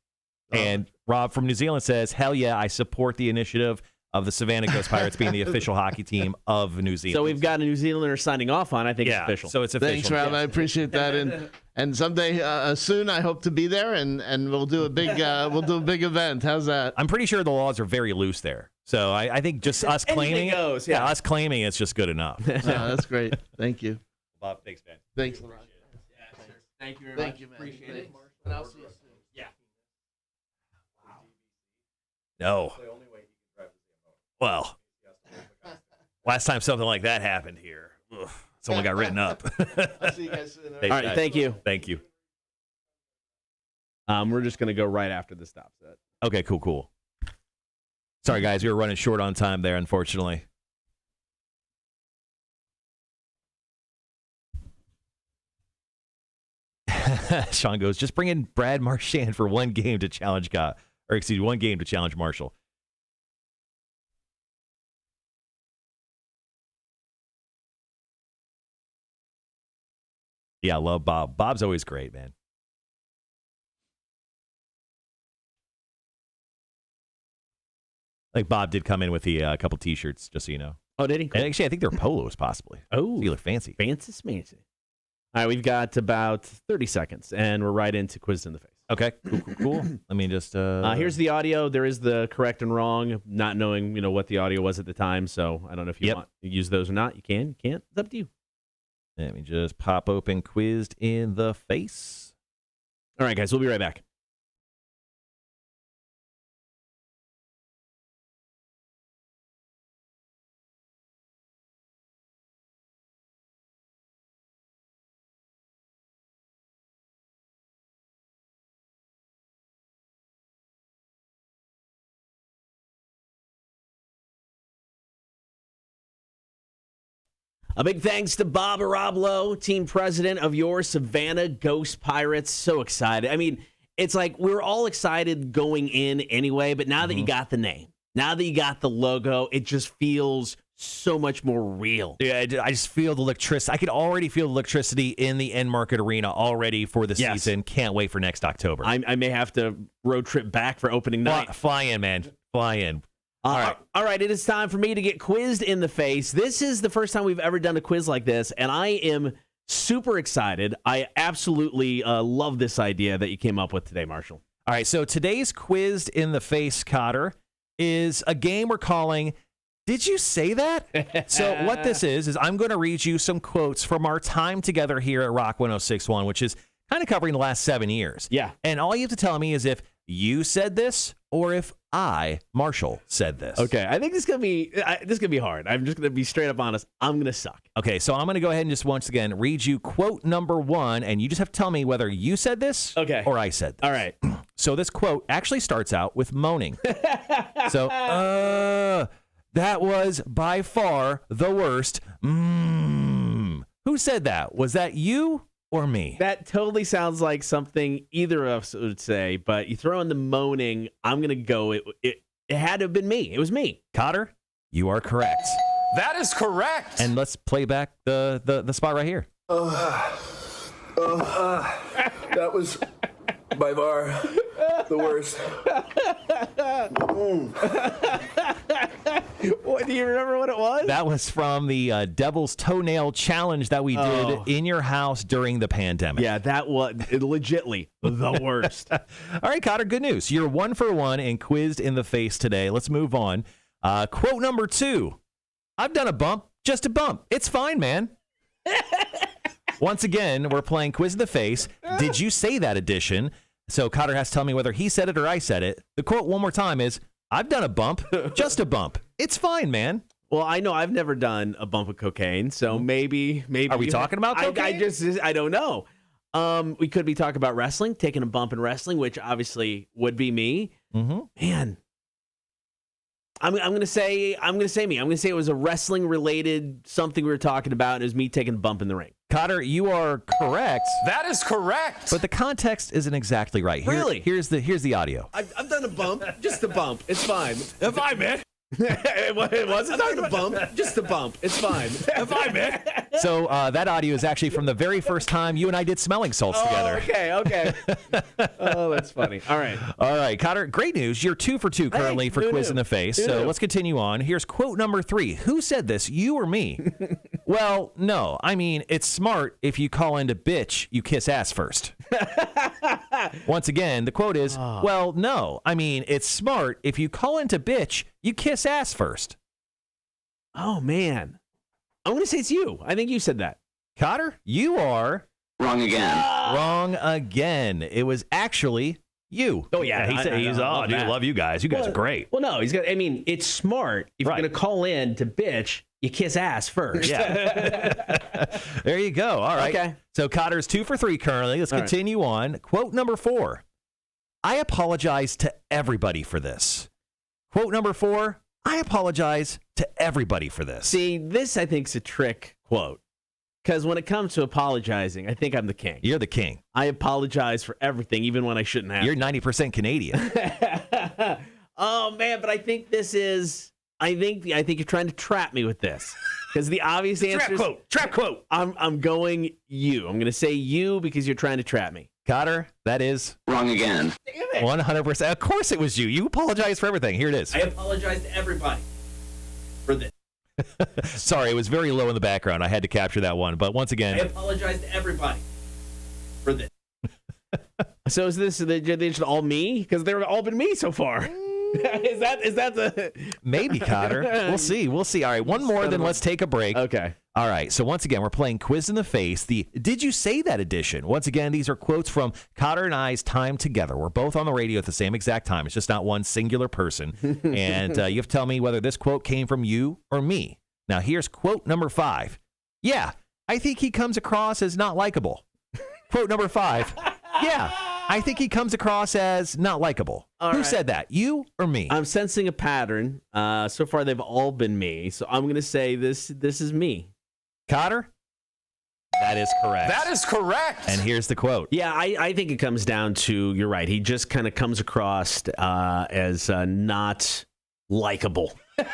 And Rob from New Zealand says, hell yeah, I support the initiative of the Savannah Ghost Pirates being the official hockey team of New Zealand. So we've got a New Zealander signing off on. I think it's official. So it's official. Thanks, Rob. I appreciate that. And someday soon, I hope to be there, and we'll do a big event. How's that? I'm pretty sure the laws are very loose there. So I think just us claiming us claiming it's just good enough. That's great. Thank you, Bob. Thanks, man. Thanks a lot. Thank you very much. Thank you, man. Appreciate it. And I'll see you soon. Yeah. No. Well, last time something like that happened here, someone got written up. I'll see you guys soon. All right, thank you. Thank you. We're just going to go right after the stop set. Okay, cool. Sorry, guys, we were running short on time there, unfortunately. Sean goes, just bring in Brad Marchand for one game to challenge one game to challenge Marshall. Yeah, I love Bob. Bob's always great, man. I think Bob did come in with a couple T-shirts, just so you know. Oh, did he? Cool. And actually, I think they're polos, possibly. Oh. You look fancy. Fancy smancy. All right, we've got about 30 seconds, and we're right into Quiz in the Face. Okay, cool. Let me just... here's the audio. There is the correct and wrong, not knowing what the audio was at the time, so I don't know if you want to use those or not. You can, you can't. It's up to you. Let me just pop open Quizzed in the Face. All right, guys, we'll be right back. A big thanks to Bob Ohrablo, team president of your Savannah Ghost Pirates. So excited. I mean, it's like we're all excited going in anyway, but now that you got the name, now that you got the logo, it just feels so much more real. Yeah, I just feel the electricity. I could already feel the electricity in the end market arena already for the season. Can't wait for next October. I may have to road trip back for opening night. Fly in, man. Fly in. All right. It is time for me to get quizzed in the face. This is the first time we've ever done a quiz like this, and I am super excited. I absolutely love this idea that you came up with today, Marshall. All right, so today's Quizzed in the Face, Kotter, is a game we're calling Did You Say That? So what this is I'm going to read you some quotes from our time together here at Rock 106.1, which is kind of covering the last 7 years. Yeah. And all you have to tell me is if you said this or if I, Marshall, said this. Okay, I think this is gonna be hard. I'm just gonna be straight up honest. I'm gonna suck. Okay, so I'm gonna go ahead and just once again read you quote number 1, and you just have to tell me whether you said this or I said this. All right. So this quote actually starts out with moaning. So, that was by far the worst. Who said that? Was that you or me? That totally sounds like something either of us would say, but you throw in the moaning, I'm going to go, it had to have been me. It was me. Kotter, you are correct. That is correct. And let's play back the spot right here. That was by far the worst. What, do you remember what it was? That was from the Devil's Toenail Challenge that we did in your house during the pandemic. Yeah, that was legitly the worst. All right, Kotter, good news. You're 1 for 1 and quizzed in the face today. Let's move on. Quote number 2. I've done a bump, just a bump. It's fine, man. Once again, we're playing Quiz in the Face. Did you say that edition? So Kotter has to tell me whether he said it or I said it. The quote one more time is, I've done a bump, just a bump. It's fine, man. Well, I know I've never done a bump of cocaine, so maybe. Are we talking about cocaine? I don't know. We could be talking about wrestling, taking a bump in wrestling, which obviously would be me. Mm-hmm. Man, I'm gonna say me. I'm gonna say it was a wrestling related something we were talking about. And it was me taking a bump in the ring. Kotter, you are correct. That is correct. But the context isn't exactly right. Really? Here's the audio. I've done a bump, just a bump. It's fine. It's fine, man. It wasn't talking a bump, just a bump. It's fine. It's fine, man. So that audio is actually from the very first time you and I did smelling salts together. Okay. Oh, that's funny. All right, Kotter, great news. You're 2 for 2 currently for Quiz in the Face. So let's continue on. Here's quote number 3. Who said this, you or me? Well, no. I mean, it's smart if you call into bitch, you kiss ass first. Once again, the quote is, well, no. I mean, it's smart if you call into bitch, you kiss ass first. Oh, man. I'm going to say it's you. I think you said that. Kotter, you are... Wrong again. Wrong again. It was actually you. Oh, yeah. He said, dude, love you guys. You guys are great. Well, no, it's smart. If you're going to call in to bitch, you kiss ass first. Yeah. There you go. All right. Okay. So Kotter's 2 for 3 currently. Let's continue on. Quote number 4. I apologize to everybody for this. Quote number 4. I apologize to everybody for this. See, this I think is a trick quote. Because when it comes to apologizing, I think I'm the king. You're the king. I apologize for everything, even when I shouldn't have. You're 90% Canadian. Oh, man, but I think this is... I think you're trying to trap me with this. Because the obvious answer is... Trap quote. I'm going you. I'm going to say you because you're trying to trap me. Kotter, that is... Wrong again. 100%. Of course it was you. You apologize for everything. Here it is. I apologize to everybody for this. Sorry, it was very low in the background. I had to capture that one. But once again... I apologize to everybody for this. So is this... They just all me? Because they've all been me so far. Is that the... Maybe, Kotter. We'll see. All right, one more, then let's take a break. Okay. All right, so once again, we're playing Quiz in the Face, the Did You Say That edition. Once again, these are quotes from Kotter and I's time together. We're both on the radio at the same exact time. It's just not one singular person. And you have to tell me whether this quote came from you or me. Now, here's quote number 5. Yeah, I think he comes across as not likable. Quote number 5. Yeah, I think he comes across as not likable. Who said that? You or me? I'm sensing a pattern. So far, they've all been me. So I'm going to say this is me. Kotter? That is correct. That is correct. And here's the quote. Yeah, I think it comes down to, you're right, he just kind of comes across as not likable. What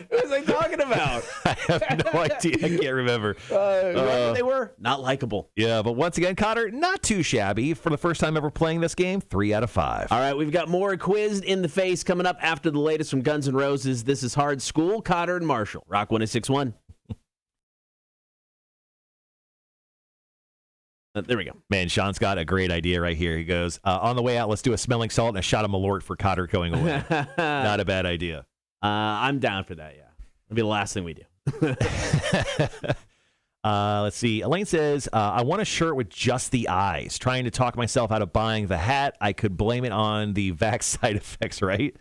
was I talking about? I have no idea. I can't remember. They were not likable. Yeah, but once again, Kotter, not too shabby. For the first time ever playing this game, 3 out of 5. All right, we've got more Quizzed in the Face coming up after the latest from Guns N' Roses. This is Hard School, Kotter and Marshall. Rock 106.1. There we go. Man, Sean's got a great idea right here. He goes, on the way out, let's do a smelling salt and a shot of Malort for Kotter going away. Not a bad idea. I'm down for that, yeah. It'll be the last thing we do. Let's see. Elaine says, I want a shirt with just the eyes. Trying to talk myself out of buying the hat. I could blame it on the vax side effects, right?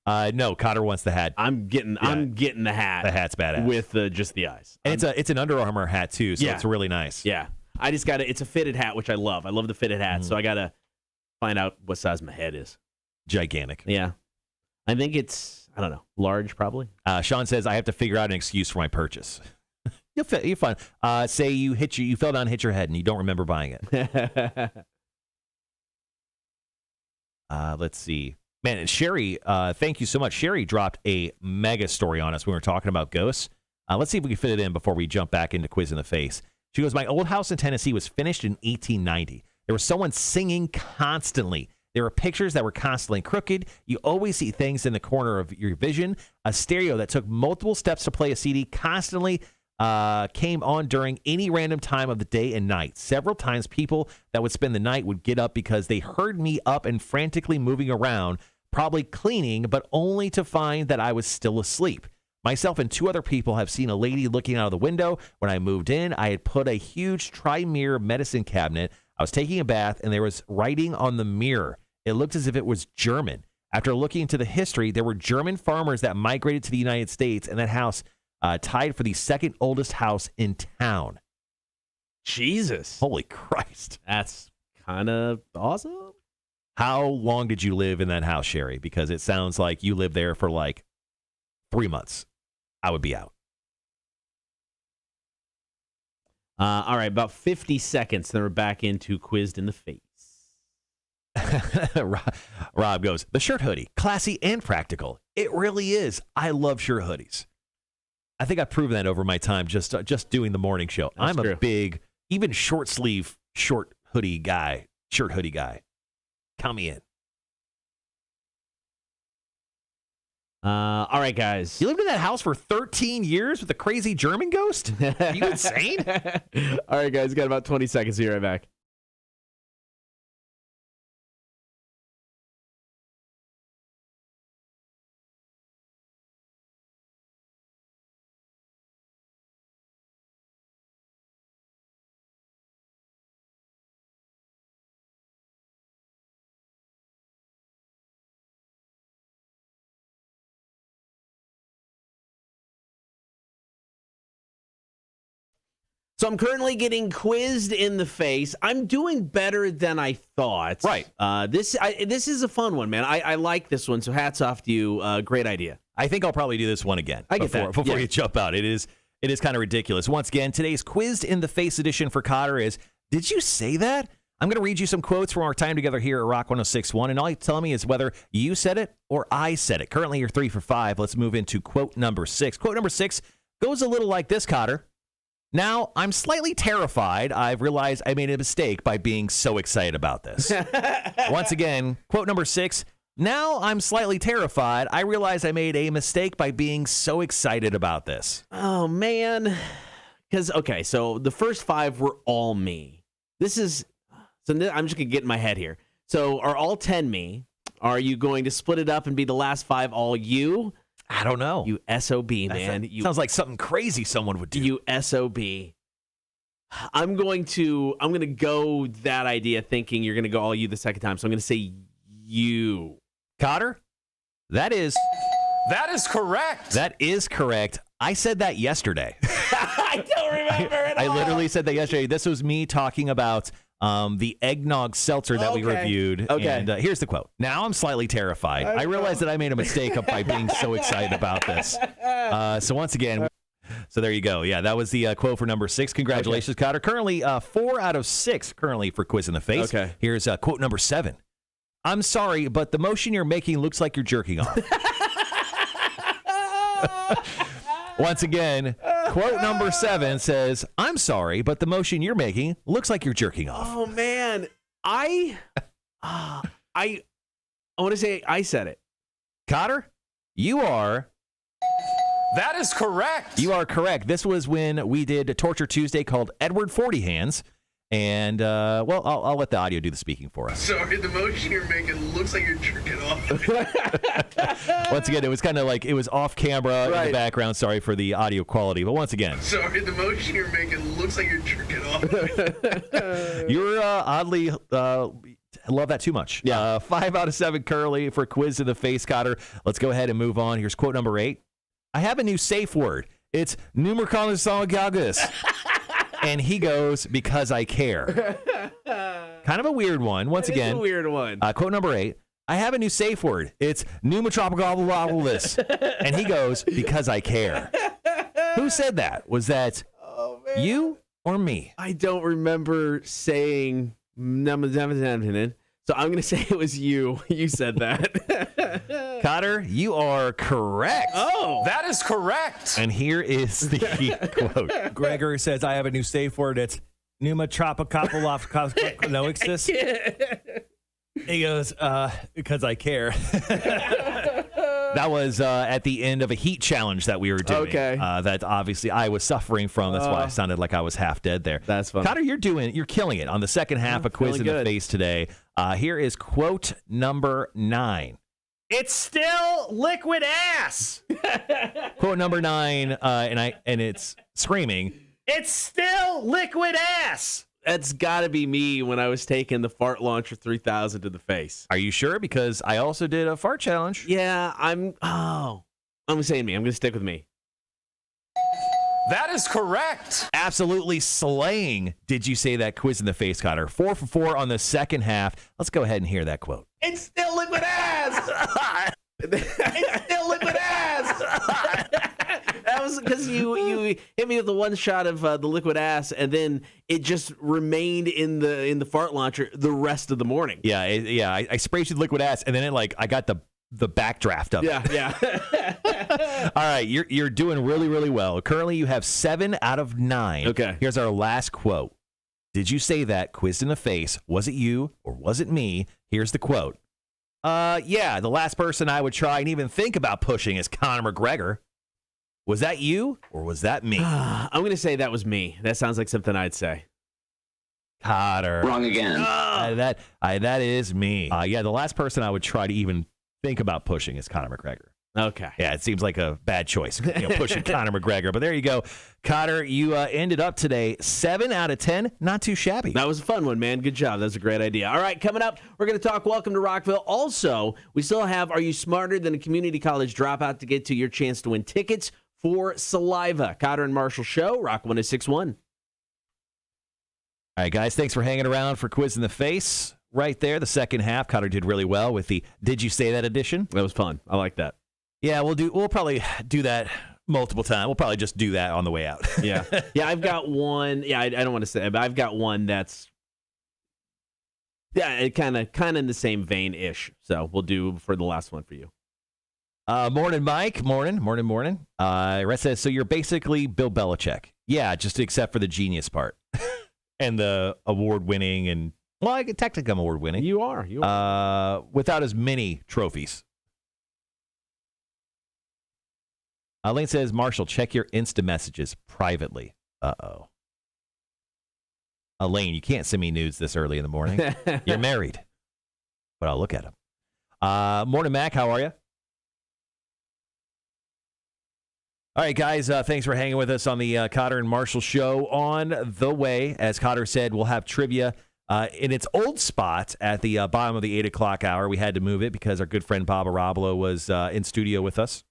No, Kotter wants the hat. I'm getting the hat. The hat's badass. With just the eyes. And it's an Under Armour hat, too, so it's really nice. Yeah. I just got it's a fitted hat, which I love. I love the fitted hat, so I got to find out what size my head is. Gigantic. Yeah. I think it's, I don't know, large probably. Sean says, I have to figure out an excuse for my purchase. You're fine. Say you fell down and hit your head and you don't remember buying it. Let's see. Man, and Sherry, thank you so much. Sherry dropped a mega story on us when we were talking about ghosts. Let's see if we can fit it in before we jump back into Quiz in the Face. She goes, my old house in Tennessee was finished in 1890. There was someone singing constantly. There were pictures that were constantly crooked. You always see things in the corner of your vision. A stereo that took multiple steps to play a CD constantly came on during any random time of the day and night. Several times people that would spend the night would get up because they heard me up and frantically moving around, probably cleaning, but only to find that I was still asleep. Myself and 2 other people have seen a lady looking out of the window. When I moved in, I had put a huge tri-mirror medicine cabinet. I was taking a bath, and there was writing on the mirror. It looked as if it was German. After looking into the history, there were German farmers that migrated to the United States, and that house tied for the second oldest house in town. Jesus. Holy Christ. That's kind of awesome. How long did you live in that house, Sherry? Because it sounds like you lived there for like 3 months. I would be out. All right, about 50 seconds, then we're back into Quizzed in the Face. Rob goes, the shirt hoodie, classy and practical. It really is. I love shirt hoodies. I think I've proven that over my time just doing the morning show. That's I'm true. a big, even short sleeve, shirt hoodie guy. Count me in. All right, guys. You lived in that house for 13 years with a crazy German ghost? Are you insane? All right, guys. Got about 20 seconds here. Right back. So I'm currently getting quizzed in the face. I'm doing better than I thought. Right. This is a fun one, man. I like this one, so hats off to you. Great idea. I think I'll probably do this one again. I get before, that. Before Yeah. you jump out. It is kind of ridiculous. Once again, today's Quizzed in the Face edition for Kotter is, did you say that? I'm going to read you some quotes from our time together here at Rock 106.1, and all you tell me is whether you said it or I said it. Currently, you're 3 for 5. Let's move into quote number 6. Quote number 6 goes a little like this, Kotter. Now, I'm slightly terrified. I've realized I made a mistake by being so excited about this. Once again, quote number 6. Now, I'm slightly terrified. I realize I made a mistake by being so excited about this. Oh, man. Because, okay, so the first 5 were all me. I'm just going to get in my head here. So are all 10 me? Are you going to split it up and be the last 5 all you? I don't know. You SOB, man. Sounds like something crazy someone would do. You SOB. I'm going to go that idea thinking you're going to go all you the second time. So I'm going to say you. Kotter, that is correct. That is correct. I said that yesterday. I don't remember at all. I literally said that yesterday. This was me talking about the eggnog seltzer that we reviewed. Okay. And here's the quote. Now I'm slightly terrified. I realized that I made a mistake by being so excited about this. So once again, so there you go. Yeah, that was the quote for number 6. Congratulations, Kotter. Currently 4 out of 6 currently for Quiz in the Face. Okay. Here's quote number 7. I'm sorry, but the motion you're making looks like you're jerking off. Once again, quote number 7 says, I'm sorry, but the motion you're making looks like you're jerking off. Oh, man. I want to say I said it. Kotter, you are... That is correct. You are correct. This was when we did a Torture Tuesday called Edward 40 Hands. And, well, I'll let the audio do the speaking for us. Sorry, the motion you're making looks like you're jerking off. Once again, it was kind of like it was off camera in the background. Sorry for the audio quality. But once again. Sorry, the motion you're making looks like you're jerking off. You're oddly... love that too much. Yeah. 5 out of 7 currently for Quiz in the Face, Kotter. Let's go ahead and move on. Here's quote number 8. I have a new safe word. It's numericalisagagus. And he goes, because I care. Kind of a weird one. Once again. It's a weird one. Quote number 8. I have a new safe word. It's pneumotropical. And he goes, because I care. Who said that? Was that you or me? I don't remember saying So I'm going to say it was you. You said that. Kotter, you are correct. Oh. That is correct. And here is the quote. Gregory says, I have a new safe word. It's Numa Tropicopolophconoixis. He goes, because I care. That was at the end of a heat challenge that we were doing. Okay. That obviously I was suffering from. That's why I sounded like I was half dead there. That's funny. Kotter, you're killing it on the second half of Quiz in the Face today. Here is quote number 9. It's still liquid ass. Quote number 9, and it's screaming. It's still liquid ass. That's got to be me when I was taking the Fart Launcher 3000 to the face. Are you sure? Because I also did a fart challenge. Yeah, I'm saying me. I'm going to stick with me. That is correct. Absolutely slaying. Did you say that Quiz in the Face, Kotter? 4 for 4 on the second half. Let's go ahead and hear that quote. It's still liquid ass. It's still liquid ass. That was because you hit me with the one shot of the liquid ass, and then it just remained in the fart launcher the rest of the morning. Yeah, I sprayed you with liquid ass, and then I got the backdraft of it. Yeah. All right, you're doing really, really well. Currently, you have 7 out of 9. Okay. Here's our last quote. Did you say that? Quizzed in the Face. Was it you or was it me? Here's the quote. Yeah, the last person I would try and even think about pushing is Conor McGregor. Was that you or was that me? I'm going to say that was me. That sounds like something I'd say. Kotter. Wrong again. That is me. Yeah, the last person I would try to even think about pushing is Conor McGregor. Okay. Yeah, it seems like a bad choice, pushing Conor McGregor. But there you go. Kotter, you ended up today 7 out of 10. Not too shabby. That was a fun one, man. Good job. That's a great idea. All right, coming up, we're going to talk Welcome to Rockville. Also, we still have Are You Smarter Than a Community College Dropout to get to your chance to win tickets for Saliva. Kotter and Marshall Show, Rock 106.1. All right, guys, thanks for hanging around for Quiz in the Face. Right there, the second half. Kotter did really well with the Did You Say That edition. That was fun. I like that. Yeah, we'll probably do that multiple times. We'll probably just do that on the way out. Yeah. I've got one. Yeah, I don't want to say it, but I've got one that's kind of in the same vein-ish. So we'll do for the last one for you. Morning, Mike. Morning. Rhett says, so you're basically Bill Belichick. Yeah, just except for the genius part. And the award-winning and, well, I could technically I'm award-winning. You are. Without as many trophies. Lane says, Marshall, check your Insta messages privately. Uh-oh. Elaine, you can't send me nudes this early in the morning. You're married. But I'll look at them. Morning, Mac. How are you? All right, guys. Thanks for hanging with us on the Kotter and Marshall Show. On the way, as Kotter said, we'll have trivia in its old spot at the bottom of the 8 o'clock hour. We had to move it because our good friend Bob Ohrablo was in studio with us.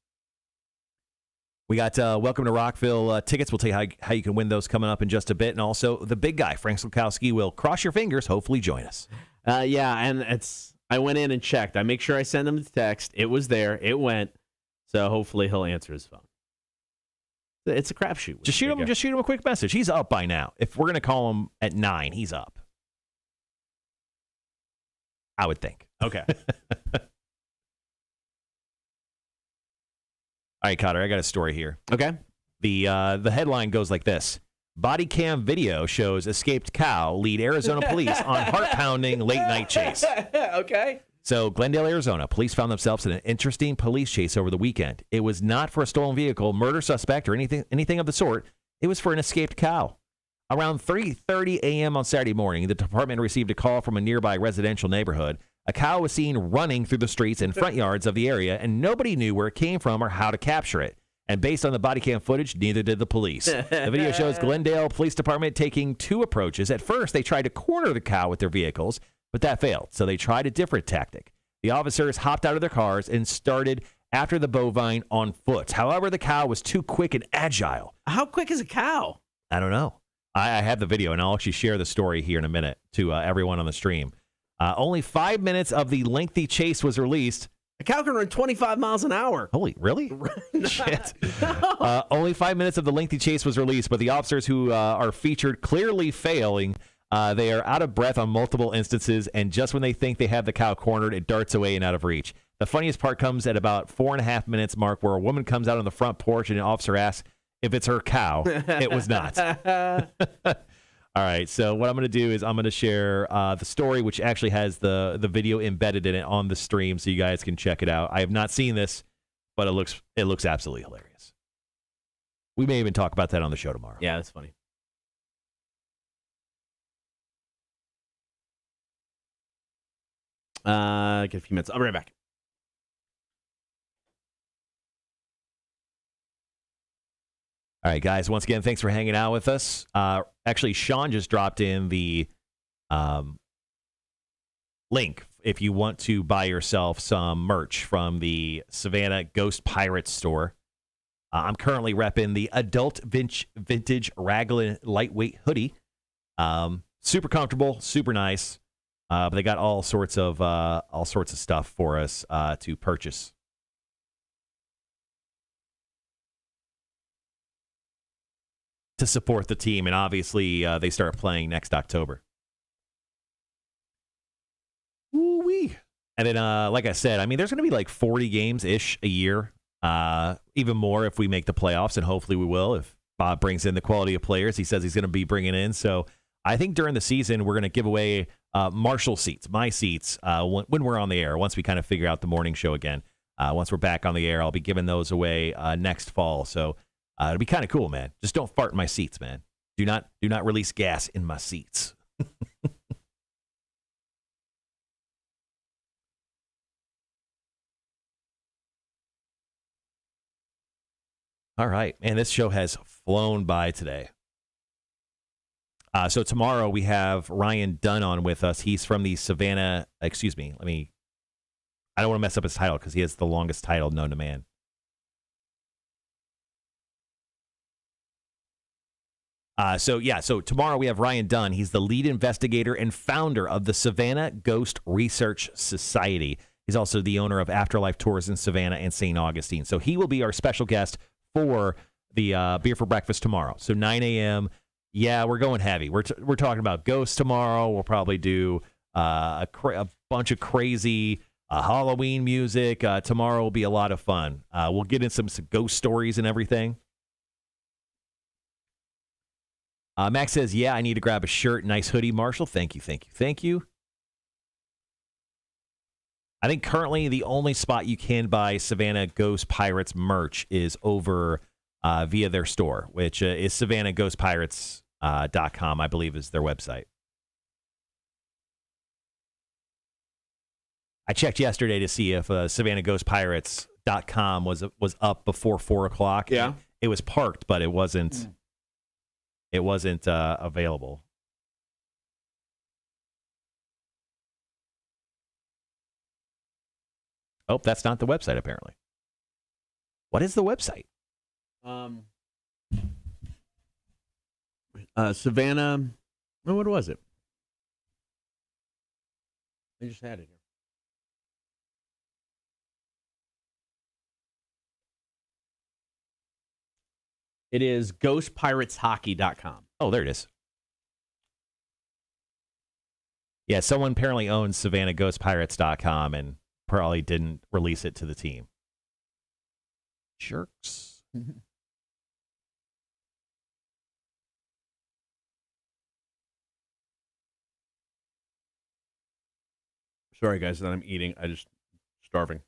We got Welcome to Rockville tickets. We'll tell you how you can win those coming up in just a bit. And also the big guy, Frank Sulkowski, will cross your fingers, hopefully join us. Yeah, and I went in and checked. I make sure I send him the text. It was there. It went. So hopefully he'll answer his phone. It's a crapshoot. Just shoot him a quick message. He's up by now. If we're going to call him at 9, he's up. I would think. Okay. All right, Kotter, I got a story here. Okay. The headline goes like this. Body cam video shows escaped cow lead Arizona police on heart-pounding late-night chase. Okay. So, Glendale, Arizona, police found themselves in an interesting police chase over the weekend. It was not for a stolen vehicle, murder suspect, or anything of the sort. It was for an escaped cow. Around 3:30 a.m. on Saturday morning, the department received a call from a nearby residential neighborhood. A cow was seen running through the streets and front yards of the area, and nobody knew where it came from or how to capture it. And based on the body cam footage, neither did the police. The video shows Glendale Police Department taking 2 approaches. At first, they tried to corner the cow with their vehicles, but that failed, so they tried a different tactic. The officers hopped out of their cars and started after the bovine on foot. However, the cow was too quick and agile. How quick is a cow? I don't know. I have the video, and I'll actually share the story here in a minute to everyone on the stream. Only 5 minutes of the lengthy chase was released. A cow can run 25 miles an hour. Holy, really? Shit. No. Only 5 minutes of the lengthy chase was released, but the officers who are featured clearly failing They are out of breath on multiple instances, and just when they think they have the cow cornered, it darts away and out of reach. The funniest part comes at about 4.5 minutes mark, where a woman comes out on the front porch and an officer asks if it's her cow. It was not. All right, so what I'm going to do is I'm going to share the story, which actually has the video embedded in it on the stream, so you guys can check it out. I have not seen this, but it looks absolutely hilarious. We may even talk about that on the show tomorrow. Yeah, that's funny. Get a few minutes. I'll be right back. All right, guys. Once again, thanks for hanging out with us. Actually, Sean just dropped in the link if you want to buy yourself some merch from the Savannah Ghost Pirates store. I'm currently repping the adult vintage Raglan lightweight hoodie. Super comfortable, super nice. But they got all sorts of stuff for us to purchase. To support the team, and obviously they start playing next October. Woo-wee. And then, like I said, I mean, there's going to be like 40 games-ish a year, even more if we make the playoffs, and hopefully we will if Bob brings in the quality of players he says he's going to be bringing in. So I think during the season we're going to give away Marshall seats, my seats, when we're on the air, once we kind of figure out the morning show again. Once we're back on the air, I'll be giving those away next fall. So it'll be kind of cool, man. Just don't fart in my seats, man. Do not release gas in my seats. All right, man, this show has flown by today. So tomorrow we have Ryan Dunn on with us. He's from the Savannah, I don't want to mess up his title because he has the longest title known to man. So tomorrow we have Ryan Dunn. He's the lead investigator and founder of the Savannah Ghost Research Society. He's also the owner of Afterlife Tours in Savannah and St. Augustine. So he will be our special guest for the Beer for Breakfast tomorrow. So 9 a.m., yeah, we're going heavy. We're talking about ghosts tomorrow. We'll probably do a bunch of crazy Halloween music. Tomorrow will be a lot of fun. We'll get in some ghost stories and everything. Max says, yeah, I need to grab a shirt. Nice hoodie, Marshall. Thank you. I think currently the only spot you can buy Savannah Ghost Pirates merch is over via their store, which is SavannahGhostPirates.com, I believe is their website. I checked yesterday to see if SavannahGhostPirates.com was up before 4 o'clock. Yeah. It was parked, but it wasn't. It wasn't available. Oh, that's not the website, apparently. What is the website? Savannah. Oh, what was it? I just had it here. It is ghostpirateshockey.com. Oh, there it is. Yeah, someone apparently owns SavannahGhostPirates.com and probably didn't release it to the team. Jerks. Sorry, guys, that I'm eating. I just starving.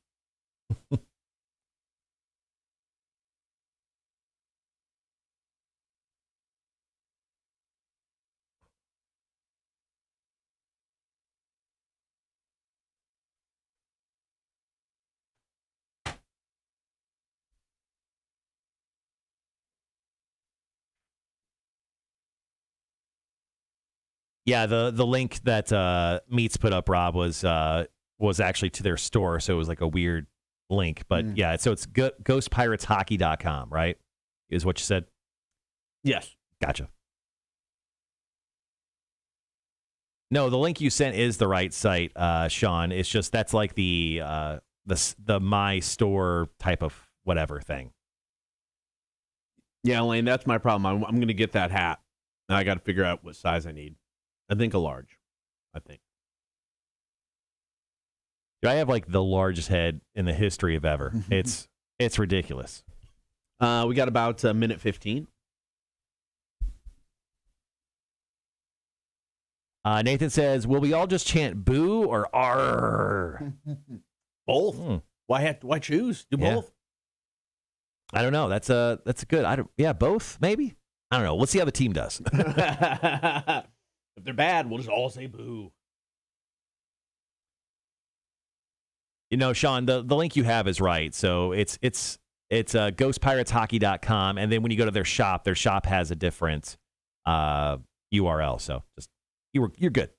Yeah, the link that Meats put up, Rob, was actually to their store, so it was like a weird link. But yeah, so it's ghostpirateshockey.com, right? Is what you said? Yes. Gotcha. No, the link you sent is the right site, Sean. It's just that's like the my store type of whatever thing. Yeah, Lane, that's my problem. I'm going to get that hat. Now I got to figure out what size I need. I think a large. I think. I have like the largest head in the history of ever. It's ridiculous. We got about a minute 15. Nathan says, will we all just chant boo or R? Both. Why choose? Do both. I don't know. That's a good. Both maybe. I don't know. Let's see how the team does. If they're bad, we'll just all say boo. You know, Sean, the link you have is right. So it's ghostpirateshockey.com, and then when you go to their shop has a different URL. So just you're good.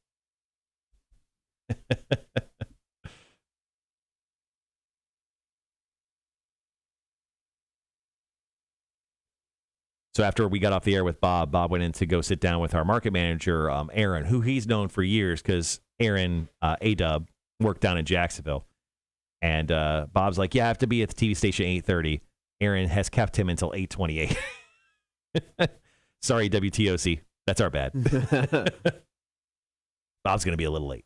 So after we got off the air with Bob went in to go sit down with our market manager, Aaron, who he's known for years because Aaron, A-Dub, worked down in Jacksonville. And Bob's like, yeah, I have to be at the TV station at 8:30. Aaron has kept him until 8:28. Sorry, WTOC. That's our bad. Bob's going to be a little late.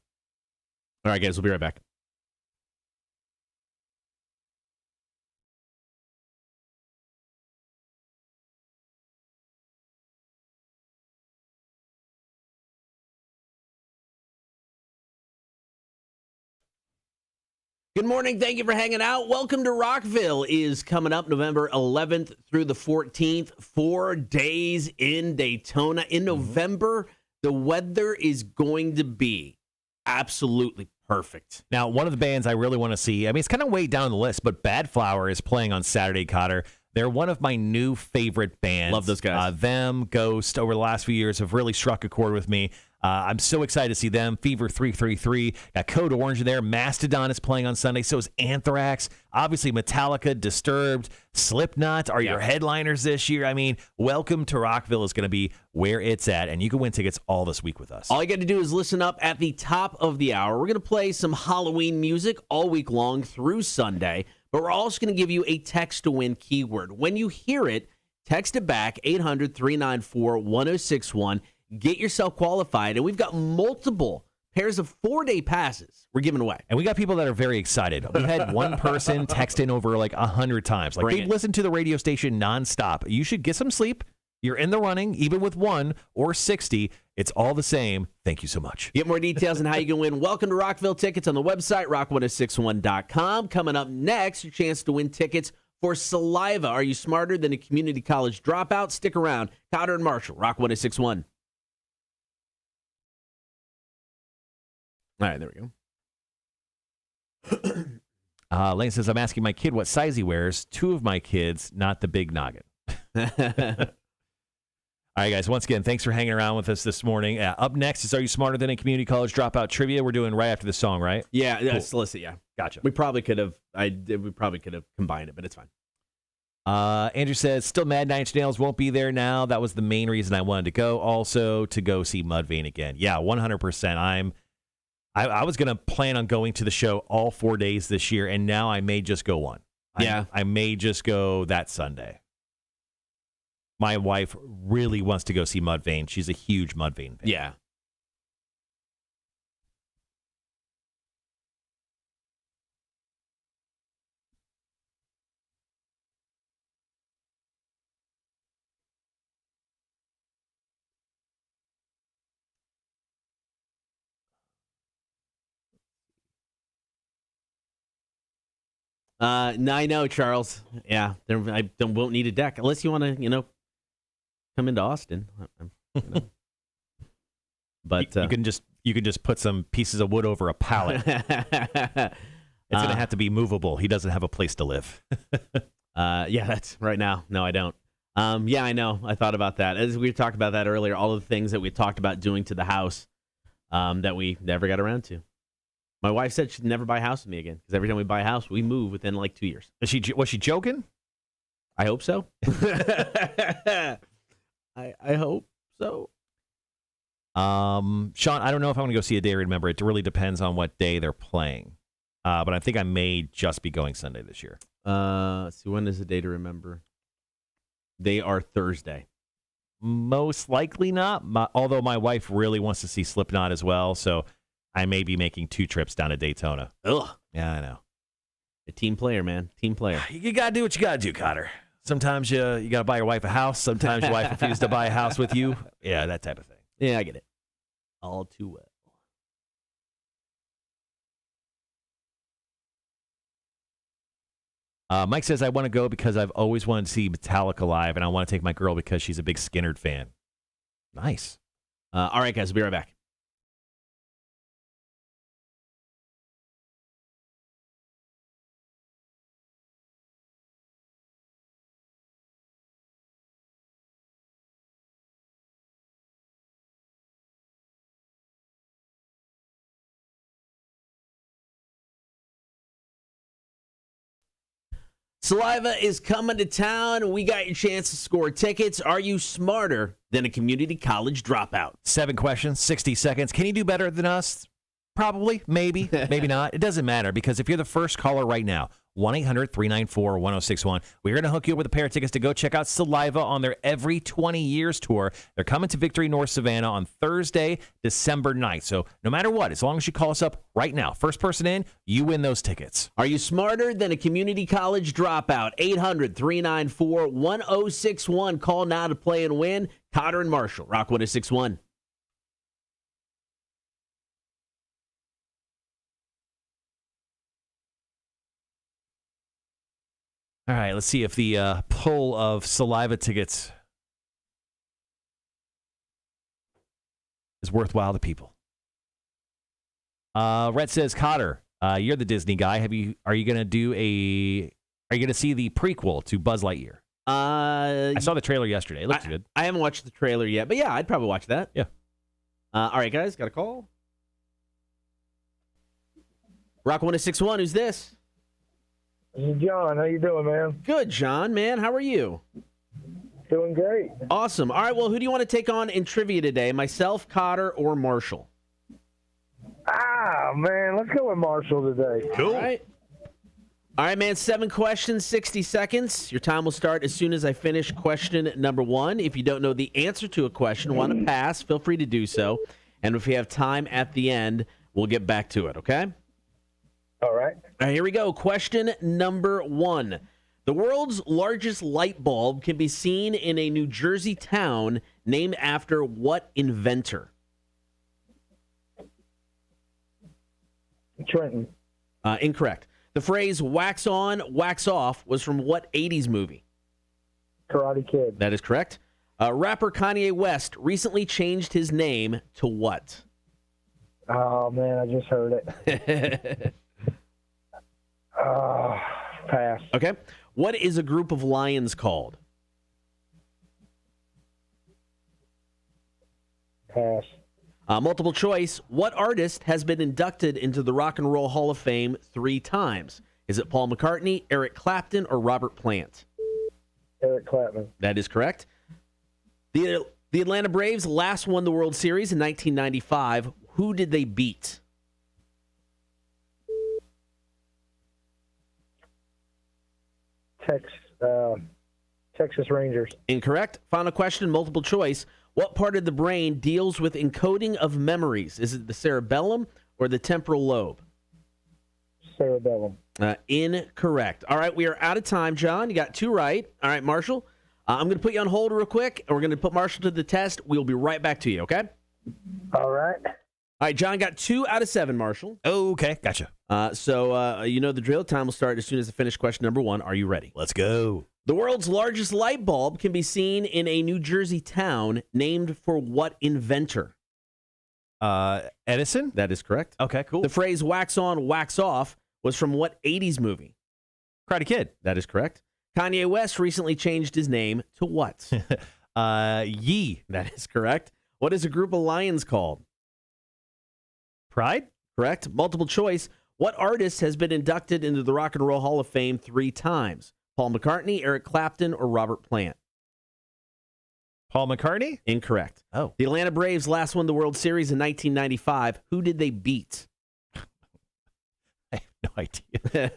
All right, guys, we'll be right back. Good morning. Thank you for hanging out. Welcome to Rockville is coming up November 11th through the 14th. 4 days in Daytona. In November, the weather is going to be absolutely perfect. Now, one of the bands I really want to see, I mean, it's kind of way down the list, but Bad Flower is playing on Saturday, Kotter. They're one of my new favorite bands. Love those guys. Them, Ghost, over the last few years have really struck a chord with me. I'm so excited to see them. Fever 333, got Code Orange in there. Mastodon is playing on Sunday. So is Anthrax. Obviously, Metallica, Disturbed, Slipknot are your headliners this year. I mean, welcome to Rockville is going to be where it's at, and you can win tickets all this week with us. All you got to do is listen up at the top of the hour. We're going to play some Halloween music all week long through Sunday, but we're also going to give you a text-to-win keyword. When you hear it, text it back, 800-394-1061. Get yourself qualified, and we've got multiple pairs of 4-day passes we're giving away. And we got people that are very excited. We had one person text in over like 100 times. Like, they've listened to the radio station nonstop. You should get some sleep. You're in the running, even with 1 or 60. It's all the same. Thank you so much. Get more details on how you can win Welcome to Rockville tickets on the website, rock1061.com. Coming up next, your chance to win tickets for Saliva. Are you smarter than a community college dropout? Stick around. Kotter and Marshall, Rock 1061. All right, there we go. Lane says, I'm asking my kid what size he wears. 2 of my kids, not the big noggin. All right, guys, once again, thanks for hanging around with us this morning. Up next is Are You Smarter Than a Community College Dropout Trivia. We're doing right after the song, right? Yeah, cool. Solicit, yeah. Gotcha. We probably could have combined it, but it's fine. Andrew says, still mad 9 Inch Nails won't be there now. That was the main reason I wanted to go. Also, to go see Mudvayne again. Yeah, 100%. I was going to plan on going to the show all 4 days this year, and now I may just go one. Yeah. I may just go that Sunday. My wife really wants to go see Mudvayne. She's a huge Mudvayne fan. Yeah. No, I know, Charles. Yeah, I won't need a deck unless you want to, come into Austin. But you can just put some pieces of wood over a pallet. It's going to have to be movable. He doesn't have a place to live. Yeah, that's right now. No, I don't. Yeah, I know. I thought about that as we talked about that earlier. All of the things that we talked about doing to the house that we never got around to. My wife said she'd never buy a house with me again because every time we buy a house, we move within like 2 years. Was she joking? I hope so. I hope so. Sean, I don't know if I'm going to go see A Day to Remember. It really depends on what day they're playing. But I think I may just be going Sunday this year. Let's see, when is A Day to Remember? They are Thursday. most likely not. Although my wife really wants to see Slipknot as well, so I may be making 2 trips down to Daytona. Ugh. Yeah, I know. A team player, man. Team player. You got to do what you got to do, Kotter. Sometimes you got to buy your wife a house. Sometimes your wife refuses to buy a house with you. Yeah, that type of thing. Yeah, I get it. All too well. Mike says, I want to go because I've always wanted to see Metallica live, and I want to take my girl because she's a big Skynyrd fan. Nice. All right, guys, we'll be right back. Saliva is coming to town. We got your chance to score tickets. Are you smarter than a community college dropout? 7 questions, 60 seconds. Can you do better than us? Probably, maybe, maybe not. It doesn't matter because if you're the first caller right now, 1-800-394-1061. We're going to hook you up with a pair of tickets to go check out Saliva on their Every 20 Years tour. They're coming to Victory North Savannah on Thursday, December 9th. So no matter what, as long as you call us up right now, first person in, you win those tickets. Are you smarter than a community college dropout? 800-394-1061. Call now to play and win. Kotter and Marshall, Rock 1061. All right, let's see if the pull of Saliva tickets is worthwhile to people. Rhett says, Kotter, you're the Disney guy. Are you going to see the prequel to Buzz Lightyear? I saw the trailer yesterday. It looks good. I haven't watched the trailer yet, but yeah, I'd probably watch that. Yeah. All right, guys, got a call? Rock 1061, who's this? This is John. How you doing, man? Good, John, man. How are you? Doing great. Awesome. All right, well, who do you want to take on in trivia today? Myself, Kotter, or Marshall? Man, let's go with Marshall today. Cool. All right, man, 7 questions, 60 seconds. Your time will start as soon as I finish question number 1. If you don't know the answer to a question, want to pass, feel free to do so. And if we have time at the end, we'll get back to it, okay? All right. All right, here we go. Question number 1. The world's largest light bulb can be seen in a New Jersey town named after what inventor? Trenton. Incorrect. The phrase wax on, wax off was from what 80s movie? Karate Kid. That is correct. Rapper Kanye West recently changed his name to what? Oh, man, I just heard it. Pass. Okay. What is a group of lions called? Pass. Multiple choice. What artist has been inducted into the Rock and Roll Hall of Fame 3 times? Is it Paul McCartney, Eric Clapton, or Robert Plant? Eric Clapton. That is correct. The Atlanta Braves last won the World Series in 1995. Who did they beat? Texas Rangers. Incorrect. Final question, multiple choice. What part of the brain deals with encoding of memories? Is it the cerebellum or the temporal lobe? Cerebellum. Incorrect. All right, we are out of time, John. You got 2 right. All right, Marshall. I'm going to put you on hold real quick, and we're going to put Marshall to the test. We'll be right back to you, okay? All right. All right, John got 2 out of 7, Marshall. Okay, gotcha. So you know the drill. Time will start as soon as I finish question number 1. Are you ready? Let's go. The world's largest light bulb can be seen in a New Jersey town named for what inventor? Edison? That is correct. Okay, cool. The phrase wax on, wax off was from what 80s movie? Karate Kid. That is correct. Kanye West recently changed his name to what? Yee. That is correct. What is a group of lions called? Pride? Correct. Multiple choice. What artist has been inducted into the Rock and Roll Hall of Fame 3 times? Paul McCartney, Eric Clapton, or Robert Plant? Paul McCartney? Incorrect. Oh. The Atlanta Braves last won the World Series in 1995. Who did they beat? I have no idea.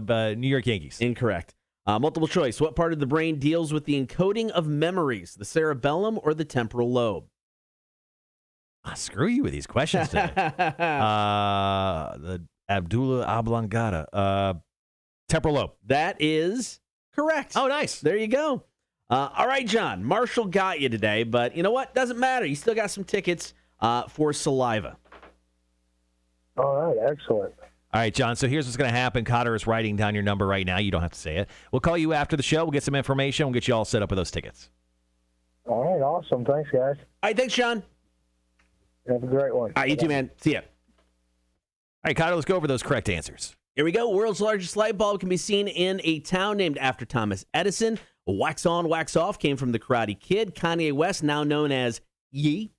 The New York Yankees. Incorrect. Multiple choice. What part of the brain deals with the encoding of memories, the cerebellum or the temporal lobe? Screw you with these questions today. The Abdullah Oblongata. Temporal lobe. That is correct. Oh, nice. There you go. All right, John. Marshall got you today, but you know what? Doesn't matter. You still got some tickets for Saliva. All right, excellent. All right, John, so here's what's going to happen. Kotter is writing down your number right now. You don't have to say it. We'll call you after the show. We'll get some information. We'll get you all set up with those tickets. All right, awesome. Thanks, guys. All right, thanks, John. Have a great one. All right, you too, man. See ya. All right, Kotter, let's go over those correct answers. Here we go. World's largest light bulb can be seen in a town named after Thomas Edison. Wax on, wax off came from the Karate Kid. Kanye West, now known as Yee.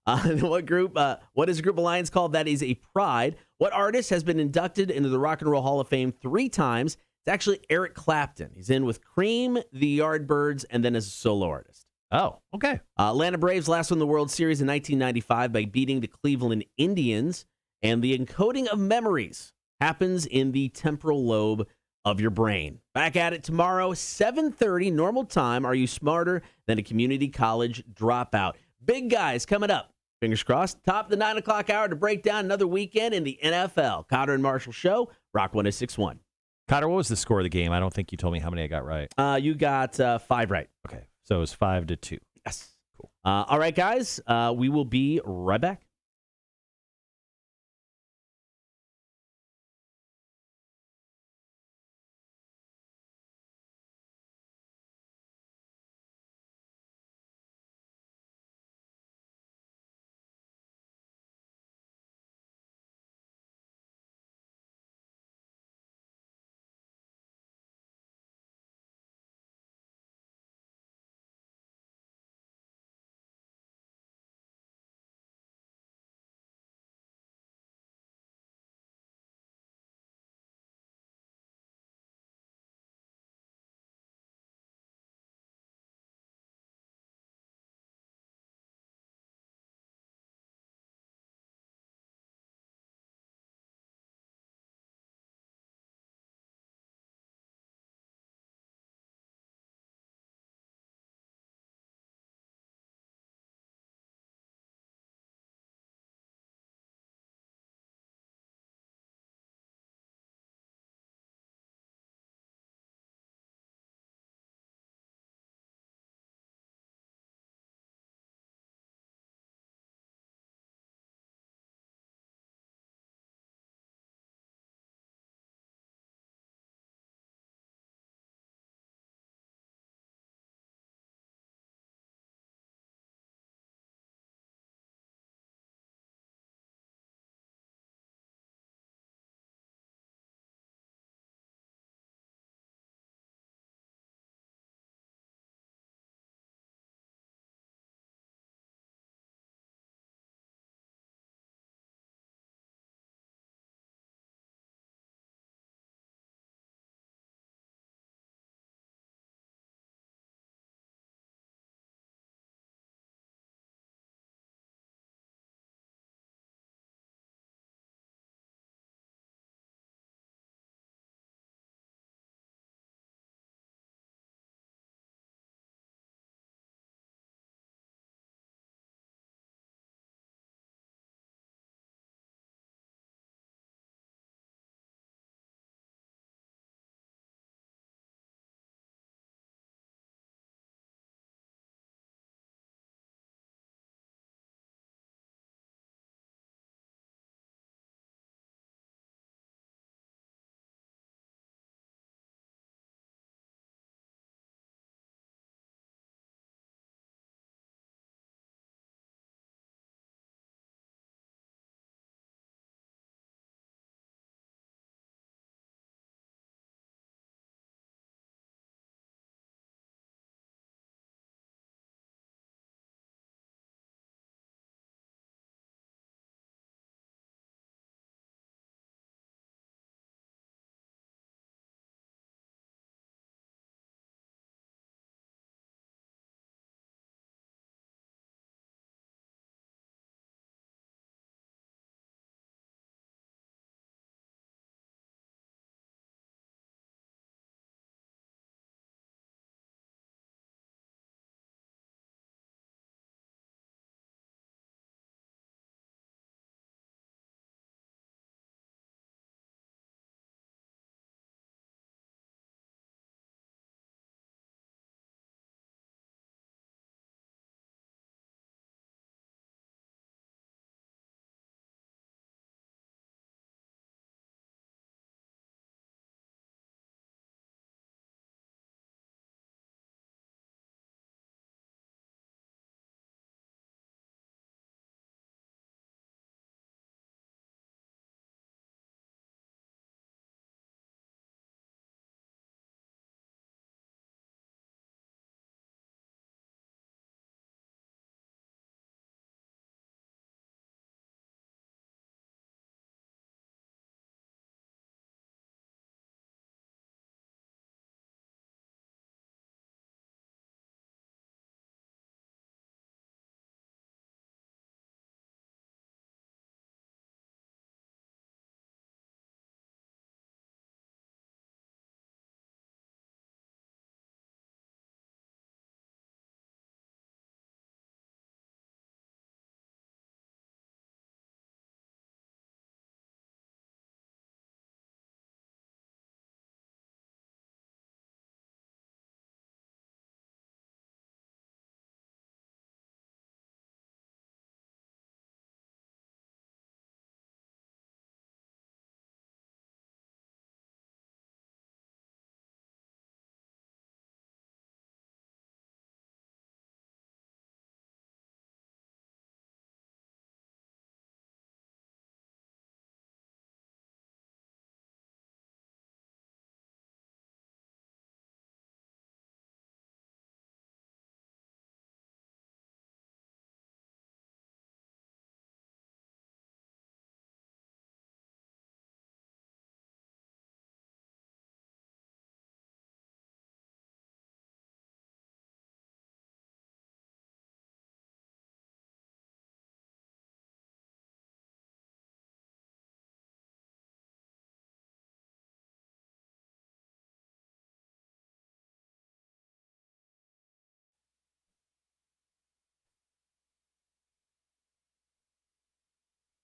What is a group of lions called? That is a pride. What artist has been inducted into the Rock and Roll Hall of Fame 3 times? It's actually Eric Clapton. He's in with Cream, the Yardbirds, and then as a solo artist. Oh, okay. Atlanta Braves last won the World Series in 1995 by beating the Cleveland Indians. And the encoding of memories happens in the temporal lobe of your brain. Back at it tomorrow, 7:30 normal time. Are you smarter than a community college dropout? Big guys coming up. Fingers crossed. Top of the 9 o'clock hour to break down another weekend in the NFL. Kotter and Marshall Show, Rock 106.1. Kotter, what was the score of the game? I don't think you told me how many I got right. You got 5 right. Okay, so it was 5-2. Yes. Cool. All right, guys. We will be right back.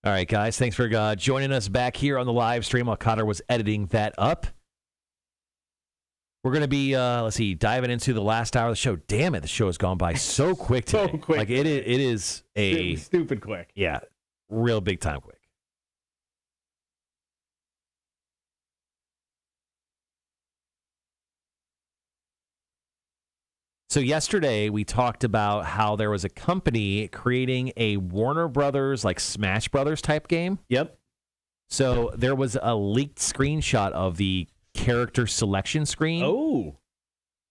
All right, guys. Thanks for joining us back here on the live stream while Kotter was editing that up. We're going to be, diving into the last hour of the show. Damn it, the show has gone by so quick today. So quick. Like, it is a... Stupid quick. Yeah, real big time quick. So yesterday we talked about how there was a company creating a Warner Brothers, like Smash Brothers type game. Yep. So there was a leaked screenshot of the character selection screen. Oh.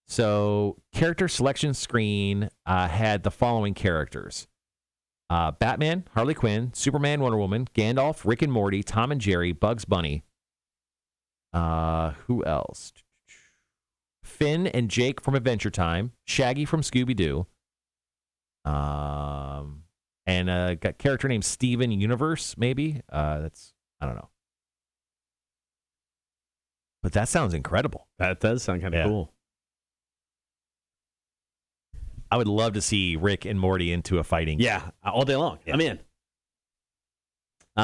So character selection screen had the following characters. Batman, Harley Quinn, Superman, Wonder Woman, Gandalf, Rick and Morty, Tom and Jerry, Bugs Bunny. Who else? Finn and Jake from Adventure Time, Shaggy from Scooby-Doo, and a character named Steven Universe, maybe. I don't know. But that sounds incredible. That does sound kind of cool. I would love to see Rick and Morty into a fighting game. Yeah, all day long. Yeah. I'm in.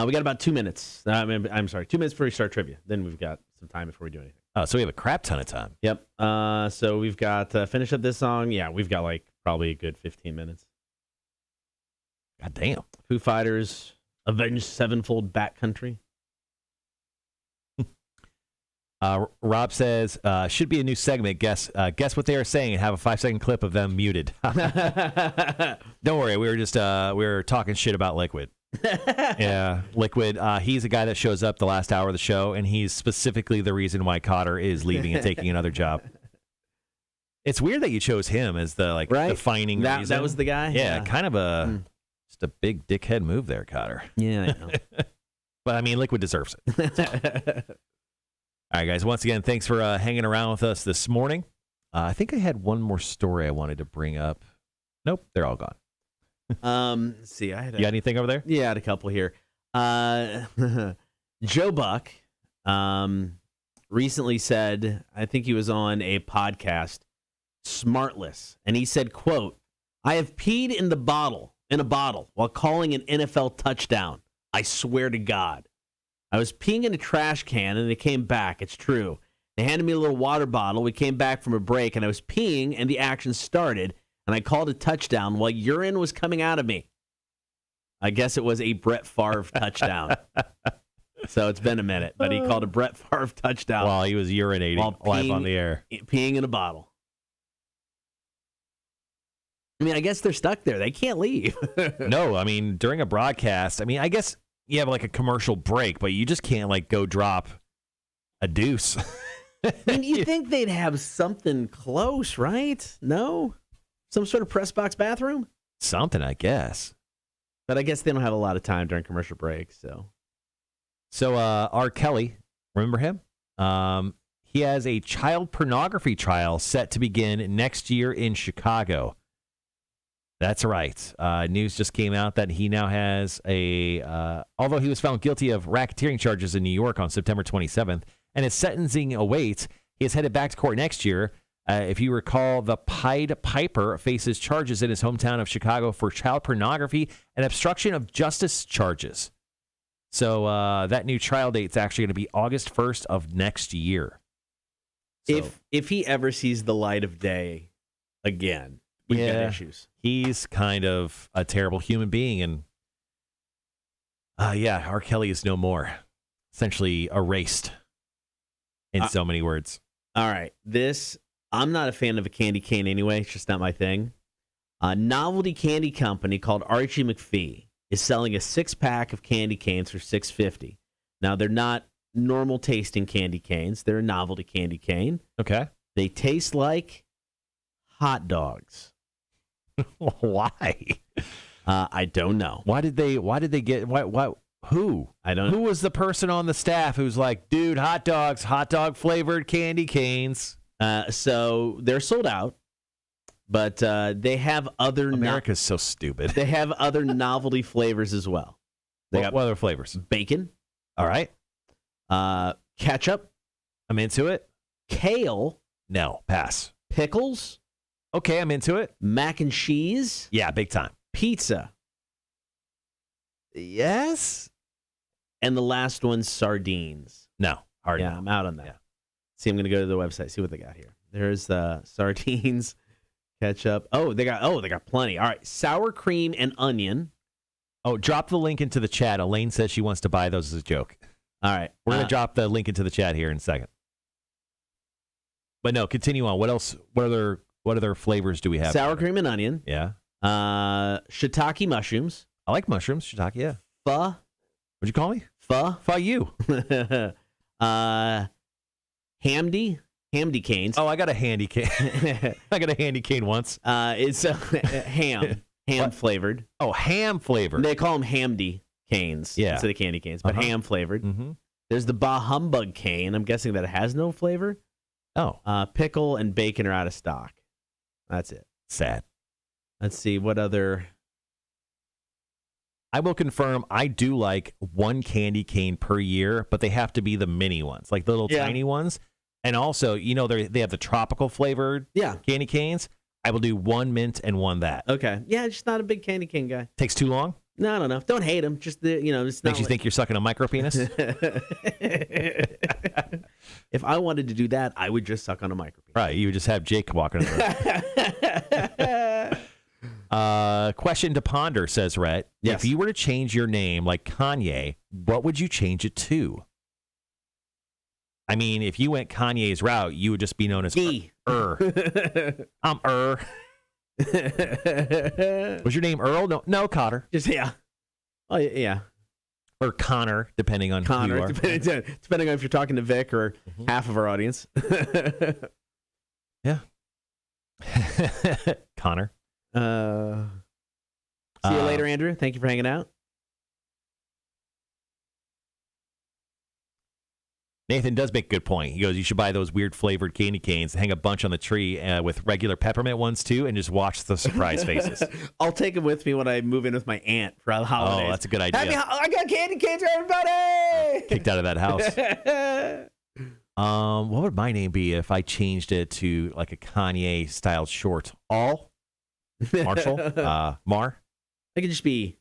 We got about 2 minutes. I'm sorry, 2 minutes before we start trivia. Then we've got some time before we do anything. Oh, so we have a crap ton of time. Yep. So we've got finish up this song. Yeah, we've got like probably a good 15 minutes. God damn. Foo Fighters, Avenged Sevenfold Backcountry. Rob says, should be a new segment. Guess what they are saying and have a 5-second clip of them muted. Don't worry. We were talking shit about Liquid. Yeah, Liquid. He's a guy that shows up the last hour of the show, and he's specifically the reason why Kotter is leaving and taking another job. It's weird that you chose him as the defining reason. That was the guy? Yeah, kind of just a big dickhead move there, Kotter. Yeah, I know. But, I mean, Liquid deserves it. All right, guys. Once again, thanks for hanging around with us this morning. I think I had one more story I wanted to bring up. Nope, they're all gone. Let's see. You got anything over there? Yeah, I had a couple here. Joe Buck recently said, I think he was on a podcast, Smartless, and he said, quote, "I have peed in a bottle while calling an NFL touchdown. I swear to God. I was peeing in a trash can and it came back. It's true. They handed me a little water bottle. We came back from a break and I was peeing and the action started and I called a touchdown while urine was coming out of me. I guess it was a Brett Favre touchdown." So it's been a minute, but he called a Brett Favre touchdown while he was urinating live on the air. Peeing in a bottle. I mean, I guess they're stuck there. They can't leave. No, I mean, during a broadcast, I mean, I guess you have like a commercial break, but you just can't like go drop a deuce. I mean, you think they'd have something close, right? No? Some sort of press box bathroom? Something, I guess. But I guess they don't have a lot of time during commercial breaks, so. So R. Kelly, remember him? He has a child pornography trial set to begin next year in Chicago. That's right. News just came out that he now has although he was found guilty of racketeering charges in New York on September 27th, and his sentencing awaits, he is headed back to court next year. If you recall, the Pied Piper faces charges in his hometown of Chicago for child pornography and obstruction of justice charges. So that new trial date is actually going to be August 1st of next year. So, if he ever sees the light of day again, we've got issues. He's kind of a terrible human being, and R. Kelly is no more. Essentially erased in so many words. All right. I'm not a fan of a candy cane anyway. It's just not my thing. A novelty candy company called Archie McPhee is selling a 6-pack of candy canes for $6.50. Now, they're not normal tasting candy canes. They're a novelty candy cane. Okay. They taste like hot dogs. Why? I don't know. Why did they get who? I don't know. Who was the person on the staff who's like, dude, hot dog flavored candy canes? So they're sold out, but they have other America's so stupid. They have other novelty flavors as well. What other flavors? Bacon. All right. Ketchup. I'm into it. Kale. No, pass. Pickles. Okay, I'm into it. Mac and cheese. Yeah, big time. Pizza. Yes. And the last one's sardines. No, hard. Yeah, no. I'm out on that. Yeah. See, I'm going to go to the website, see what they got here. There's sardines, ketchup. Oh, they got plenty. All right, sour cream and onion. Oh, drop the link into the chat. Elaine says she wants to buy those as a joke. All right. We're going to drop the link into the chat here in a second. But no, continue on. What else? What other flavors do we have? Sour cream and onion. Yeah. Shiitake mushrooms. I like mushrooms. Shiitake, yeah. Pho. What'd you call me? Pho. Pho you. Hamdy canes. Oh, I got a handy cane. I got a handy cane once. It's ham flavored. Oh, ham flavored. They call them Hamdy canes instead of candy canes, but ham flavored. Mm-hmm. There's the Bah Humbug cane. I'm guessing that it has no flavor. Oh. Pickle and bacon are out of stock. That's it. Sad. Let's see what other. I will confirm I do like one candy cane per year, but they have to be the mini ones, like the little tiny ones. And also, they have the tropical flavored candy canes. I will do one mint and one that. Okay. Yeah, just not a big candy cane guy. Takes too long? No. Don't hate them. Just it's makes you think you're sucking a micro penis. If I wanted to do that, I would just suck on a micro penis. Right. You would just have Jake walking around. Question to ponder, says Rhett. Yes. If you were to change your name like Kanye, what would you change it to? I mean, if you went Kanye's route, you would just be known as I'm Was your name Earl? No, Kotter. Just Oh yeah. Or Connor, depending on who you are. Depending on if you're talking to Vic or half of our audience. Yeah. Connor. See you later, Andrew. Thank you for hanging out. Nathan does make a good point. He goes, you should buy those weird flavored candy canes, hang a bunch on the tree with regular peppermint ones too, and just watch the surprise faces. I'll take them with me when I move in with my aunt for the holidays. Oh, that's a good idea. I got candy canes for everybody! Kicked out of that house. What would my name be if I changed it to like a Kanye styled short? Marshall? Mar? It could just be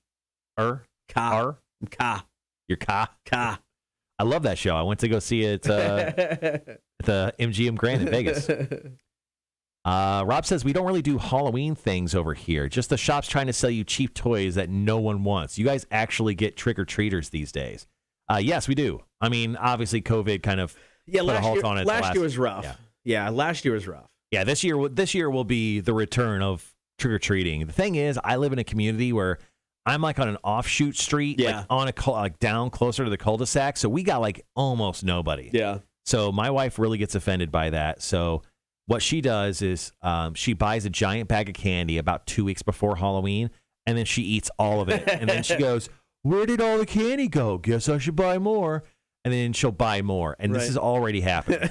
Ka. Ka. Your Ka? Ka. I love that show. I went to go see it at the MGM Grand in Vegas. Rob says, we don't really do Halloween things over here. Just the shops trying to sell you cheap toys that no one wants. You guys actually get trick-or-treaters these days. Yes, we do. I mean, obviously, COVID kind of put a halt on it. Last year was rough. Yeah, last year was rough. Yeah, this year will be the return of trick-or-treating. The thing is, I live in a community where I'm like on an offshoot street, like on like down closer to the cul-de-sac. So we got like almost nobody. Yeah. So my wife really gets offended by that. So what she does is she buys a giant bag of candy about 2 weeks before Halloween, and then she eats all of it. And then she goes, where did all the candy go? Guess I should buy more. And then she'll buy more. And this is already happening.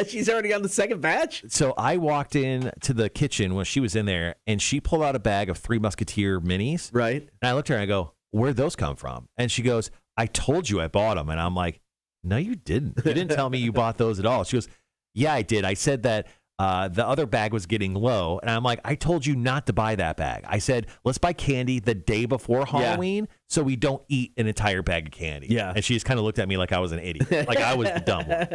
She's already on the second batch? So I walked in to the kitchen when she was in there, and she pulled out a bag of Three Musketeer minis. Right. And I looked at her and I go, where'd those come from? And she goes, I told you I bought them. And I'm like, no, you didn't. You didn't tell me you bought those at all. She goes, yeah, I did. I said that the other bag was getting low. And I'm like, I told you not to buy that bag. I said, let's buy candy the day before Halloween so we don't eat an entire bag of candy. Yeah. And she just kind of looked at me like I was an idiot. Like I was the dumb one.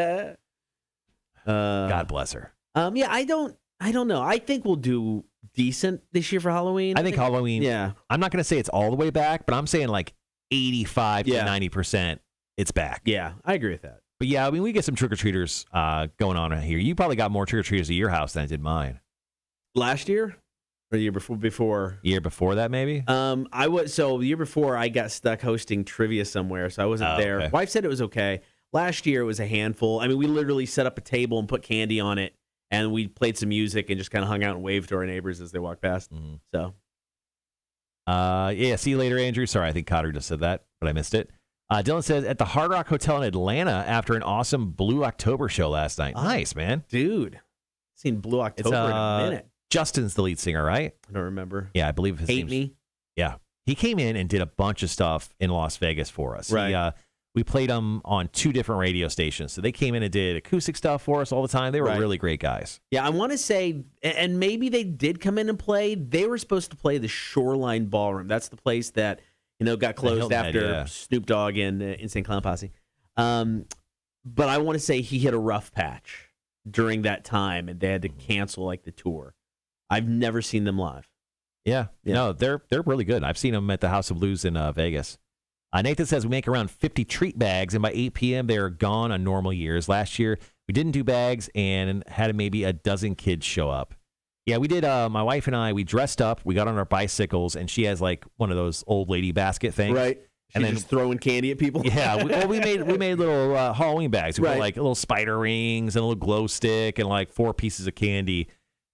God bless her. Yeah, I don't know. I think we'll do decent this year for Halloween. I think Halloween, I'm not going to say it's all the way back, but I'm saying like 85 to 90% it's back. Yeah, I agree with that. But yeah, I mean, we get some trick-or-treaters going on here. You probably got more trick-or-treaters at your house than I did mine. Last year? Or the year before? Year before that, maybe? So the year before, I got stuck hosting trivia somewhere, so I wasn't there. Okay. Wife said it was okay. Last year, it was a handful. I mean, we literally set up a table and put candy on it, and we played some music and just kind of hung out and waved to our neighbors as they walked past. Mm-hmm. So. Yeah, see you later, Andrew. Sorry, I think Kotter just said that, but I missed it. Dylan says, at the Hard Rock Hotel in Atlanta after an awesome Blue October show last night. Nice, man. Dude. Seen Blue October in a minute. Justin's the lead singer, right? I don't remember. Yeah, I believe his Hate name's... Me? Yeah. He came in and did a bunch of stuff in Las Vegas for us. Right. We played them on 2 different radio stations. So they came in and did acoustic stuff for us all the time. They were really great guys. Yeah, I want to say, and maybe they did come in and play. They were supposed to play the Shoreline Ballroom. That's the place that, got closed Hilton Head, after yeah. Snoop Dogg and Insane Clown Posse. But I want to say he hit a rough patch during that time, and they had to cancel like the tour. I've never seen them live. Yeah. No, they're really good. I've seen them at the House of Blues in Vegas. Nathan says we make around 50 treat bags, and by 8 p.m. they're gone on normal years. Last year, we didn't do bags and had maybe a dozen kids show up. Yeah, we did. My wife and I, we dressed up. We got on our bicycles, and she has like one of those old lady basket things. Right. And then just throwing candy at people. Yeah, we made little Halloween bags. We put like little spider rings and a little glow stick and like 4 pieces of candy,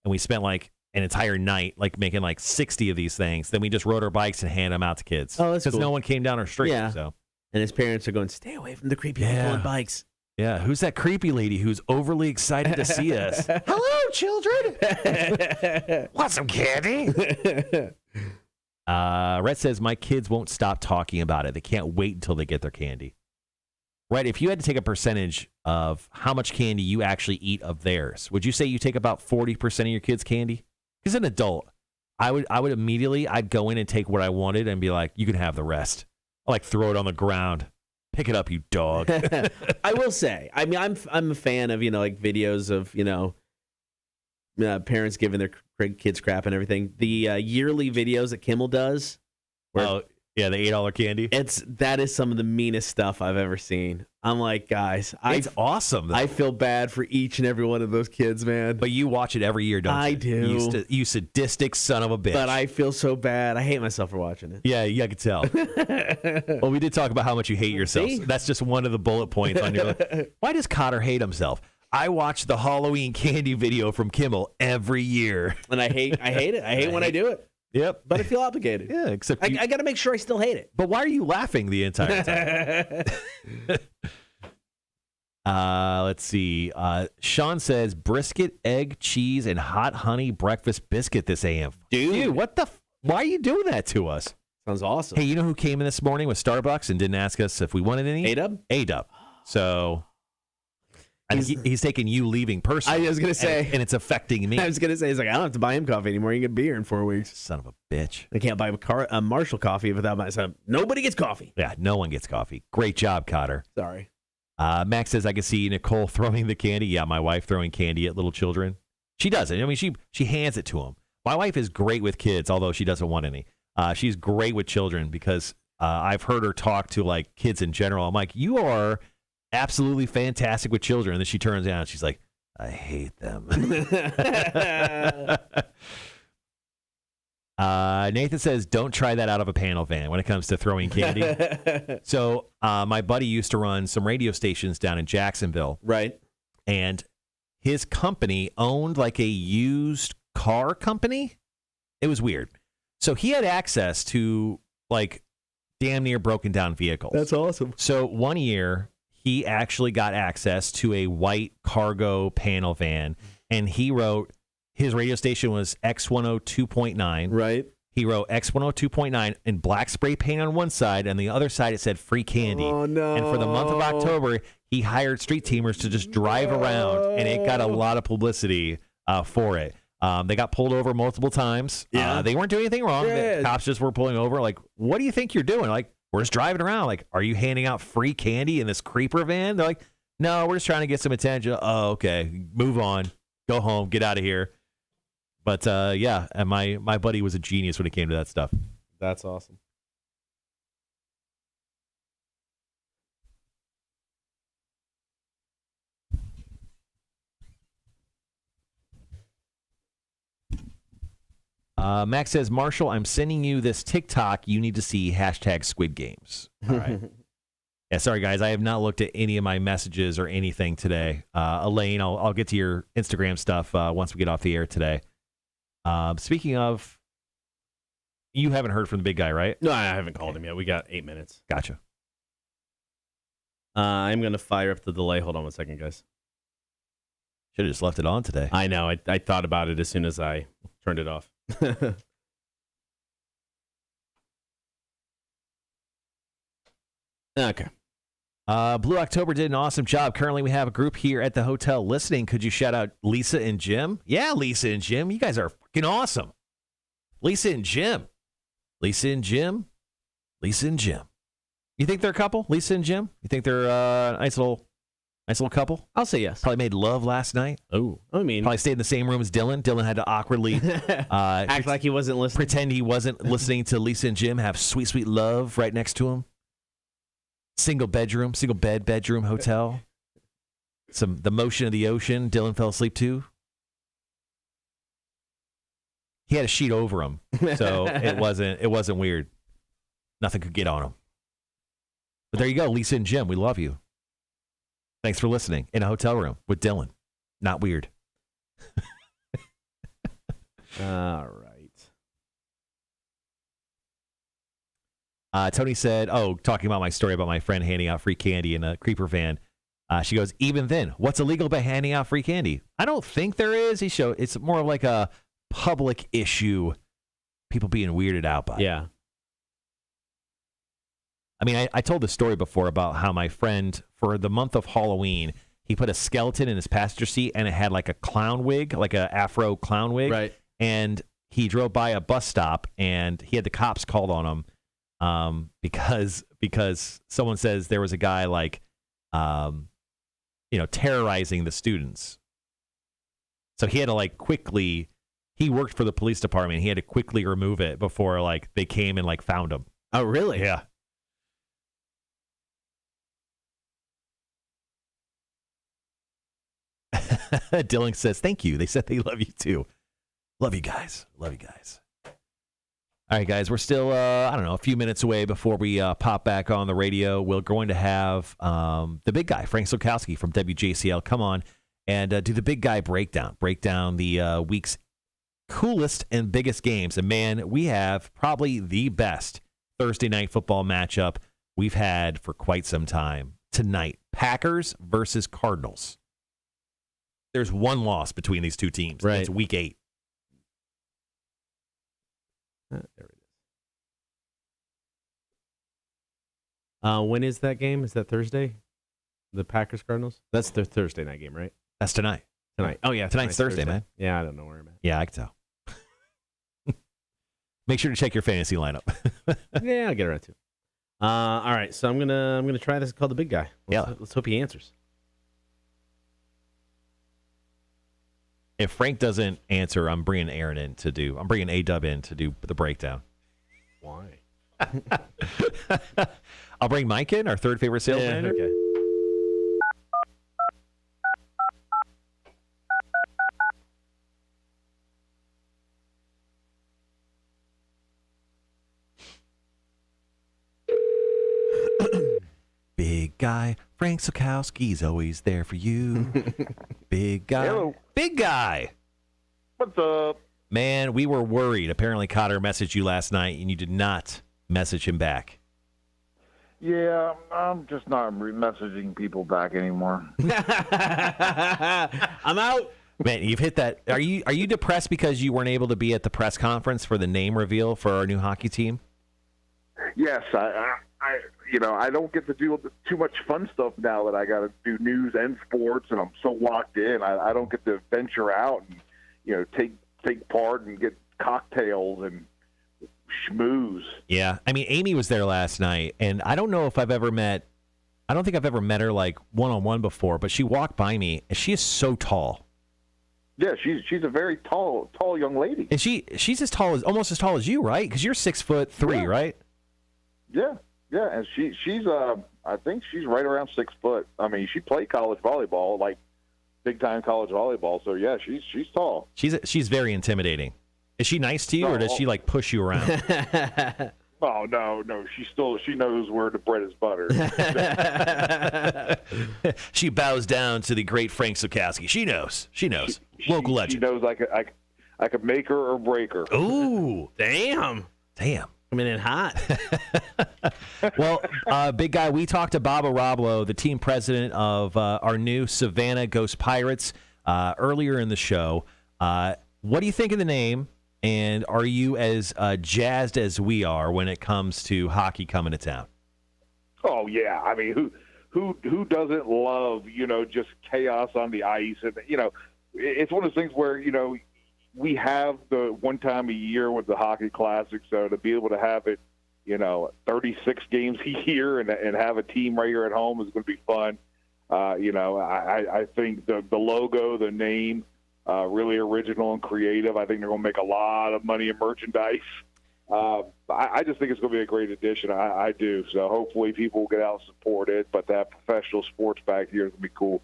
and we spent like an entire night like making like 60 of these things. Then we just rode our bikes and handed them out to kids. Oh, that's because cool. no one came down our street. Yeah. So. And his parents are going, stay away from the creepy people on bikes. Yeah, who's that creepy lady who's overly excited to see us? Hello, children. Want some candy? Rhett says, my kids won't stop talking about it. They can't wait until they get their candy. Right, if you had to take a percentage of how much candy you actually eat of theirs, would you say you take about 40% of your kids' candy? Because an adult, I would immediately, I'd go in and take what I wanted and be like, you can have the rest. I'll like throw it on the ground. Pick it up, you dog. I will say, I mean, I'm a fan of, like videos of, parents giving their kids crap and everything. The yearly videos that Kimmel does. Oh, yeah, the $8 candy. That is some of the meanest stuff I've ever seen. I'm like, guys, it's awesome. I feel bad for each and every one of those kids, man. But you watch it every year, don't you? I do. You sadistic son of a bitch. But I feel so bad. I hate myself for watching it. Yeah, I could tell. Well, we did talk about how much you hate yourself. See? That's just one of the bullet points on your list. Why does Kotter hate himself? I watch the Halloween candy video from Kimmel every year. And I hate it. I hate when I do it. Yep. But I feel obligated. Yeah, except I got to make sure I still hate it. But why are you laughing the entire time? Let's see. Sean says brisket, egg, cheese, and hot honey breakfast biscuit this AM. Dude, what the? Why are you doing that to us? Sounds awesome. Hey, you know who came in this morning with Starbucks and didn't ask us if we wanted any? A-Dub? A-Dub. So I think he's taking you leaving personally. I was going to say. And it's affecting me. I was going to say, he's like, I don't have to buy him coffee anymore. You can get beer in 4 weeks. Son of a bitch. I can't buy a Marshall coffee without myself. Nobody gets coffee. Yeah, no one gets coffee. Great job, Kotter. Sorry. Max says, I can see Nicole throwing the candy. Yeah, my wife throwing candy at little children. She does it. I mean, she hands it to them. My wife is great with kids, although she doesn't want any. She's great with children because I've heard her talk to like kids in general. I'm like, you are absolutely fantastic with children. And then she turns around and she's like, I hate them. Nathan says, don't try that out of a panel van when it comes to throwing candy. So my buddy used to run some radio stations down in Jacksonville. Right. And his company owned like a used car company. It was weird. So he had access to like damn near broken down vehicles. That's awesome. So one year he actually got access to a white cargo panel van, and he wrote, his radio station was X102.9. Right. He wrote X102.9 in black spray paint on one side, and the other side it said free candy. Oh, no. And for the month of October, he hired street teamers to just drive around, and it got a lot of publicity for it. They got pulled over multiple times. Yeah. They weren't doing anything wrong. Yeah. The cops just were pulling over. Like, what do you think you're doing? Like, we're just driving around. Like, are you handing out free candy in this creeper van? They're like, no, we're just trying to get some attention. Oh, okay. Move on. Go home. Get out of here. But, yeah, and my buddy was a genius when it came to that stuff. That's awesome. Max says, Marshall, I'm sending you this TikTok. You need to see # Squid Games. All right. Yeah, sorry, guys. I have not looked at any of my messages or anything today. Elaine, I'll get to your Instagram stuff once we get off the air today. Speaking of, you haven't heard from the big guy, right? No, I haven't called him yet. We got 8 minutes. Gotcha. I'm going to fire up the delay. Hold on 1 second, guys. Should have just left it on today. I know. I thought about it as soon as I turned it off. Okay. Blue October did an awesome job. Currently, we have a group here at the hotel listening. Could you shout out Lisa and Jim? Yeah, Lisa and Jim. You guys are fucking awesome. Lisa and Jim. Lisa and Jim. Lisa and Jim. You think they're a couple, Lisa and Jim? You think they're a nice little couple? I'll say yes. Probably made love last night. Oh, I mean, probably stayed in the same room as Dylan. Dylan had to awkwardly act like he wasn't listening. Pretend he wasn't listening to Lisa and Jim have sweet, sweet love right next to him. Single bed bedroom hotel. The motion of the ocean. Dylan fell asleep too. He had a sheet over him, so it wasn't weird. Nothing could get on him. But there you go, Lisa and Jim. We love you. Thanks for listening in a hotel room with Dylan. Not weird. All right. Tony said, talking about my story about my friend handing out free candy in a creeper van. She goes, even then, what's illegal about handing out free candy? I don't think there is. It's more of like a public issue. People being weirded out by. Yeah. I mean, I told the story before about how my friend, for the month of Halloween, he put a skeleton in his passenger seat and it had like a clown wig, like an afro clown wig. Right. And he drove by a bus stop and he had the cops called on him because someone says there was a guy like, terrorizing the students. So he had to like quickly, he worked for the police department. He had to quickly remove it before like they came and like found him. Oh, really? Yeah. Dylan says, thank you. They said they love you too. Love you guys. Love you guys. All right, guys, we're still, a few minutes away before we pop back on the radio. We're going to have the big guy, Frank Sulkowski from WJCL, come on and do the big guy breakdown. Break down the week's coolest and biggest games. And, man, we have probably the best Thursday night football matchup we've had for quite some time. Tonight, Packers versus Cardinals. There's one loss between these two teams. Right. It's week 8. There it is. When is that game? Is that Thursday? The Packers Cardinals? That's their Thursday night game, right? That's tonight. Tonight. Oh, yeah. Tonight's Thursday, man. Yeah, I don't know where I'm at. Yeah, I can tell. Make sure to check your fantasy lineup. Yeah, I'll get around to it. All right, so I'm gonna try this. It's called the big guy. Let's hope he answers. If Frank doesn't answer, I'm bringing A-Dub in to do the breakdown. Why? I'll bring Mike in, our third favorite sales manager. Okay. Big guy, Frank Sulkowski's always there for you. Big guy. Hello. Big guy. What's up? Man, we were worried. Apparently, Kotter messaged you last night, and you did not message him back. Yeah, I'm just not messaging people back anymore. I'm out. Man, you've hit that. Are you depressed because you weren't able to be at the press conference for the name reveal for our new hockey team? Yes, I don't get to do too much fun stuff now that I got to do news and sports, and I'm so locked in. I don't get to venture out and take part and get cocktails and schmooze. Yeah, I mean, Amy was there last night, and I don't know if I've ever met. I don't think I've ever met her like one-on-one before, but she walked by me, and she is so tall. Yeah, she's a very tall young lady. And she's almost as tall as you, right? Because you're 6'3", right? Yeah, and she's I think she's right around 6 foot. I mean, she played college volleyball, like big time college volleyball. So yeah, she's tall. She's very intimidating. Is she nice to you, or does she like push you around? Oh no, she knows where the bread is buttered. She bows down to the great Frank Sulkowski. She knows. Local legend. She knows I could make her or break her. Ooh, Damn. Coming in hot. Well, big guy, we talked to Bob Ohrablo, the team president of our new Savannah Ghost Pirates, earlier in the show. What do you think of the name, and are you as jazzed as we are when it comes to hockey coming to town? Oh yeah, I mean, who doesn't love just chaos on the ice, and it's one of those things where we have the one time a year with the Hockey Classic, so to be able to have it, 36 games a year and have a team right here at home is going to be fun. I think the logo, the name, really original and creative. I think they're going to make a lot of money in merchandise. I just think it's going to be a great addition. I do. So hopefully people will get out and support it. But that professional sports back here is going to be cool.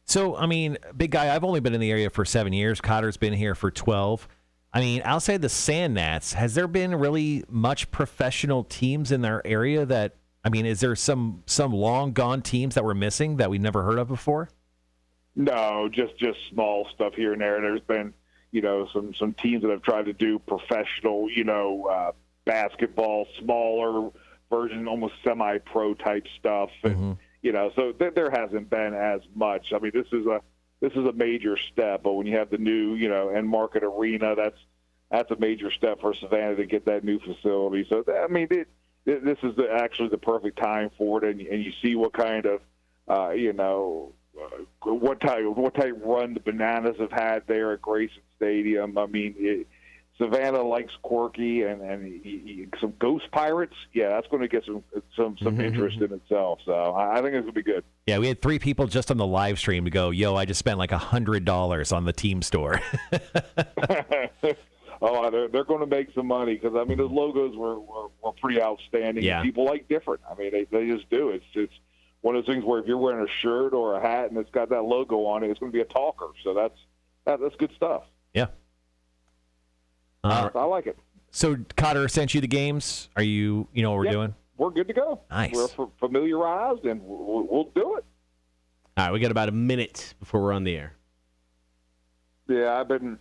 So, I mean, big guy, I've only been in the area for 7 years. Kotter's been here for 12. I mean, outside the Sand Gnats, has there been really much professional teams in our area that, I mean, is there some long gone teams that we're missing that we've never heard of before? No, just small stuff here and there. There's been, some teams that have tried to do professional, basketball, smaller version, almost semi-pro type stuff. And, so there hasn't been as much. I mean, this is a major step, but when you have the new, end market arena, that's a major step for Savannah to get that new facility. So, I mean, this is actually the perfect time for it, and you see what kind of, what type run the Bananas have had there at Grayson Stadium. I mean, Savannah likes quirky and some Ghost Pirates. Yeah, that's going to get some interest in itself. So I think it's going to be good. Yeah, we had 3 people just on the live stream to go, I just spent like $100 on the team store. Oh, they're going to make some money because, I mean, those logos were pretty outstanding. Yeah. People like different. I mean, they just do. It's one of those things where if you're wearing a shirt or a hat and it's got that logo on it, it's going to be a talker. So that's good stuff. Yeah. I like it. So Kotter sent you the games. Are you know what we're doing? We're good to go. Nice. We're familiarized, and we'll do it. All right, we got about a minute before we're on the air. Yeah, I've been,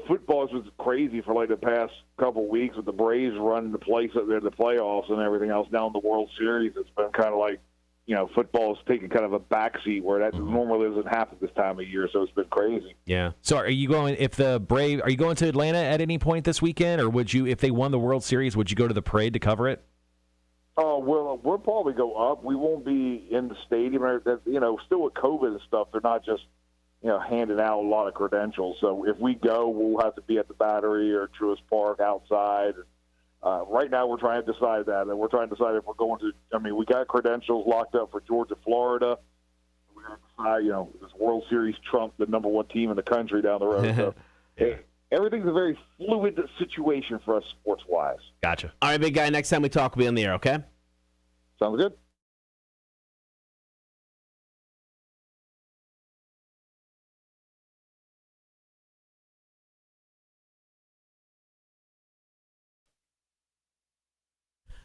football's been crazy for like the past couple of weeks with the Braves running the place up there, the playoffs and everything else. Now in the World Series, it's been kind of like, football's taking kind of a backseat where that normally doesn't happen this time of year. So it's been crazy. Yeah. So are you going? Are you going to Atlanta at any point this weekend, or would you, if they won the World Series, would you go to the parade to cover it? Oh, well, we'll probably go up. We won't be in the stadium. Still with COVID and stuff, they're not just, handing out a lot of credentials. So if we go, we'll have to be at the Battery or Truist Park outside. Right now we're trying to decide that. And we're trying to decide if we're going to – we got credentials locked up for Georgia, Florida. We're going to decide, this World Series trump the number 1 team in the country down the road. So everything's a very fluid situation for us sports-wise. Gotcha. All right, big guy, next time we talk, we'll be on the air, okay? Sounds good.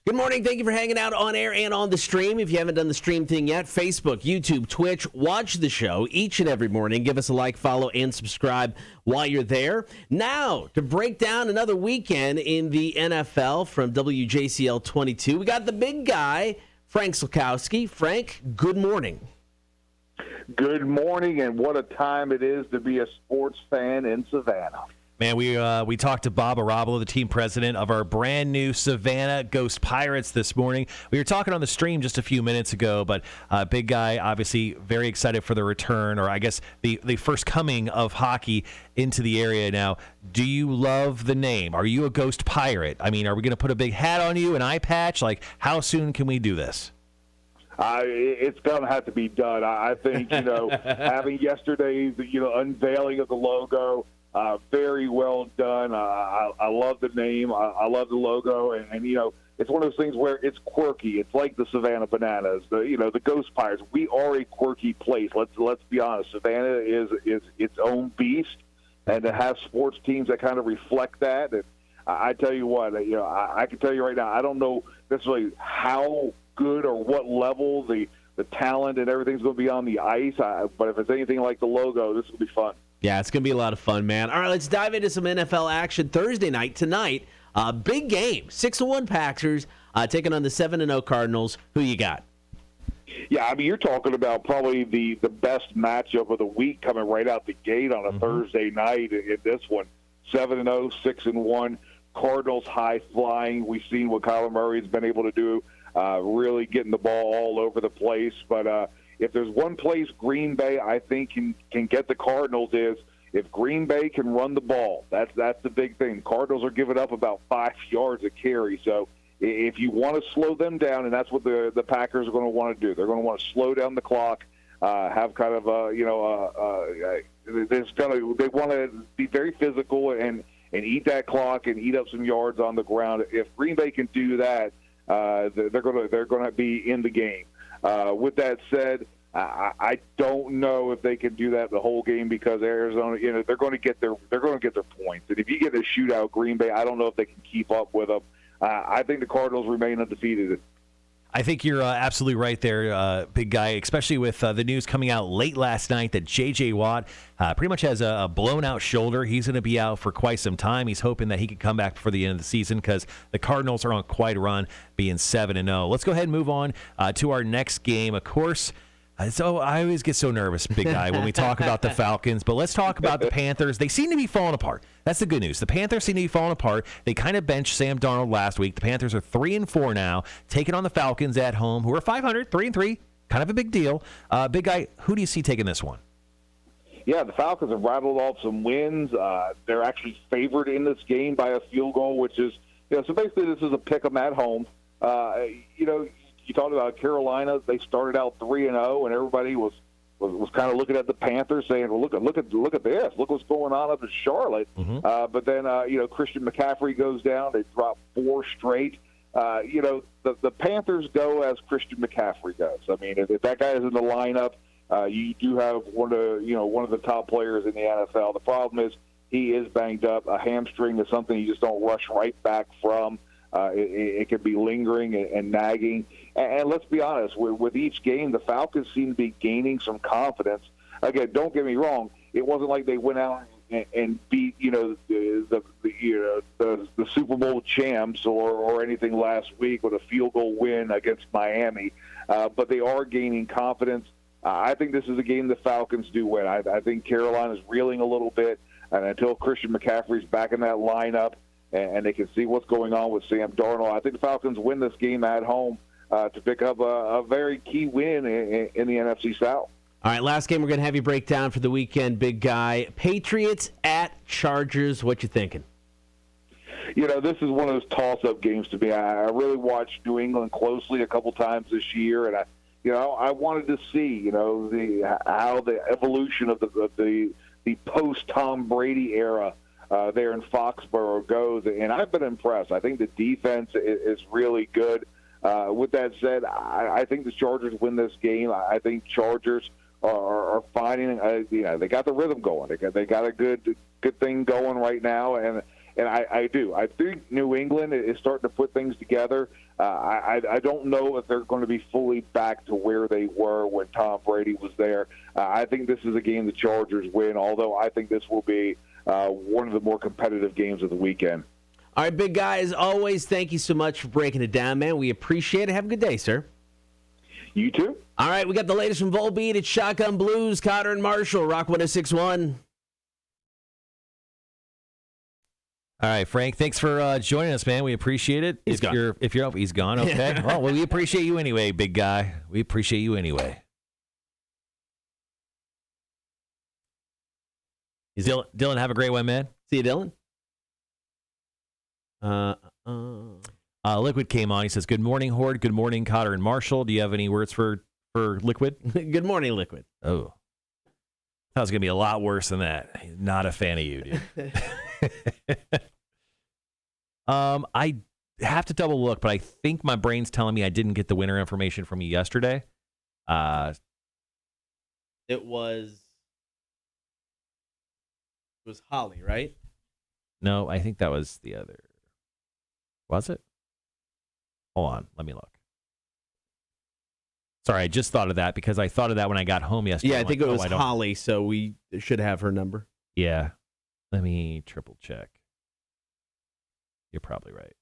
Good morning. Thank you for hanging out on air and on the stream. If you haven't done the stream thing yet, Facebook, YouTube, Twitch, watch the show each and every morning. Give us a like, follow, and subscribe while you're there. Now, to break down another weekend in the NFL from WJCL 22, we got the big guy, Frank Sulkowski. Frank, good morning. Good morning, and what a time it is to be a sports fan in Savannah. Man, we talked to Bob Ohrablo, the team president of our brand new Savannah Ghost Pirates this morning. We were talking on the stream just a few minutes ago, but big guy, obviously very excited for the return, or I guess the first coming of hockey into the area now. Do you love the name? Are you a Ghost Pirate? I mean, are we going to put a big hat on you, an eye patch? Like, how soon can we do this? It's going to have to be done. I think, having yesterday's, unveiling of the logo, very well done. I love the name. I love the logo, and it's one of those things where it's quirky. It's like the Savannah Bananas, the Ghost Pirates. We are a quirky place. Let's be honest. Savannah is its own beast, and to have sports teams that kind of reflect that. And I tell you what, I can tell you right now, I don't know necessarily how good or what level the talent and everything's going to be on the ice, but if it's anything like the logo, this will be fun. Yeah, it's going to be a lot of fun, man. All right, let's dive into some NFL action Thursday night tonight. Big game. 6-1 Packers taking on the 7-0 Cardinals. Who you got? Yeah, you're talking about probably the best matchup of the week coming right out the gate on a Thursday night in this one. 7-0, 6-1. Cardinals high flying. We've seen what Kyler Murray's been able to do, really getting the ball all over the place. But if there's one place Green Bay, I think, can get the Cardinals is if Green Bay can run the ball. That's the big thing. Cardinals are giving up about 5 yards a carry. So if you want to slow them down, and that's what the Packers are going to want to do. They're going to want to slow down the clock, have kind of they want to be very physical and eat that clock and eat up some yards on the ground. If Green Bay can do that, they're going to be in the game. With that said, I don't know if they can do that the whole game because Arizona, they're going to get their points. And if you get a shootout, Green Bay, I don't know if they can keep up with them. I think the Cardinals remain undefeated. I think you're absolutely right there, big guy, especially with the news coming out late last night that J.J. Watt pretty much has a blown-out shoulder. He's going to be out for quite some time. He's hoping that he can come back before the end of the season because the Cardinals are on quite a run, being 7-0. Let's go ahead and move on to our next game. Of course, so I always get so nervous, big guy, when we talk about the Falcons. But let's talk about the Panthers. They seem to be falling apart. That's the good news. The Panthers seem to be falling apart. They kind of benched Sam Darnold last week. The Panthers are 3-4 now, taking on the Falcons at home, who are 500, 3-3. Kind of a big deal. Big guy, who do you see taking this one? Yeah, the Falcons have rattled off some wins. They're actually favored in this game by a field goal, which is, so basically this is a pick 'em at home. You talked about Carolina. They started out 3-0, and everybody was kind of looking at the Panthers, saying, "Well, look at this. Look what's going on up in Charlotte." Mm-hmm. But then, Christian McCaffrey goes down. They drop 4 straight. The Panthers go as Christian McCaffrey goes. I mean, if that guy is in the lineup, you do have one of the top players in the NFL. The problem is he is banged up. A hamstring is something you just don't rush right back from. It can be lingering and nagging. And let's be honest, with each game, the Falcons seem to be gaining some confidence. Again, don't get me wrong. It wasn't like they went out and beat, the Super Bowl champs or anything last week with a field goal win against Miami. But they are gaining confidence. I think this is a game the Falcons do win. I think Carolina's reeling a little bit. And until Christian McCaffrey's back in that lineup, and they can see what's going on with Sam Darnold, I think the Falcons win this game at home to pick up a very key win in the NFC South. All right, last game we're going to have you break down for the weekend, big guy. Patriots at Chargers. What you thinking? This is one of those toss-up games to me. I really watched New England closely a couple times this year, and I wanted to see how the evolution of the post-Tom Brady era there in Foxborough goes, and I've been impressed. I think the defense is really good. With that said, I think the Chargers win this game. I think Chargers are finding, they got the rhythm going. They got a good thing going right now, and I do. I think New England is starting to put things together. I don't know if they're going to be fully back to where they were when Tom Brady was there. I think this is a game the Chargers win, although I think this will be one of the more competitive games of the weekend. All right, big guy, as always, thank you so much for breaking it down, man. We appreciate it. Have a good day, sir. You too. All right, we got the latest from Volbeat. It's Shotgun Blues, Kotter and Marshall, Rock 106.1. All right, Frank, thanks for joining us, man. We appreciate it. He's gone. If you're up, he's gone. Okay. Well, we appreciate you anyway, big guy. We appreciate you anyway. Dylan, have a great one, man. See you, Dylan. Liquid came on. He says, "Good morning, Horde. Good morning, Kotter and Marshall. Do you have any words for Liquid?" Good morning, Liquid. Oh, that was gonna be a lot worse than that. Not a fan of you, dude. I have to double look, but I think my brain's telling me I didn't get the winner information from you yesterday. It was Holly, right? No, I think that was the other. Was it? Hold on, let me look. Sorry, I just thought of that because I thought of that when I got home yesterday. Yeah, I think it was Holly, so we should have her number. Yeah. Let me triple check. You're probably right.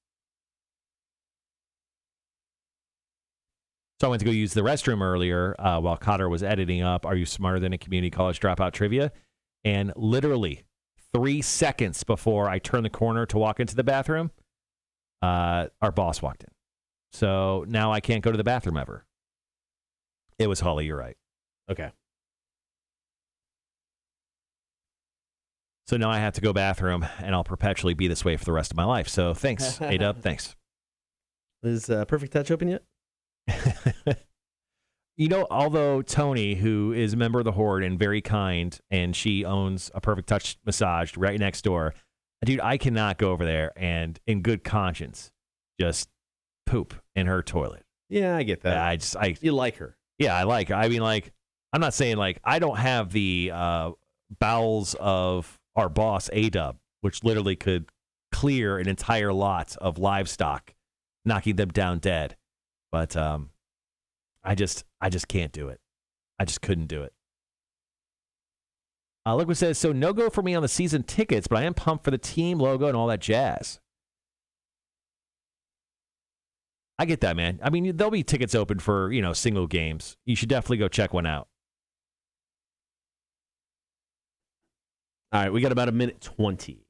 So I went to go use the restroom earlier while Kotter was editing up Are You Smarter Than a Community College Dropout Trivia? And literally 3 seconds before I turned the corner to walk into the bathroom, our boss walked in. So now I can't go to the bathroom ever. It was Holly, you're right. Okay. So now I have to go bathroom, and I'll perpetually be this way for the rest of my life. So thanks, A-Dub, thanks. Is Perfect Touch open yet? Although Tony, who is a member of the Horde and very kind, and she owns a Perfect Touch massage right next door, dude, I cannot go over there and, in good conscience, just poop in her toilet. Yeah, I get that. You like her. Yeah, I like her. I mean, like, I'm not saying, like, I don't have the bowels of our boss, A-Dub, which literally could clear an entire lot of livestock, knocking them down dead. But I just can't do it. I just couldn't do it. Liquid says, so no go for me on the season tickets, but I am pumped for the team logo and all that jazz. I get that, man. I mean, there'll be tickets open for, single games. You should definitely go check one out. All right, we got about a minute 20.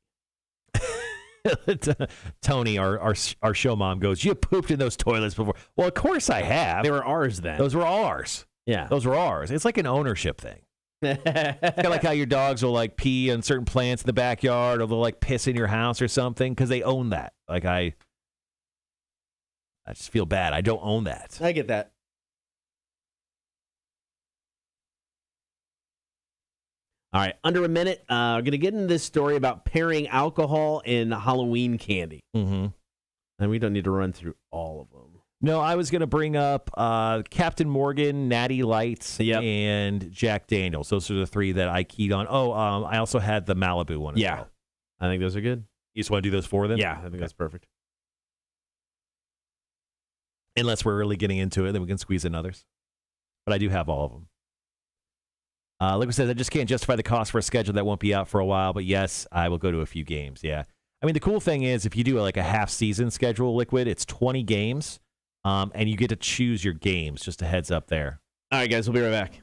Tony, our show mom, goes, you pooped in those toilets before. Well, of course I have. They were ours then. Those were ours. Yeah. Those were ours. It's like an ownership thing. Kind of like how your dogs will like pee on certain plants in the backyard, or they'll like piss in your house or something because they own that. Like I just feel bad. I don't own that. I get that. All right, under a minute. We're going to get into this story about pairing alcohol and Halloween candy. Mm-hmm. And we don't need to run through all of them. No, I was going to bring up Captain Morgan, Natty Light, and Jack Daniels. Those are the three that I keyed on. Oh, I also had the Malibu one as well. I think those are good. You just want to do those four then? Yeah, I think that's perfect. Unless we're really getting into it, then we can squeeze in others. But I do have all of them. Liquid says, I just can't justify the cost for a schedule that won't be out for a while, but yes, I will go to a few games. Yeah. I mean, the cool thing is if you do like a half-season schedule, Liquid, it's 20 games, and you get to choose your games. Just a heads up there. All right, guys, we'll be right back.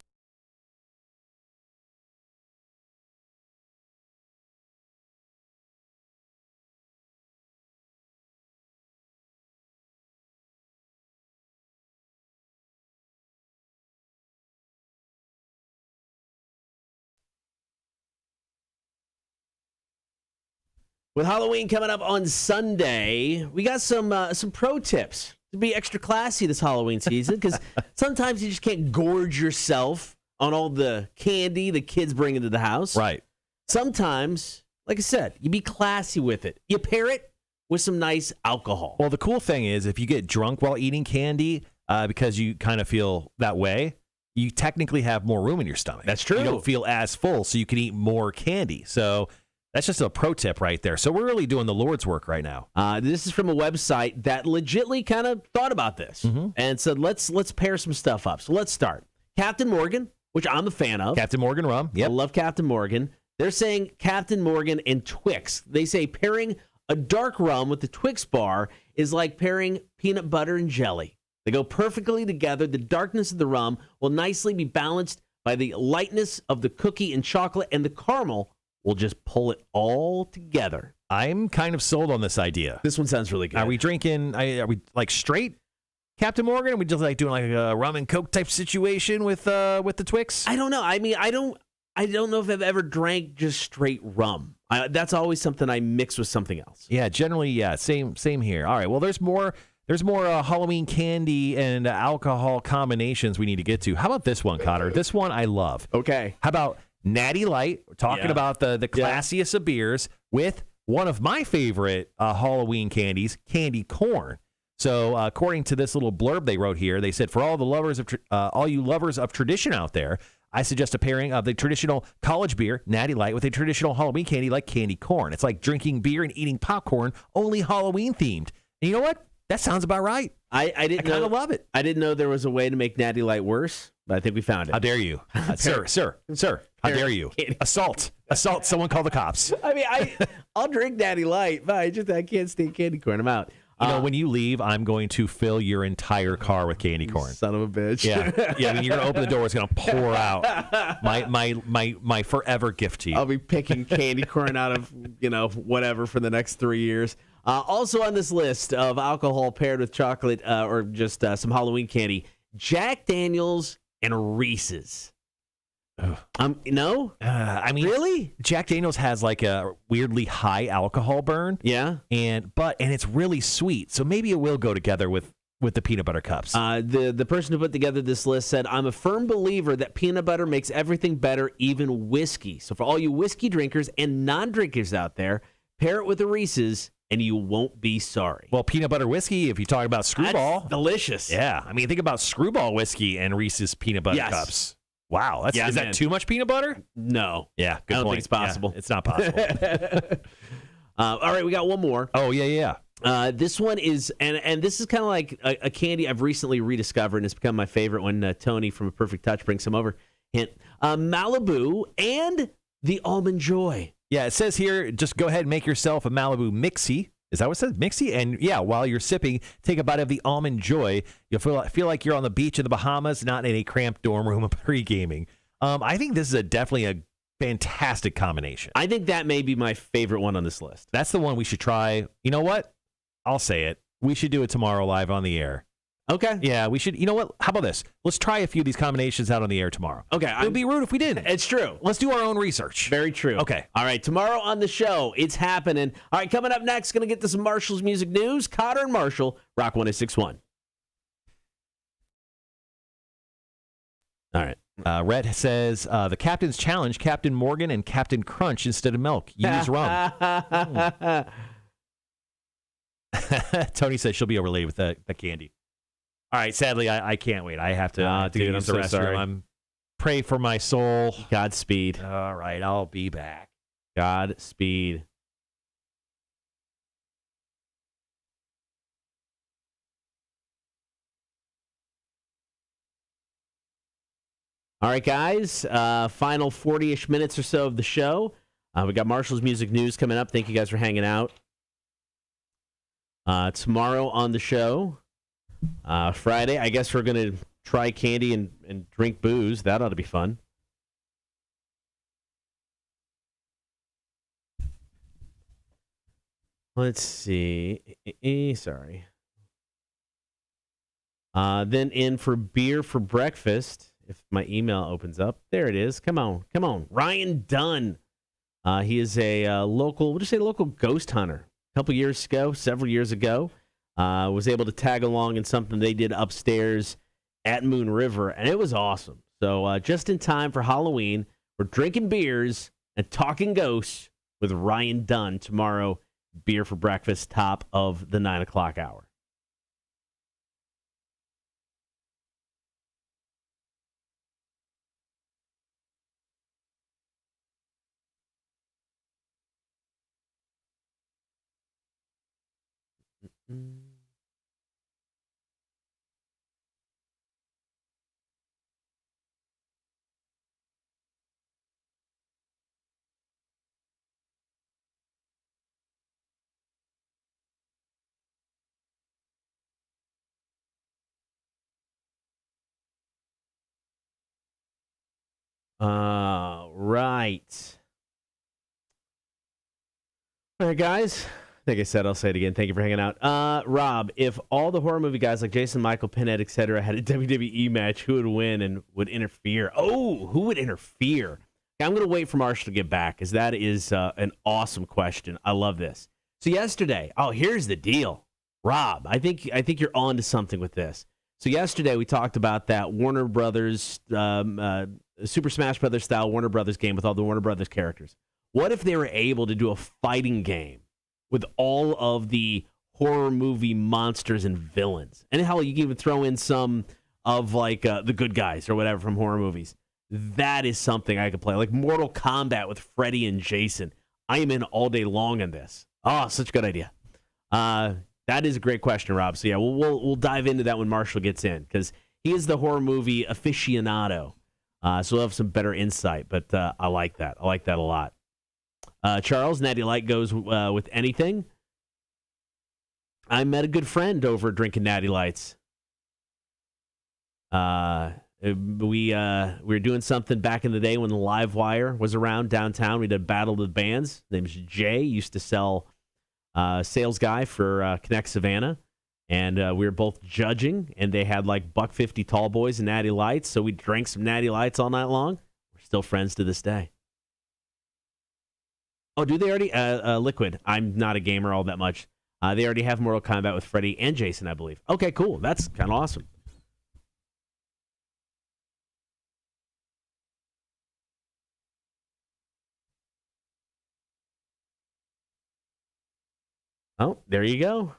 With Halloween coming up on Sunday, we got some pro tips to be extra classy this Halloween season, because sometimes you just can't gorge yourself on all the candy the kids bring into the house. Right. Sometimes, like I said, you be classy with it. You pair it with some nice alcohol. Well, the cool thing is if you get drunk while eating candy because you kind of feel that way, you technically have more room in your stomach. That's true. You don't feel as full, so you can eat more candy. So that's just a pro tip right there. So we're really doing the Lord's work right now. This is from a website that legitly kind of thought about this and said, let's pair some stuff up. So let's start. Captain Morgan, which I'm a fan of. Captain Morgan rum. Yep. I love Captain Morgan. They're saying Captain Morgan and Twix. They say pairing a dark rum with the Twix bar is like pairing peanut butter and jelly. They go perfectly together. The darkness of the rum will nicely be balanced by the lightness of the cookie and chocolate, and the caramel will just pull it all together. I'm kind of sold on this idea. This one sounds really good. Are we drinking, are we like straight Captain Morgan? Are we just like doing like a rum and Coke type situation with the Twix? I don't know. I mean, I don't know if I've ever drank just straight rum. That's always something I mix with something else. Yeah, generally, yeah. Same here. All right, well, there's more Halloween candy and alcohol combinations we need to get to. How about this one, Kotter? This one I love. Okay. How about Natty Light? We're talking about the classiest of beers with one of my favorite Halloween candies, candy corn. So according to this little blurb they wrote here, they said, for all you lovers of tradition out there, I suggest a pairing of the traditional college beer, Natty Light, with a traditional Halloween candy like candy corn. It's like drinking beer and eating popcorn, only Halloween themed. And you know what? That sounds about right. I kind of love it. I didn't know there was a way to make Natty Light worse, but I think we found it. How dare you? Sir. How dare you? Assault. Someone call the cops. I mean, I'll drink Natty Light, but I can't stand candy corn. I'm out. You know, when you leave, I'm going to fill your entire car with candy corn. Son of a bitch. Yeah. I mean, you're going to open the door. It's going to pour out. My forever gift to you. I'll be picking candy corn out of, whatever for the next 3 years. Also on this list of alcohol paired with chocolate or just some Halloween candy, Jack Daniels and Reese's. No? I mean, really? Jack Daniels has like a weirdly high alcohol burn. Yeah. And it's really sweet. So maybe it will go together with the peanut butter cups. The person who put together this list said, I'm a firm believer that peanut butter makes everything better, even whiskey. So for all you whiskey drinkers and non-drinkers out there, pair it with a Reese's and you won't be sorry. Well, peanut butter whiskey, if you talk about Screwball. That's delicious. Yeah. I mean, think about Screwball whiskey and Reese's peanut butter cups. Wow. Is that too much peanut butter? No. Yeah, good I don't point. think it's possible. Yeah, it's not possible. All right, we got one more. Oh, yeah. This one is, and this is kind of like a candy I've recently rediscovered, and it's become my favorite when Tony from A Perfect Touch brings some over. Hint, Malibu and the Almond Joy. Yeah, it says here, just go ahead and make yourself a Malibu Mixie. Is that what it says? Mixie? And yeah, while you're sipping, take a bite of the Almond Joy. You'll feel like you're on the beach in the Bahamas, not in a cramped dorm room pre-gaming. I think this is definitely a fantastic combination. I think that may be my favorite one on this list. That's the one we should try. You know what? I'll say it. We should do it tomorrow live on the air. Okay. Yeah, we should. You know what? How about this? Let's try a few of these combinations out on the air tomorrow. Okay. It would be rude if we didn't. It's true. Let's do our own research. Very true. Okay. All right. Tomorrow on the show, it's happening. All right. Coming up next, going to get to some Marshall's music news. Kotter and Marshall, Rock 106.1. All right. Red says, the captain's challenge, Captain Morgan and Captain Crunch instead of milk. Use rum. Tony says she'll be overlaid with the candy. All right, sadly, I can't wait. I have to dude, use I'm the so restroom. sorry. I'm pray for my soul. Godspeed. All right, I'll be back. Godspeed. All right, guys. Final 40-ish minutes or so of the show. We got Marshall's music news coming up. Thank you guys for hanging out. Tomorrow on the show, Friday, I guess we're going to try candy and drink booze. That ought to be fun. Let's see. Sorry. Then in for beer for breakfast. If my email opens up, there it is. Come on. Ryan Dunn. He is a local, we'll just say local ghost hunter. A couple years ago, several years ago, was able to tag along in something they did upstairs at Moon River, and it was awesome. So just in time for Halloween, we're drinking beers and talking ghosts with Ryan Dunn tomorrow. Beer for breakfast, top of the 9 o'clock hour. Right. All right, guys. Like I said, I'll say it again. Thank you for hanging out. Rob, if all the horror movie guys like Jason, Michael, Pinhead, etc. had a WWE match, who would win and would interfere? Oh, who would interfere? I'm going to wait for Marshall to get back because that is an awesome question. I love this. So yesterday, here's the deal. Rob, I think you're on to something with this. So yesterday we talked about that Warner Brothers, Super Smash Brothers style Warner Brothers game with all the Warner Brothers characters. What if they were able to do a fighting game with all of the horror movie monsters and villains? And hell, you can even throw in some of like the good guys or whatever from horror movies. That is something I could play. Like Mortal Kombat with Freddy and Jason. I am in all day long on this. Oh, such a good idea. That is a great question, Rob. So yeah, we'll dive into that when Marshall gets in because he is the horror movie aficionado. So we'll have some better insight. But I like that. I like that a lot. Charles, Natty Light goes with anything. I met a good friend over drinking Natty Lights. We were doing something back in the day when the Live Wire was around downtown. We did Battle of the Bands. His name's Jay. He used to sell sales guy for Connect Savannah. And we were both judging, and they had like $1.50 tall boys and Natty Lights. So we drank some Natty Lights all night long. We're Still friends to this day. Oh, do they already? Liquid. I'm not a gamer all that much. They already have Mortal Kombat with Freddy and Jason, I believe. Okay, cool. That's kind of awesome. Oh, there you go.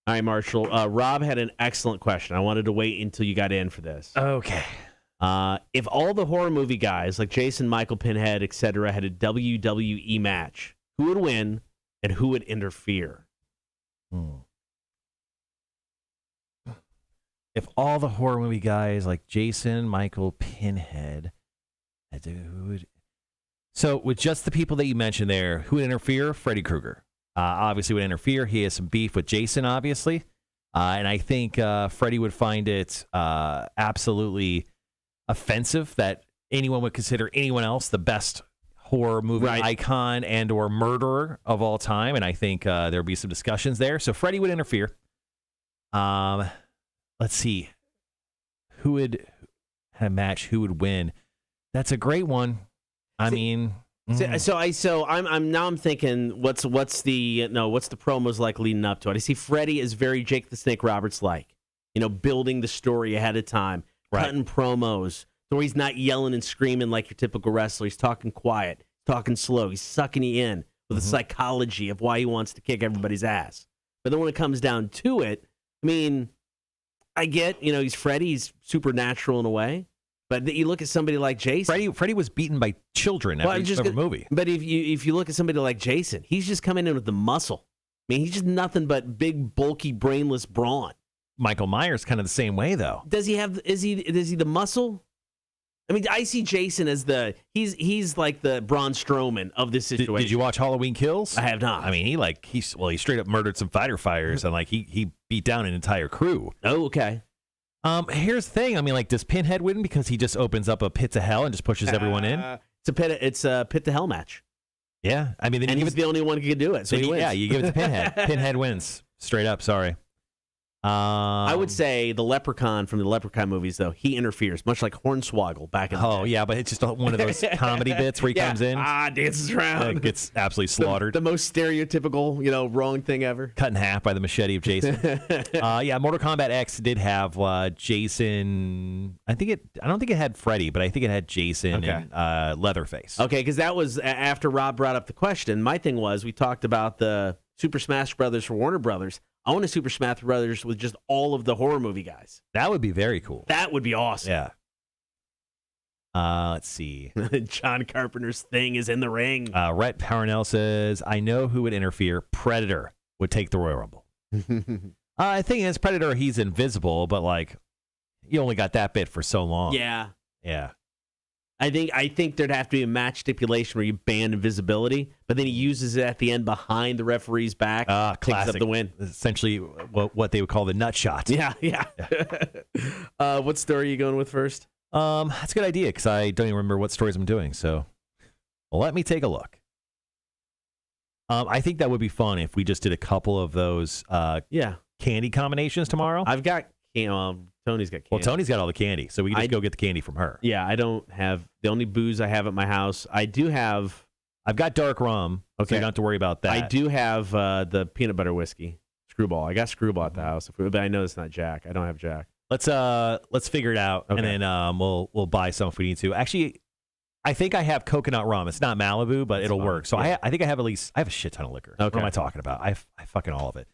All right, Marshall. Rob had an excellent question. I wanted to wait until you got in for this. Okay. If all the horror movie guys like Jason, Michael, Pinhead, etc., had a WWE match, who would win and who would interfere? If all the horror movie guys like Jason, Michael, Pinhead, so with just the people that you mentioned there, who would interfere? Freddy Krueger. Obviously would interfere. He has some beef with Jason, obviously. And I think Freddy would find it absolutely offensive that anyone would consider anyone else the best horror movie icon and or murderer of all time. And I think there would be some discussions there. So Freddy would interfere. Let's see. Who would have a match? Who would win? That's a great one. I mean... I'm thinking what's the promos like leading up to it. I see Freddy is very Jake the Snake Roberts like, building the story ahead of time, cutting promos, so he's not yelling and screaming like your typical wrestler. He's talking quiet, talking slow. He's sucking you in with the psychology of why he wants to kick everybody's ass. But then when it comes down to it, I mean, I get he's Freddy, he's supernatural in a way. But you look at somebody like Jason. Freddy was beaten by children every movie. But if you look at somebody like Jason, he's just coming in with the muscle. I mean, he's just nothing but big, bulky, brainless brawn. Michael Myers kind of the same way, though. Does he have? Is he the muscle? I mean, I see Jason as he's like the Braun Strowman of this situation. Did you watch Halloween Kills? I have not. I mean, he straight up murdered some fighter fires and he beat down an entire crew. Oh, okay. Here's the thing. I mean, does Pinhead win because he just opens up a pit to hell and just pushes everyone in? It's a pit to hell match. Yeah, I mean, and he's the only one who can do it, so he wins. Yeah, you give it to Pinhead. Pinhead wins straight up. Sorry. I would say the Leprechaun from the Leprechaun movies, though, he interferes, much like Hornswoggle back in the day. Yeah, but it's just one of those comedy bits where he comes in. Dances around. Gets absolutely slaughtered. The most stereotypical, wrong thing ever. Cut in half by the machete of Jason. Mortal Kombat X did have Jason. I don't think it had Freddy, but I think it had Jason and Leatherface. Okay, because that was after Rob brought up the question. My thing was, we talked about the Super Smash Brothers for Warner Brothers. I want a Super Smash Brothers with just all of the horror movie guys. That would be very cool. That would be awesome. Yeah. Let's see. John Carpenter's Thing is in the ring. Rhett Parnell says, I know who would interfere. Predator would take the Royal Rumble. I think as Predator, he's invisible, but you only got that bit for so long. Yeah. Yeah. I think there'd have to be a match stipulation where you ban invisibility, but then he uses it at the end behind the referee's back. Picks up the win. Essentially what they would call the nut shot. Yeah. What story are you going with first? That's a good idea because I don't even remember what stories I'm doing. So let me take a look. I think that would be fun if we just did a couple of those candy combinations tomorrow. I've got Tony's got candy. Well, Tony's got all the candy, so we can just go get the candy from her. Yeah, I don't have the only booze I have at my house. I've got dark rum, so you don't have to worry about that. I do have the peanut butter whiskey, Screwball. I got Screwball at the house, but I know it's not Jack. I don't have Jack. Let's figure it out, and then we'll buy some if we need to. Actually, I think I have coconut rum. It's not Malibu, but it'll work. So I think I have a shit ton of liquor. Okay. What am I talking about? I fucking all of it.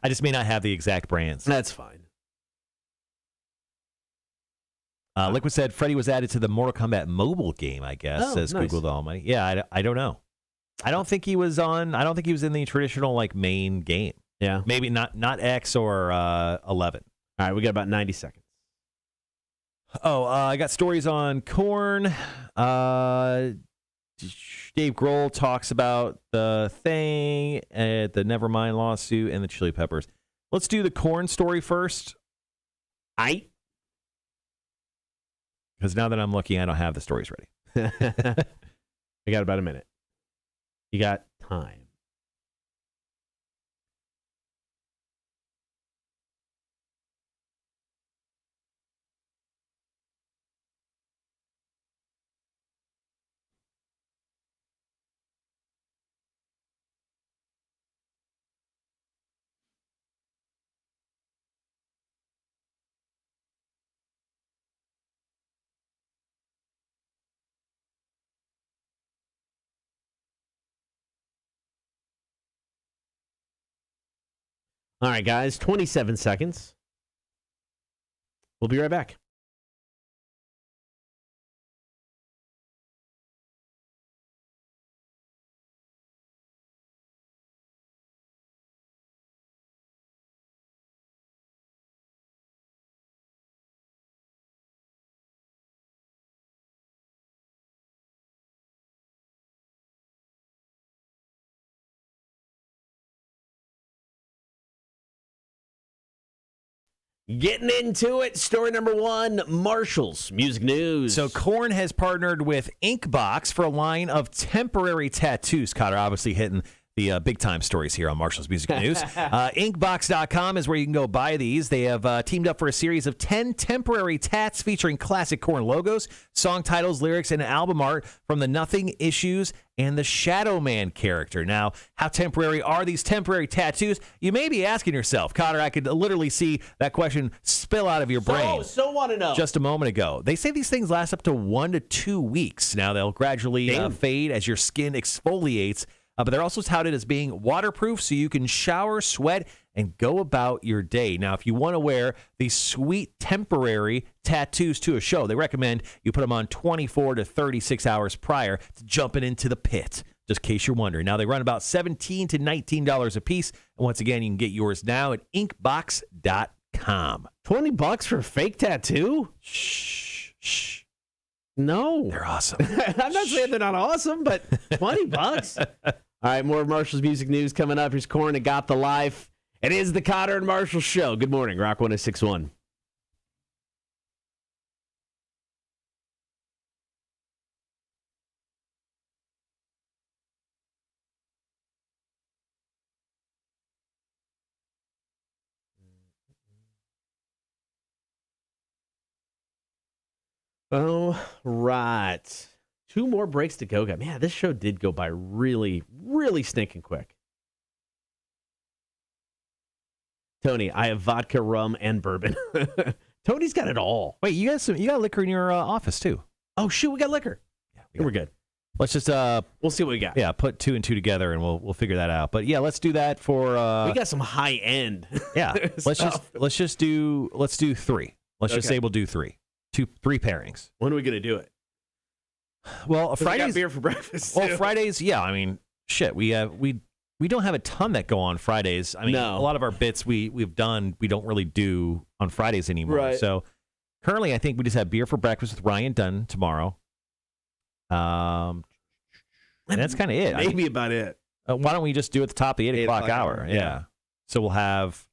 I just may not have the exact brands. That's fine. Liquid said Freddy was added to the Mortal Kombat mobile game, I guess, says nice. Google the Almighty. Yeah, I don't know. I don't think he was in the traditional main game. Yeah. Maybe not X or 11. All right, we got about 90 seconds. I got stories on Korn. Dave Grohl talks about the thing at the Nevermind lawsuit and the Chili Peppers. Let's do the Korn story first. Because now that I'm looking, I don't have the stories ready. I got about a minute. You got time. All right, guys, 27 seconds. We'll be right back. Getting into it. Story number one, Marshall's Music News. So Korn has partnered with Inkbox for a line of temporary tattoos. Kotter obviously hitting the big-time stories here on Marshall's Music News. Inkbox.com is where you can go buy these. They have teamed up for a series of 10 temporary tats featuring classic Korn logos, song titles, lyrics, and album art from the Nothing Issues and the Shadow Man character. Now, how temporary are these temporary tattoos? You may be asking yourself. Kotter, I could literally see that question spill out of your brain. So want to know. Just a moment ago. They say these things last up to 1 to 2 weeks. Now, they'll gradually fade as your skin exfoliates. But they're also touted as being waterproof, so you can shower, sweat, and go about your day. Now, if you want to wear these sweet temporary tattoos to a show, they recommend you put them on 24 to 36 hours prior to jumping into the pit, just in case you're wondering. Now, they run about $17 to $19 a piece. And once again, you can get yours now at inkbox.com. $20 for a fake tattoo? Shh. No. They're awesome. I'm not saying they're not awesome, but $20. All right, more of Marshall's Music News coming up. Here's Korn and Got the Life. It is the Kotter and Marshall Show. Good morning, Rock 106.1. Oh, right. 2 more breaks to go. Man, this show did go by really, really stinking quick. Tony, I have vodka, rum, and bourbon. Tony's got it all. Wait, you got liquor in your office too? Oh shoot, we got liquor. Yeah, we're good. Let's just we'll see what we got. Yeah, put 2 and 2 together, and we'll figure that out. But yeah, let's do that for. We got some high end. Yeah, let's do 3. Let's just say we'll do 3. 3 pairings. When are we gonna do it? Well, Fridays. We got beer for breakfast. Well, Fridays. Yeah, I mean, shit. We don't have a ton that go on Fridays. I mean, a lot of our bits we've done we don't really do on Fridays anymore. Right. So currently, I think we just have beer for breakfast with Ryan Dunn tomorrow. And that's kind of it. Maybe about it. Why don't we just do it at the top of the 8 o'clock hour? Yeah. So we'll have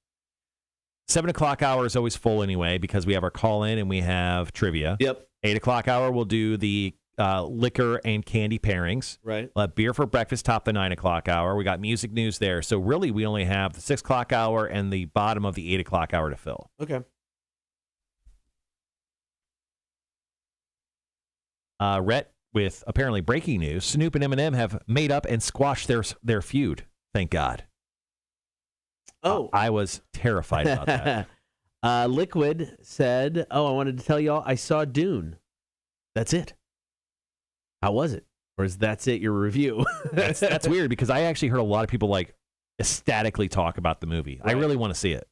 7 o'clock hour is always full anyway because we have our call in and we have trivia. Yep. 8 o'clock hour we'll do the liquor and candy pairings. Right. We'll have beer for breakfast top the 9 o'clock hour. We got music news there. So really we only have the 6 o'clock hour and the bottom of the 8 o'clock hour to fill. Okay. Rhett with apparently breaking news. Snoop and Eminem have made up and squashed their feud. Thank God. Oh. I was terrified about that. Liquid said, I wanted to tell y'all I saw Dune. That's it. How was it? Or is that's it, your review? That's weird because I actually heard a lot of people like ecstatically talk about the movie. Right. I really want to see it.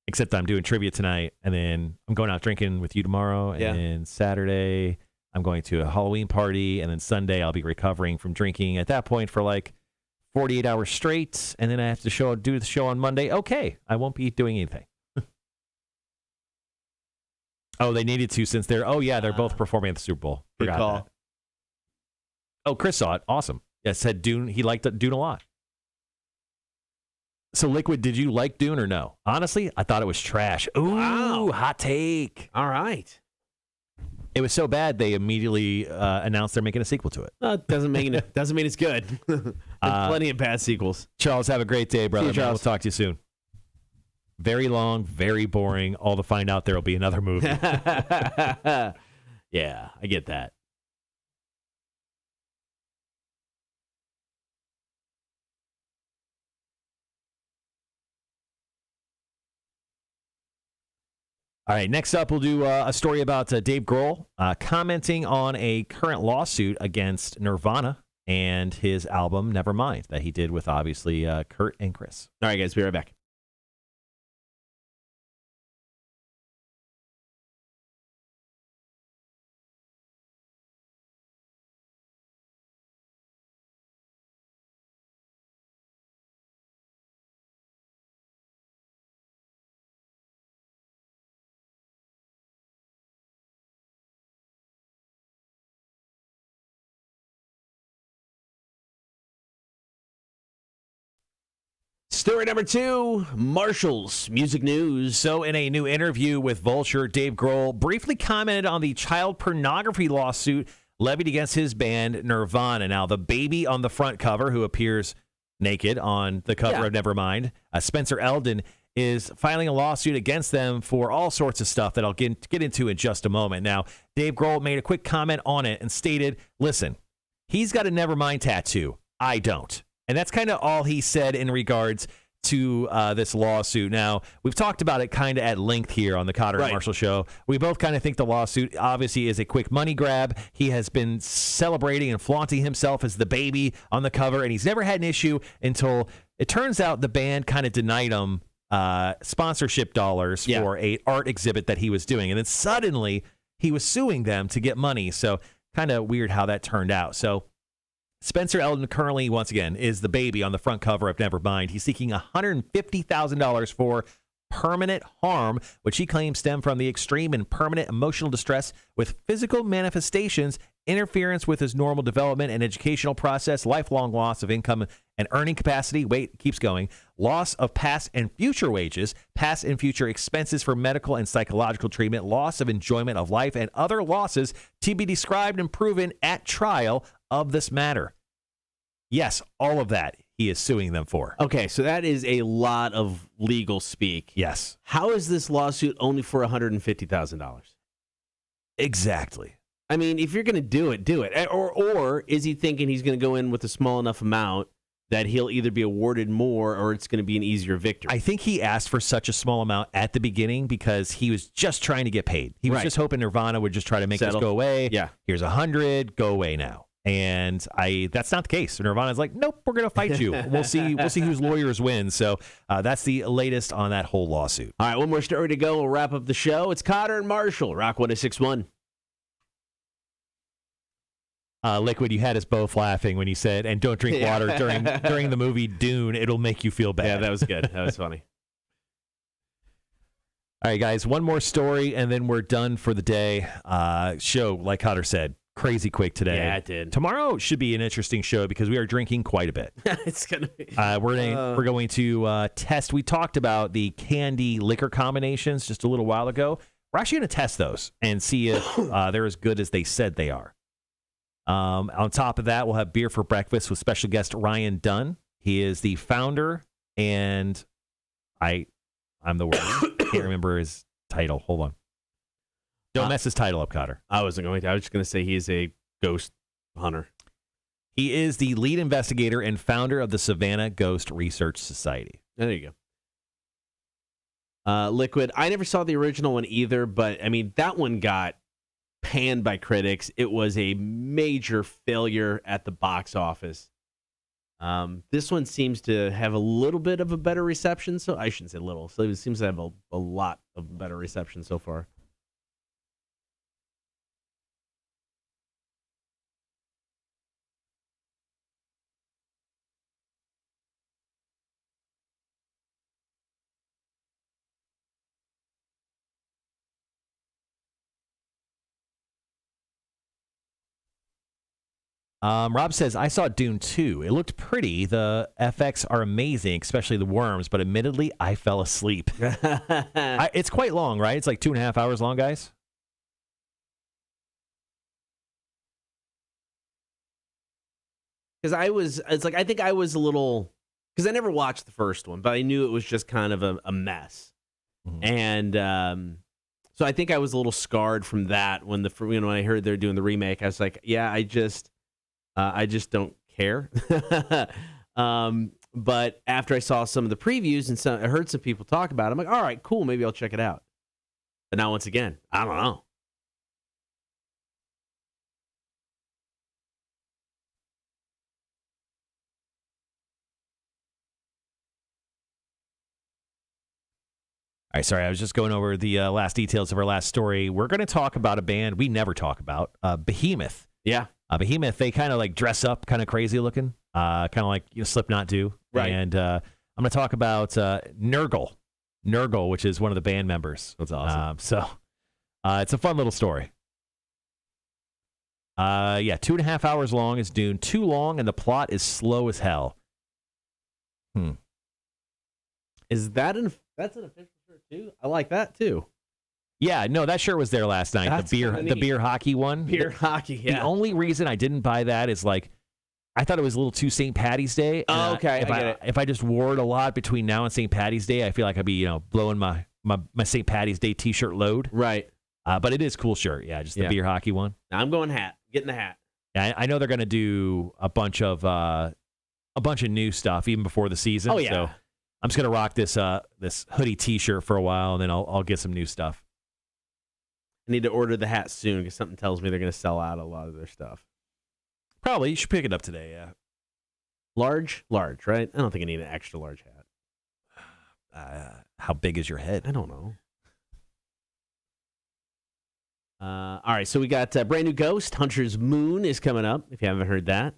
Except I'm doing trivia tonight, and then I'm going out drinking with you tomorrow, and then Saturday I'm going to a Halloween party, and then Sunday I'll be recovering from drinking at that point for like 48 hours straight, and then I have to do the show on Monday. Okay, I won't be doing anything. Oh, they needed to since they're both performing at the Super Bowl. Good call. That. Oh, Chris saw it. Awesome. Yeah, said Dune. He liked Dune a lot. So, Liquid, did you like Dune or no? Honestly, I thought it was trash. Ooh, wow. Hot take. All right. It was so bad they immediately announced they're making a sequel to it. Doesn't mean it's good. There's plenty of bad sequels. Charles, have a great day, brother. See you, We'll talk to you soon. Very long, very boring. All to find out there will be another movie. Yeah, I get that. All right, next up, we'll do a story about Dave Grohl commenting on a current lawsuit against Nirvana and his album Nevermind that he did with obviously Kurt and Chris. All right, guys, be right back. Story number 2, Marshall's music news. So in a new interview with Vulture, Dave Grohl briefly commented on the child pornography lawsuit levied against his band Nirvana. Now, the baby on the front cover, who appears naked on the cover of Nevermind, Spencer Eldon, is filing a lawsuit against them for all sorts of stuff that I'll get into in just a moment. Now, Dave Grohl made a quick comment on it and stated, listen, he's got a Nevermind tattoo. I don't. And that's kind of all he said in regards to this lawsuit. Now, we've talked about it kind of at length here on the Kotter and Marshall Show. We both kind of think the lawsuit obviously is a quick money grab. He has been celebrating and flaunting himself as the baby on the cover, and he's never had an issue until it turns out the band kind of denied him sponsorship dollars for an art exhibit that he was doing. And then suddenly he was suing them to get money. So kind of weird how that turned out. So Spencer Eldon currently, once again, is the baby on the front cover of Nevermind. He's seeking $150,000 for permanent harm, which he claims stem from the extreme and permanent emotional distress with physical manifestations, interference with his normal development and educational process, lifelong loss of income and earning capacity, keeps going, loss of past and future wages, past and future expenses for medical and psychological treatment, loss of enjoyment of life, and other losses to be described and proven at trial of this matter. Yes, all of that he is suing them for. Okay, so that is a lot of legal speak. Yes. How is this lawsuit only for $150,000? Exactly. I mean, if you're going to do it, do it. Or is he thinking he's going to go in with a small enough amount that he'll either be awarded more or it's going to be an easier victory? I think he asked for such a small amount at the beginning because he was just trying to get paid. He was just hoping Nirvana would just try to make this go away. Yeah. Here's 100, go away now. And that's not the case. Nirvana's like, nope, we're going to fight you. We'll see whose lawyers win. So that's the latest on that whole lawsuit. All right, one more story to go. We'll wrap up the show. It's Kotter and Marshall, Rock 106.1. Liquid, you had us both laughing when you said, and don't drink water during the movie Dune. It'll make you feel bad. Yeah, that was good. That was funny. All right, guys, one more story, and then we're done for the day. Show, like Kotter said, crazy quick today. Yeah, it did. Tomorrow should be an interesting show because we are drinking quite a bit. It's going to be. We're going to test. We talked about the candy liquor combinations just a little while ago. We're actually going to test those and see if they're as good as they said they are. On top of that, we'll have beer for breakfast with special guest Ryan Dunn. He is the founder, and I'm the worst. Can't remember his title. Hold on. Don't mess his title up, Kotter. I wasn't going to. I was just going to say he is a ghost hunter. He is the lead investigator and founder of the Savannah Ghost Research Society. There you go. Liquid. I never saw the original one either, but I mean, that one got panned by critics. It was a major failure at the box office. This one seems to have a little bit of a better reception. So I shouldn't say little. So it seems to have a lot of better reception so far. Rob says, I saw Dune 2. It looked pretty. The FX are amazing, especially the worms, but admittedly, I fell asleep. It's quite long, right? It's like 2.5 hours long, guys. Because I think I was a little, because I never watched the first one, but I knew it was just kind of a mess. Mm-hmm. And so I think I was a little scarred from that when when I heard they're doing the remake. I was like, yeah, I just don't care. But after I saw some of the previews and I heard some people talk about it, I'm like, all right, cool, maybe I'll check it out. But now, once again, I don't know. All right, sorry, I was just going over the last details of our last story. We're going to talk about a band we never talk about, Behemoth. Yeah. Behemoth, they kind of like dress up kind of crazy looking, kind of like Slipknot do. Right. And I'm going to talk about Nurgle, which is one of the band members. That's awesome. It's a fun little story. 2.5 hours long is Dune. Too long, and the plot is slow as hell. Is that's an official shirt too? I like that too. Yeah, no, that shirt was there last night. That's The beer hockey one. Beer hockey, yeah. The only reason I didn't buy that is like I thought it was a little too St. Patty's Day. Oh, okay. If I just wore it a lot between now and St. Patty's Day, I feel like I'd be blowing my St. Patty's Day T-shirt load. Right. But it is a cool shirt. Yeah, just the beer hockey one. Now I'm going hat. Getting the hat. Yeah, I know they're going to do a bunch of new stuff even before the season. Oh yeah. So I'm just gonna rock this hoodie T-shirt for a while, and then I'll get some new stuff. I need to order the hat soon because something tells me they're going to sell out a lot of their stuff. Probably. You should pick it up today, yeah. Large, right? I don't think I need an extra large hat. How big is your head? I don't know. All right, so we got brand new Ghost. Hunter's Moon is coming up, if you haven't heard that.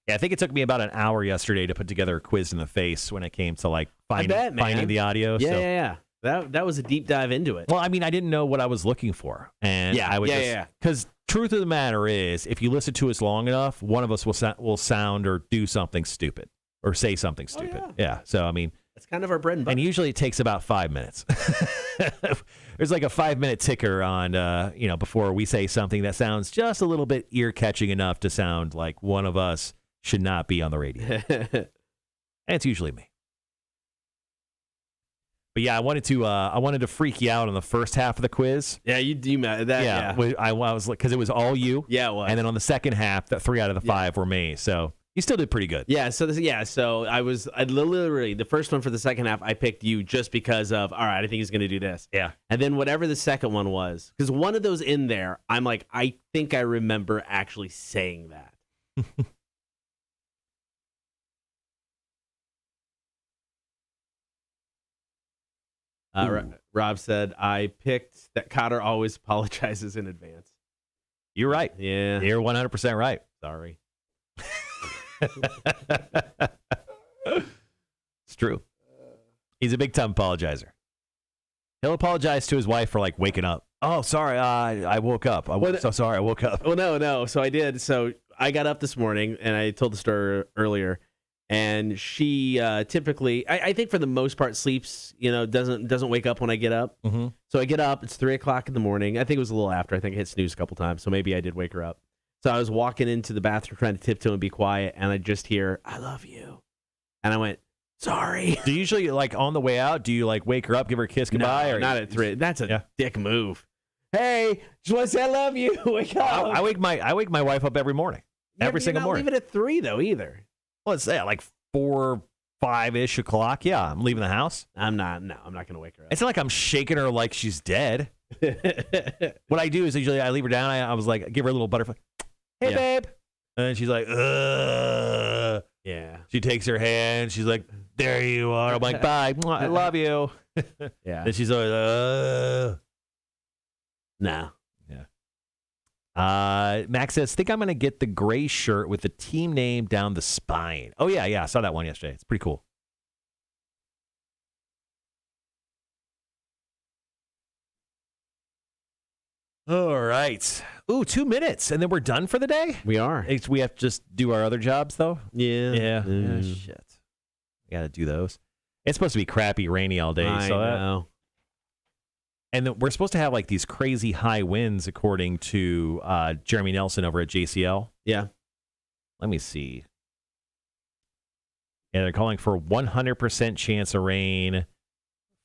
Yeah, I think it took me about an hour yesterday to put together a quiz in the face when it came to like finding the audio. Yeah. That was a deep dive into it. Well, I mean, I didn't know what I was looking for, and I would because truth of the matter is, if you listen to us long enough, one of us will sound or do something stupid or say something stupid. Yeah. So I mean, that's kind of our bread and butter. And usually it takes about 5 minutes. There's like a 5-minute ticker on before we say something that sounds just a little bit ear catching enough to sound like one of us should not be on the radio. And it's usually me. But yeah, I wanted to freak you out on the first half of the quiz. Yeah, you that. Yeah. I was like, because it was all you. Yeah, it was. And then on the second half, 3 out of the 5 were me. So you still did pretty good. Yeah. So I literally the first one for the second half, I picked you just because of all right. I think he's going to do this. Yeah. And then whatever the second one was, because one of those in there, I'm like, I think I remember actually saying that. Rob said, I picked that Kotter always apologizes in advance. You're right. Yeah. You're 100% right. Sorry. It's true. He's a big time apologizer. He'll apologize to his wife for like waking up. Oh, sorry. I woke up. So sorry. I woke up. Well, no. So I did. So I got up this morning and I told the story earlier. And she typically, I think for the most part, sleeps. Doesn't wake up when I get up. Mm-hmm. So I get up. It's 3:00 in the morning. I think it was a little after. I think I hit snooze a couple times. So maybe I did wake her up. So I was walking into the bathroom trying to tiptoe and be quiet, and I just hear, "I love you," and I went, "Sorry." Do you usually like on the way out? Do you like wake her up, give her a kiss goodbye? No, or not at 3. That's a dick move. Hey, just want to say I love you. Wake up. I wake my wife up every morning. Every single morning. Leave it at 3 though either. Well, it's like 4, 5-ish o'clock. Yeah, I'm leaving the house. I'm not going to wake her up. It's not like I'm shaking her like she's dead. What I do is usually I leave her down. I was like, give her a little butterfly. Hey, babe. And then she's like, ugh. Yeah. She takes her hand. She's like, there you are. I'm like, bye. I love you. Yeah. And she's always, No. Yeah. Max says, think I'm going to get the gray shirt with the team name down the spine. Oh, yeah. I saw that one yesterday. It's pretty cool. All right. Ooh, 2 minutes, and then we're done for the day? We are. We have to just do our other jobs, though? Yeah. Yeah, shit. We got to do those. It's supposed to be crappy, rainy all day. I know. And then we're supposed to have like these crazy high winds, according to Jeremy Nelson over at JCL. Yeah. Let me see. Yeah, they're calling for 100% chance of rain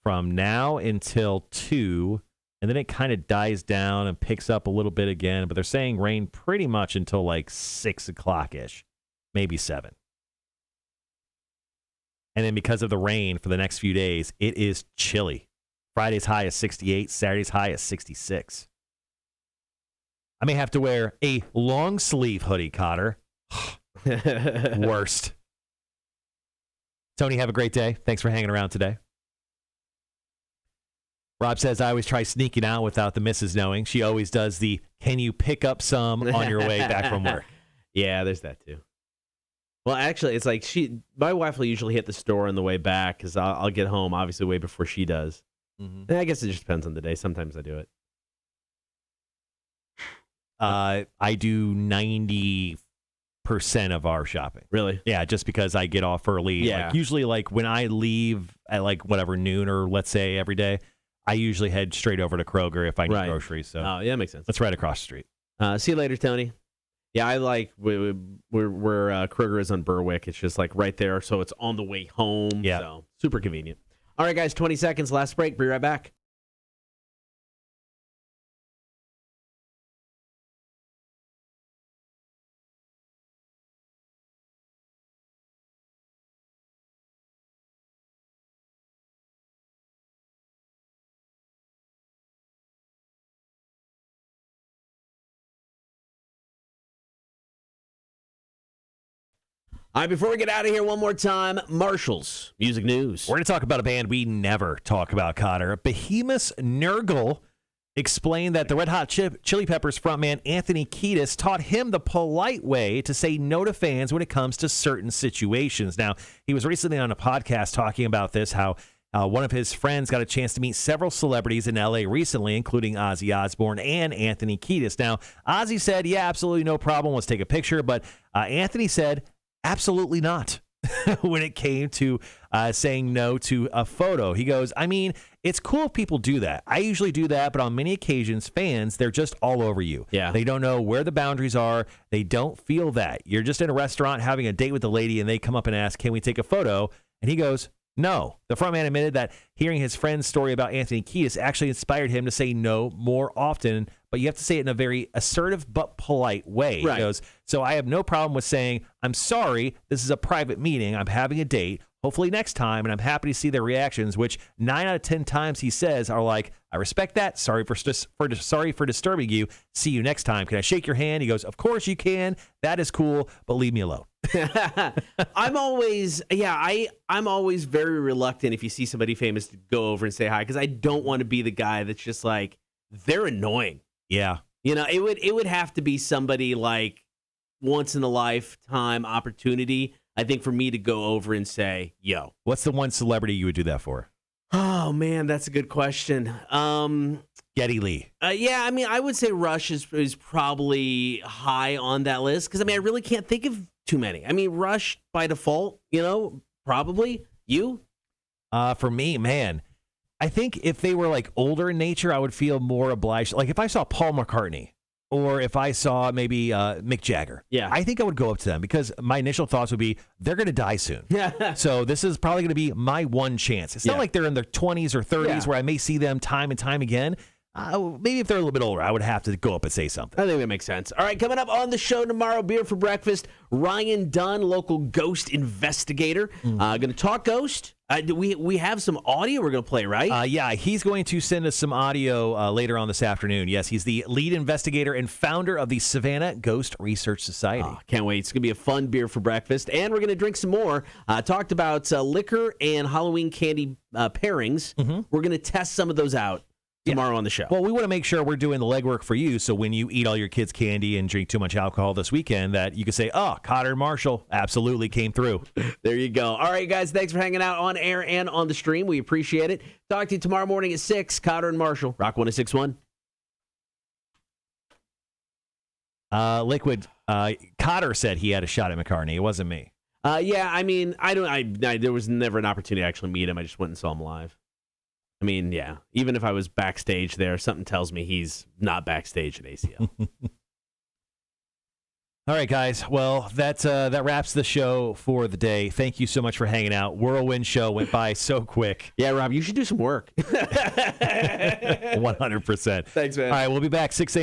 from now until 2, and then it kind of dies down and picks up a little bit again. But they're saying rain pretty much until like 6 o'clock-ish, maybe 7. And then because of the rain for the next few days, it is chilly. Friday's high is 68. Saturday's high is 66. I may have to wear a long sleeve hoodie, Kotter. Worst. Tony, have a great day. Thanks for hanging around today. Rob says, I always try sneaking out without the missus knowing. She always does the, can you pick up some on your way back from work? Yeah, there's that too. Well, actually, it's like my wife will usually hit the store on the way back because I'll get home, obviously, way before she does. Mm-hmm. I guess it just depends on the day. Sometimes I do it. I do 90% of our shopping. Really? Yeah, just because I get off early. Yeah. Like, usually, like, when I leave at, like, whatever, noon or let's say every day, I usually head straight over to Kroger if I need groceries. So yeah, that makes sense. That's right across the street. See you later, Tony. Yeah, I like where Kroger is on Berwick. It's just like right there, so it's on the way home. Yeah. So super convenient. All right, guys, 20 seconds, last break. Be right back. All right, before we get out of here one more time, Marshall's Music News. We're going to talk about a band we never talk about, Kotter. Behemoth's Nurgle explained that the Red Hot Chili Peppers frontman Anthony Kiedis taught him the polite way to say no to fans when it comes to certain situations. Now, he was recently on a podcast talking about this, how one of his friends got a chance to meet several celebrities in L.A. recently, including Ozzy Osbourne and Anthony Kiedis. Now, Ozzy said, yeah, absolutely no problem, let's take a picture. But Anthony said, absolutely not. When it came to saying no to a photo, he goes, I mean, it's cool if people do that. I usually do that, but on many occasions, fans, they're just all over you. Yeah. They don't know where the boundaries are. They don't feel that. You're just in a restaurant having a date with a lady, and they come up and ask, can we take a photo? And he goes, no. The frontman admitted that hearing his friend's story about Anthony Kiedis actually inspired him to say no more often, but you have to say it in a very assertive but polite way. Right. He goes, so I have no problem with saying, I'm sorry, this is a private meeting, I'm having a date, hopefully next time, and I'm happy to see their reactions, which 9 out of 10 times he says are like, I respect that, sorry for disturbing you, see you next time, can I shake your hand? He goes, of course you can, that is cool, but leave me alone. I'm always very reluctant if you see somebody famous to go over and say hi, because I don't want to be the guy that's just like, they're annoying. Yeah. You know, it would have to be somebody like once in a lifetime opportunity, I think, for me to go over and say, yo. What's the one celebrity you would do that for? Oh man, that's a good question. Geddy Lee. Yeah, I mean, I would say Rush is probably high on that list, because I mean, I really can't think of too many. I mean, Rush by default, you know, probably. You? For me, man, I think if they were like older in nature, I would feel more obliged. Like if I saw Paul McCartney or if I saw maybe Mick Jagger, yeah, I think I would go up to them because my initial thoughts would be they're going to die soon. So this is probably going to be my one chance. It's not like they're in their 20s or 30s where I may see them time and time again. Maybe if they're a little bit older, I would have to go up and say something. I think that makes sense. All right, coming up on the show tomorrow, Beer for Breakfast, Ryan Dunn, local ghost investigator. Going to talk ghost. We have some audio we're going to play, right? Yeah, he's going to send us some audio later on this afternoon. Yes, he's the lead investigator and founder of the Savannah Ghost Research Society. Oh, can't wait. It's going to be a fun Beer for Breakfast. And we're going to drink some more. Talked about liquor and Halloween candy pairings. We're going to test some of those out tomorrow on the show. Well, we want to make sure we're doing the legwork for you, so when you eat all your kids' candy and drink too much alcohol this weekend, that you can say, oh, Kotter and Marshall absolutely came through. There you go. All right, guys, thanks for hanging out on air and on the stream. We appreciate it. Talk to you tomorrow morning at 6. Kotter and Marshall, Rock 106.1. Liquid, Kotter said he had a shot at McCartney. It wasn't me. Yeah, I mean, there was never an opportunity to actually meet him. I just went and saw him live. I mean, yeah, even if I was backstage there, something tells me he's not backstage at ACL. All right, guys. Well, that wraps the show for the day. Thank you so much for hanging out. Whirlwind show went by so quick. Yeah, Rob, you should do some work. 100%. Thanks, man. All right, we'll be back 6 a.m.